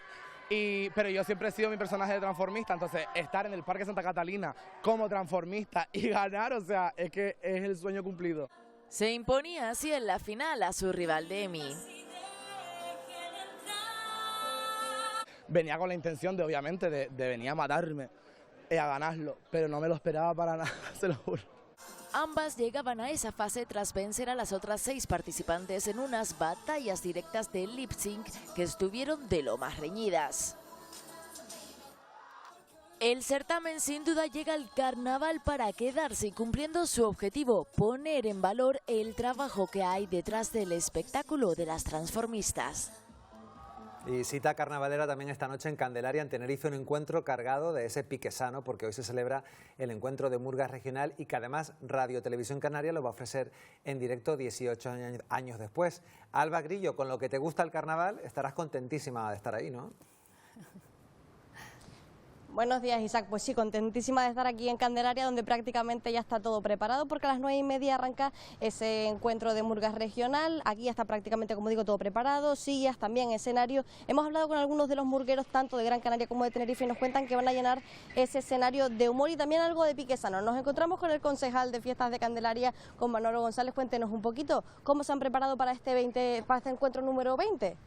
pero yo siempre he sido mi personaje de transformista, entonces estar en el Parque Santa Catalina como transformista y ganar, o sea, es que es el sueño cumplido. Se imponía así en la final a su rival Demi. Venía con la intención de, obviamente, de venir a matarme y a ganarlo, pero no me lo esperaba para nada, se lo juro. Ambas llegaban a esa fase tras vencer a las otras 6 participantes en unas batallas directas de lip sync que estuvieron de lo más reñidas. El certamen sin duda llega al carnaval para quedarse y cumpliendo su objetivo, poner en valor el trabajo que hay detrás del espectáculo de las transformistas. Y cita carnavalera también esta noche en Candelaria, en Tenerife, un encuentro cargado de ese pique sano, porque hoy se celebra el encuentro de murgas regional y que además Radio Televisión Canaria lo va a ofrecer en directo 18 años después. Alba Grillo, con lo que te gusta el carnaval, estarás contentísima de estar ahí, ¿no? Buenos días, Isaac. Pues sí, contentísima de estar aquí en Candelaria, donde prácticamente ya está todo preparado, porque a las 9:30 arranca ese encuentro de murgas regional. Aquí ya está prácticamente, como digo, todo preparado, sillas, también escenario. Hemos hablado con algunos de los murgueros, tanto de Gran Canaria como de Tenerife, y nos cuentan que van a llenar ese escenario de humor y también algo de pique sano. Nos encontramos con el concejal de Fiestas de Candelaria, con Manolo González. Cuéntenos un poquito cómo se han preparado para este encuentro número 20.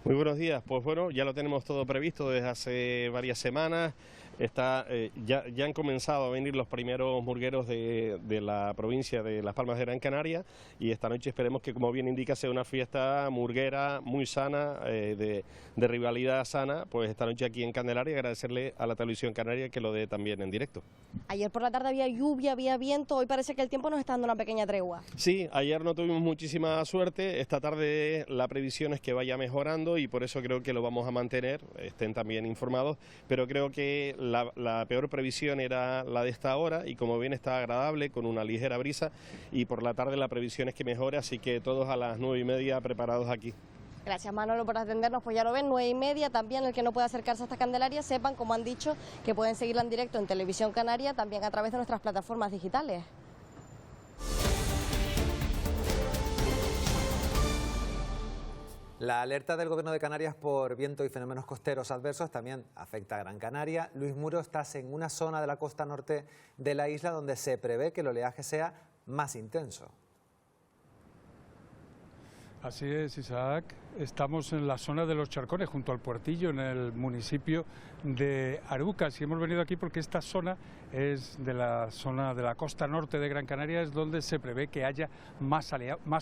Muy buenos días. Pues bueno, ya lo tenemos todo previsto desde hace varias semanas. Ya han comenzado a venir los primeros murgueros de la provincia de Las Palmas de Gran Canaria, y esta noche esperemos que, como bien indica, sea una fiesta murguera muy sana, de rivalidad sana, pues esta noche aquí en Candelaria. Agradecerle a la Televisión Canaria que lo dé también en directo. Ayer por la tarde había lluvia, había viento, hoy parece que el tiempo nos está dando una pequeña tregua. Sí, ayer no tuvimos muchísima suerte, esta tarde la previsión es que vaya mejorando y por eso creo que lo vamos a mantener, estén también informados, pero creo que la peor previsión era la de esta hora y como bien está agradable con una ligera brisa, y por la tarde la previsión es que mejore, así que todos a las 9:30 preparados aquí. Gracias, Manolo, por atendernos. Pues ya lo ven, 9:30, también el que no pueda acercarse hasta Candelaria, sepan, como han dicho, que pueden seguirla en directo en Televisión Canaria, también a través de nuestras plataformas digitales. La alerta del Gobierno de Canarias por viento y fenómenos costeros adversos también afecta a Gran Canaria. Luis Muro, estás en una zona de la costa norte de la isla donde se prevé que el oleaje sea más intenso. Así es, Isaac. Estamos en la zona de los Charcones, junto al Puertillo, en el municipio de Arucas. Y hemos venido aquí porque esta zona es de la zona de la costa norte de Gran Canaria, es donde se prevé que haya más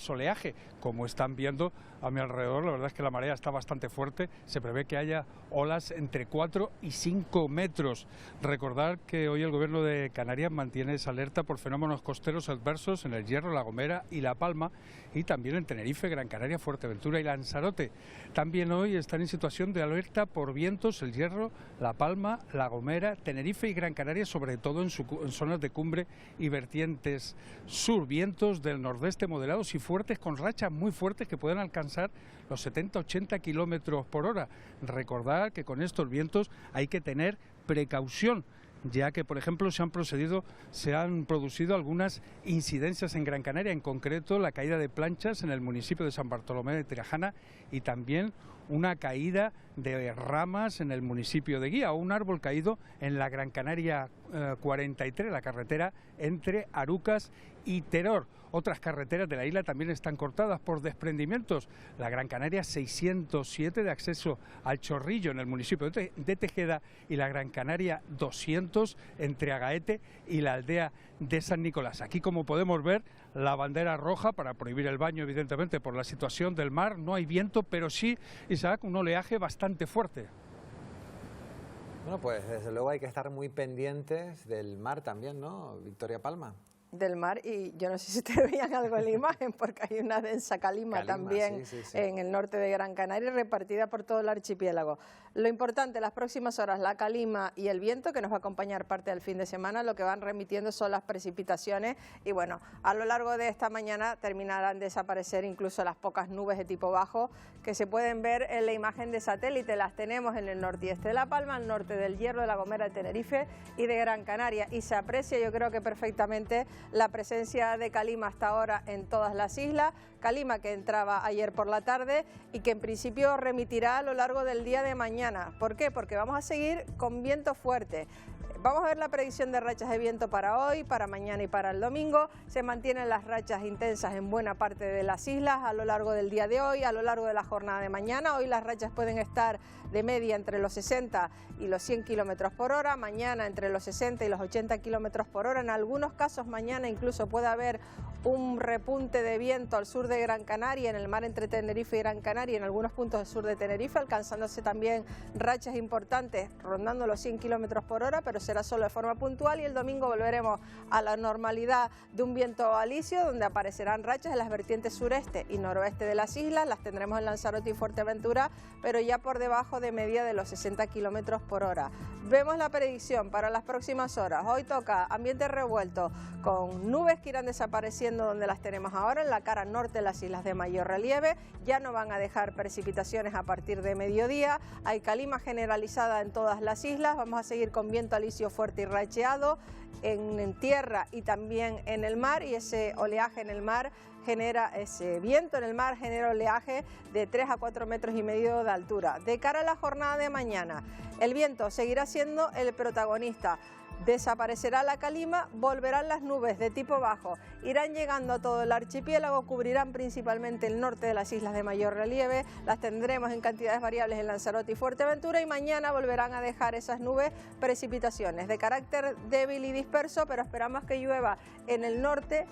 oleaje. Como están viendo a mi alrededor, la verdad es que la marea está bastante fuerte. Se prevé que haya olas entre 4 y 5 metros. Recordar que hoy el Gobierno de Canarias mantiene esa alerta por fenómenos costeros adversos en El Hierro, La Gomera y La Palma, y también en Tenerife, Gran Canaria, Fuerteventura y Lanzarote. También hoy están en situación de alerta por vientos El Hierro, La Palma, La Gomera, Tenerife y Gran Canaria, sobre todo en zonas de cumbre y vertientes sur. Vientos del nordeste moderados y fuertes, con rachas muy fuertes que pueden alcanzar los 70-80 kilómetros por hora. Recordar que con estos vientos hay que tener precaución, ya que, por ejemplo, se han producido algunas incidencias en Gran Canaria, en concreto la caída de planchas en el municipio de San Bartolomé de Tirajana y también una caída de ramas en el municipio de Guía, o un árbol caído en la Gran Canaria 43, la carretera entre Arucas y Teror. Otras carreteras de la isla también están cortadas por desprendimientos. La Gran Canaria 607 de acceso al Chorrillo en el municipio de Tejeda y la Gran Canaria 200 entre Agaete y la aldea de San Nicolás. Aquí, como podemos ver, la bandera roja para prohibir el baño, evidentemente, por la situación del mar. No hay viento, pero sí, Isaac, un oleaje bastante fuerte. Bueno, pues desde luego hay que estar muy pendientes del mar también, ¿no, Victoria Palma? Del mar, y yo no sé si ustedes veían algo en la imagen, porque hay una densa calima también sí. En el norte de Gran Canaria, repartida por todo el archipiélago. Lo importante, las próximas horas, la calima y el viento, que nos va a acompañar parte del fin de semana, lo que van remitiendo son las precipitaciones, y bueno, a lo largo de esta mañana terminarán de desaparecer incluso las pocas nubes de tipo bajo que se pueden ver en la imagen de satélite. Las tenemos en el norte y este de La Palma, al norte del Hierro, de La Gomera, de Tenerife y de Gran Canaria, y se aprecia, yo creo que perfectamente, la presencia de calima hasta ahora en todas las islas. Calima que entraba ayer por la tarde y que en principio remitirá a lo largo del día de mañana. ¿Por qué? Porque vamos a seguir con viento fuerte. Vamos a ver la predicción de rachas de viento para hoy, para mañana y para el domingo. Se mantienen las rachas intensas en buena parte de las islas a lo largo del día de hoy, a lo largo de la jornada de mañana. Hoy las rachas pueden estar de media entre los 60 y los 100 kilómetros por hora, mañana entre los 60 y los 80 kilómetros por hora. En algunos casos mañana incluso puede haber un repunte de viento al sur de Gran Canaria, en el mar entre Tenerife y Gran Canaria, en algunos puntos del sur de Tenerife, alcanzándose también rachas importantes rondando los 100 kilómetros por hora, pero será solo de forma puntual, y el domingo volveremos a la normalidad de un viento alisio, donde aparecerán rachas en las vertientes sureste y noroeste de las islas. Las tendremos en Lanzarote y Fuerteventura, pero ya por debajo de media de los 60 kilómetros por hora. Vemos la predicción para las próximas horas. Hoy toca ambiente revuelto, con nubes que irán desapareciendo donde las tenemos ahora, en la cara norte de las islas de mayor relieve. Ya no van a dejar precipitaciones a partir de mediodía. Hay calima generalizada en todas las islas. Vamos a seguir con viento alisio fuerte y racheado en tierra y también en el mar, y ese oleaje en el mar genera, ese viento en el mar genera oleaje de 3 a 4 metros y medio de altura. De cara a la jornada de mañana, el viento seguirá siendo el protagonista. Desaparecerá la calima, volverán las nubes de tipo bajo, irán llegando a todo el archipiélago, cubrirán principalmente el norte de las islas de mayor relieve. Las tendremos en cantidades variables en Lanzarote y Fuerteventura, y mañana volverán a dejar esas nubes precipitaciones de carácter débil y disperso, pero esperamos que llueva en el norte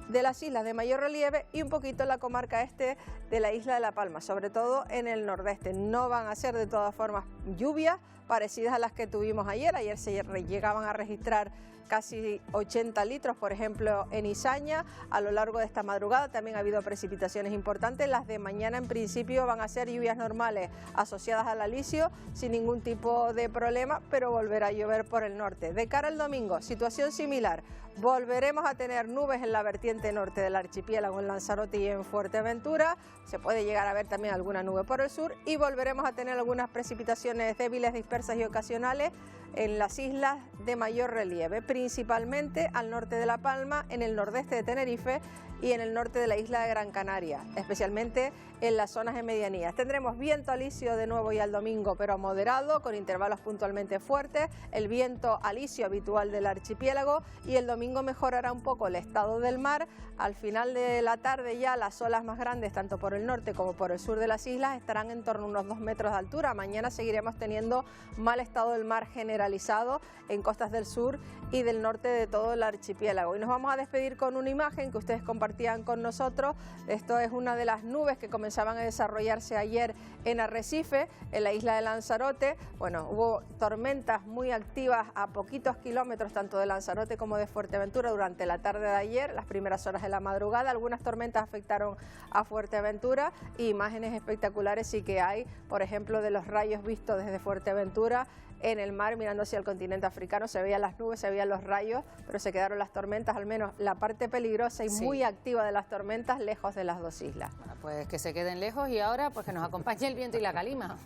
de las islas de mayor relieve y un poquito en la comarca este de la isla de La Palma, sobre todo en el nordeste. No van a ser de todas formas lluvias parecidas a las que tuvimos ayer. Ayer se llegaban a registrar casi 80 litros, por ejemplo, en Izaña. A lo largo de esta madrugada también ha habido precipitaciones importantes. Las de mañana en principio van a ser lluvias normales asociadas al alisio, sin ningún tipo de problema, pero volverá a llover por el norte. De cara al domingo, situación similar. Volveremos a tener nubes en la vertiente norte del archipiélago, en Lanzarote y en Fuerteventura. Se puede llegar a ver también alguna nube por el sur, y volveremos a tener algunas precipitaciones débiles, dispersas y ocasionales en las islas de mayor relieve, principalmente al norte de La Palma, en el nordeste de Tenerife y en el norte de la isla de Gran Canaria, especialmente en las zonas de medianías. Tendremos viento alisio de nuevo ya el domingo, pero moderado, con intervalos puntualmente fuertes, el viento alisio habitual del archipiélago, y el domingo mejorará un poco el estado del mar, mar. Al final de la tarde ya las olas más grandes, tanto por el norte como por el sur de las islas, estarán en torno a unos 2 metros de altura. Mañana seguiremos teniendo mal estado del mar generalizado en costas del sur y del norte de todo el archipiélago. Y nos vamos a despedir con una imagen que ustedes compartían con nosotros. Esto es una de las nubes que comenzaban a desarrollarse ayer en Arrecife, en la isla de Lanzarote. Bueno, hubo tormentas muy activas a poquitos kilómetros tanto de Lanzarote como de Fuerteventura durante la tarde de ayer, las primeras horas de la madrugada. Algunas tormentas afectaron a Fuerteventura y imágenes espectaculares sí que hay, por ejemplo, de los rayos vistos desde Fuerteventura en el mar mirando hacia el continente africano. Se veían las nubes, se veían los rayos, pero se quedaron las tormentas, al menos la parte peligrosa y muy activa de las tormentas, lejos de las dos islas. Bueno, pues que se queden lejos y ahora pues que nos acompañe el viento y la calima.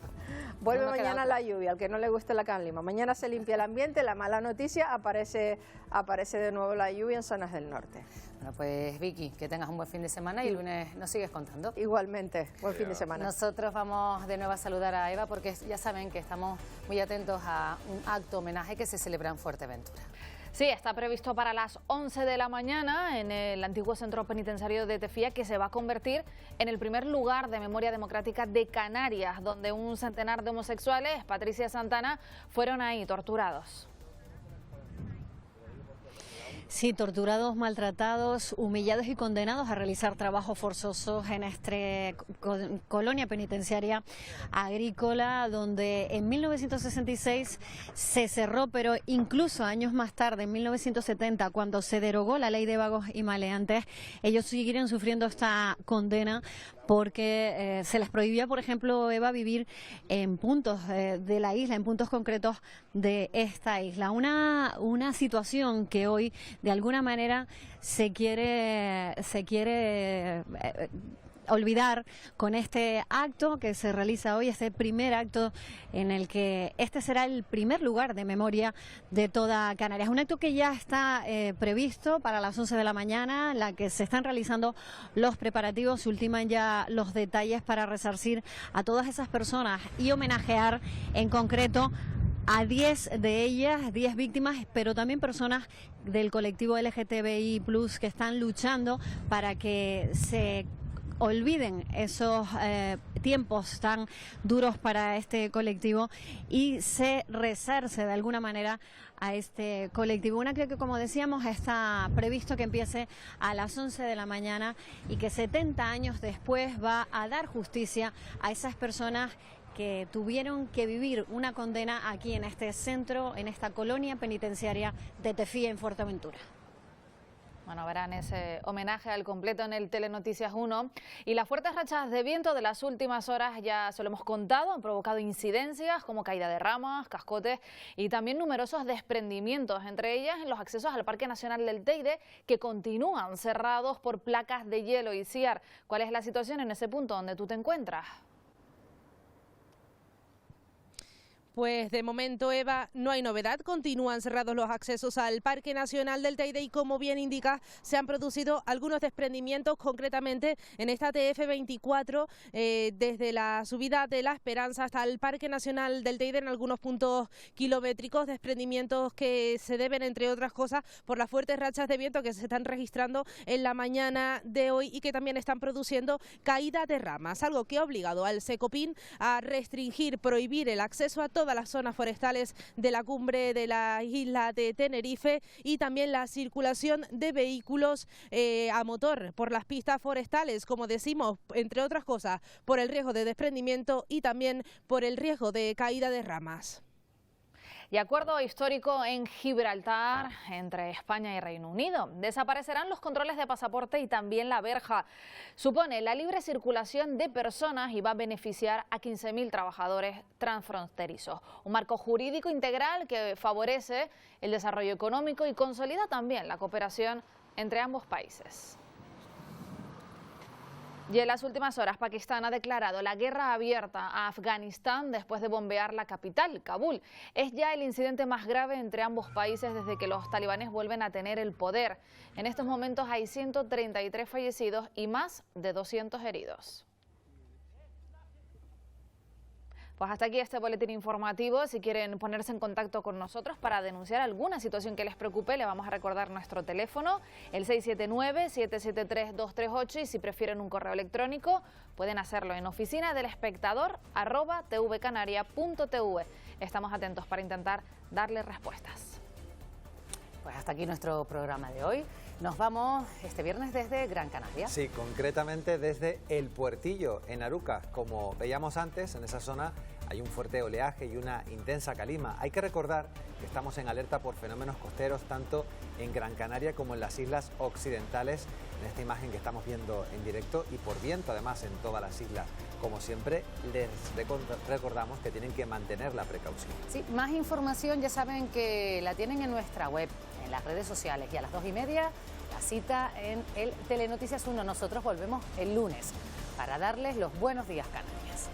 Vuelve mañana la lluvia, al que no le guste la calima. Mañana se limpia el ambiente, la mala noticia, aparece de nuevo la lluvia en zonas del norte. Bueno, pues Vicky, que tengas un buen fin de semana y el lunes nos sigues contando. Igualmente, buen fin de semana. Nosotros vamos de nuevo a saludar a Eva porque ya saben que estamos muy atentos a un acto homenaje que se celebra en Fuerteventura. Sí, está previsto para las 11 de la mañana en el antiguo centro penitenciario de Tefía, que se va a convertir en el primer lugar de memoria democrática de Canarias, donde un centenar de homosexuales, Patricia Santana, fueron ahí torturados. Sí, torturados, maltratados, humillados y condenados a realizar trabajos forzosos en esta colonia penitenciaria agrícola, donde en 1966 se cerró, pero incluso años más tarde, en 1970, cuando se derogó la ley de vagos y maleantes, ellos siguieron sufriendo esta condena porque se les prohibía, por ejemplo, Eva, vivir en puntos de la isla, en puntos concretos de esta isla. Una situación que hoy, de alguna manera, se quiere olvidar con este acto que se realiza hoy, este primer acto en el que este será el primer lugar de memoria de toda Canarias. Un acto que ya está previsto para las 11 de la mañana, en la que se están realizando los preparativos, se ultiman ya los detalles para resarcir a todas esas personas y homenajear en concreto a 10 de ellas, 10 víctimas, pero también personas del colectivo LGTBI+, que están luchando para que se olviden esos tiempos tan duros para este colectivo y se resarce de alguna manera a este colectivo. Una que, como decíamos, está previsto que empiece a las 11 de la mañana y que 70 años después va a dar justicia a esas personas que tuvieron que vivir una condena aquí en este centro, en esta colonia penitenciaria de Tefía, en Fuerteventura. Bueno, verán ese homenaje al completo en el Telenoticias 1. Y las fuertes rachas de viento de las últimas horas, ya se lo hemos contado, han provocado incidencias como caída de ramas, cascotes y también numerosos desprendimientos, entre ellas en los accesos al Parque Nacional del Teide, que continúan cerrados por placas de hielo. Y Ciar, ¿cuál es la situación en ese punto donde tú te encuentras? Pues de momento, Eva, no hay novedad. Continúan cerrados los accesos al Parque Nacional del Teide y, como bien indica, se han producido algunos desprendimientos, concretamente en esta TF24, desde la subida de La Esperanza hasta el Parque Nacional del Teide, en algunos puntos kilométricos, desprendimientos que se deben, entre otras cosas, por las fuertes rachas de viento que se están registrando en la mañana de hoy y que también están produciendo caída de ramas, algo que ha obligado al Secopin a restringir, prohibir el acceso a todas las zonas forestales de la cumbre de la isla de Tenerife y también la circulación de vehículos a motor por las pistas forestales, como decimos, entre otras cosas, por el riesgo de desprendimiento y también por el riesgo de caída de ramas. Y acuerdo histórico en Gibraltar entre España y Reino Unido. Desaparecerán los controles de pasaporte y también la verja. Supone la libre circulación de personas y va a beneficiar a 15.000 trabajadores transfronterizos. Un marco jurídico integral que favorece el desarrollo económico y consolida también la cooperación entre ambos países. Y en las últimas horas, Pakistán ha declarado la guerra abierta a Afganistán después de bombear la capital, Kabul. Es ya el incidente más grave entre ambos países desde que los talibanes vuelven a tener el poder. En estos momentos hay 133 fallecidos y más de 200 heridos. Pues hasta aquí este boletín informativo. Si quieren ponerse en contacto con nosotros para denunciar alguna situación que les preocupe, le vamos a recordar nuestro teléfono, el 679-773-238, y si prefieren un correo electrónico, pueden hacerlo en oficinadelespectador@tvcanaria.tv. Estamos atentos para intentar darle respuestas. Pues hasta aquí nuestro programa de hoy. Nos vamos este viernes desde Gran Canaria. Sí, concretamente desde El Puertillo, en Arucas. Como veíamos antes, en esa zona hay un fuerte oleaje y una intensa calima. Hay que recordar que estamos en alerta por fenómenos costeros tanto en Gran Canaria como en las islas occidentales, en esta imagen que estamos viendo en directo, y por viento además en todas las islas. Como siempre, les recordamos que tienen que mantener la precaución. Sí, más información ya saben que la tienen en nuestra web, en las redes sociales, y a las 2:30 la cita en el Telenoticias 1. Nosotros volvemos el lunes para darles los buenos días, Canarias.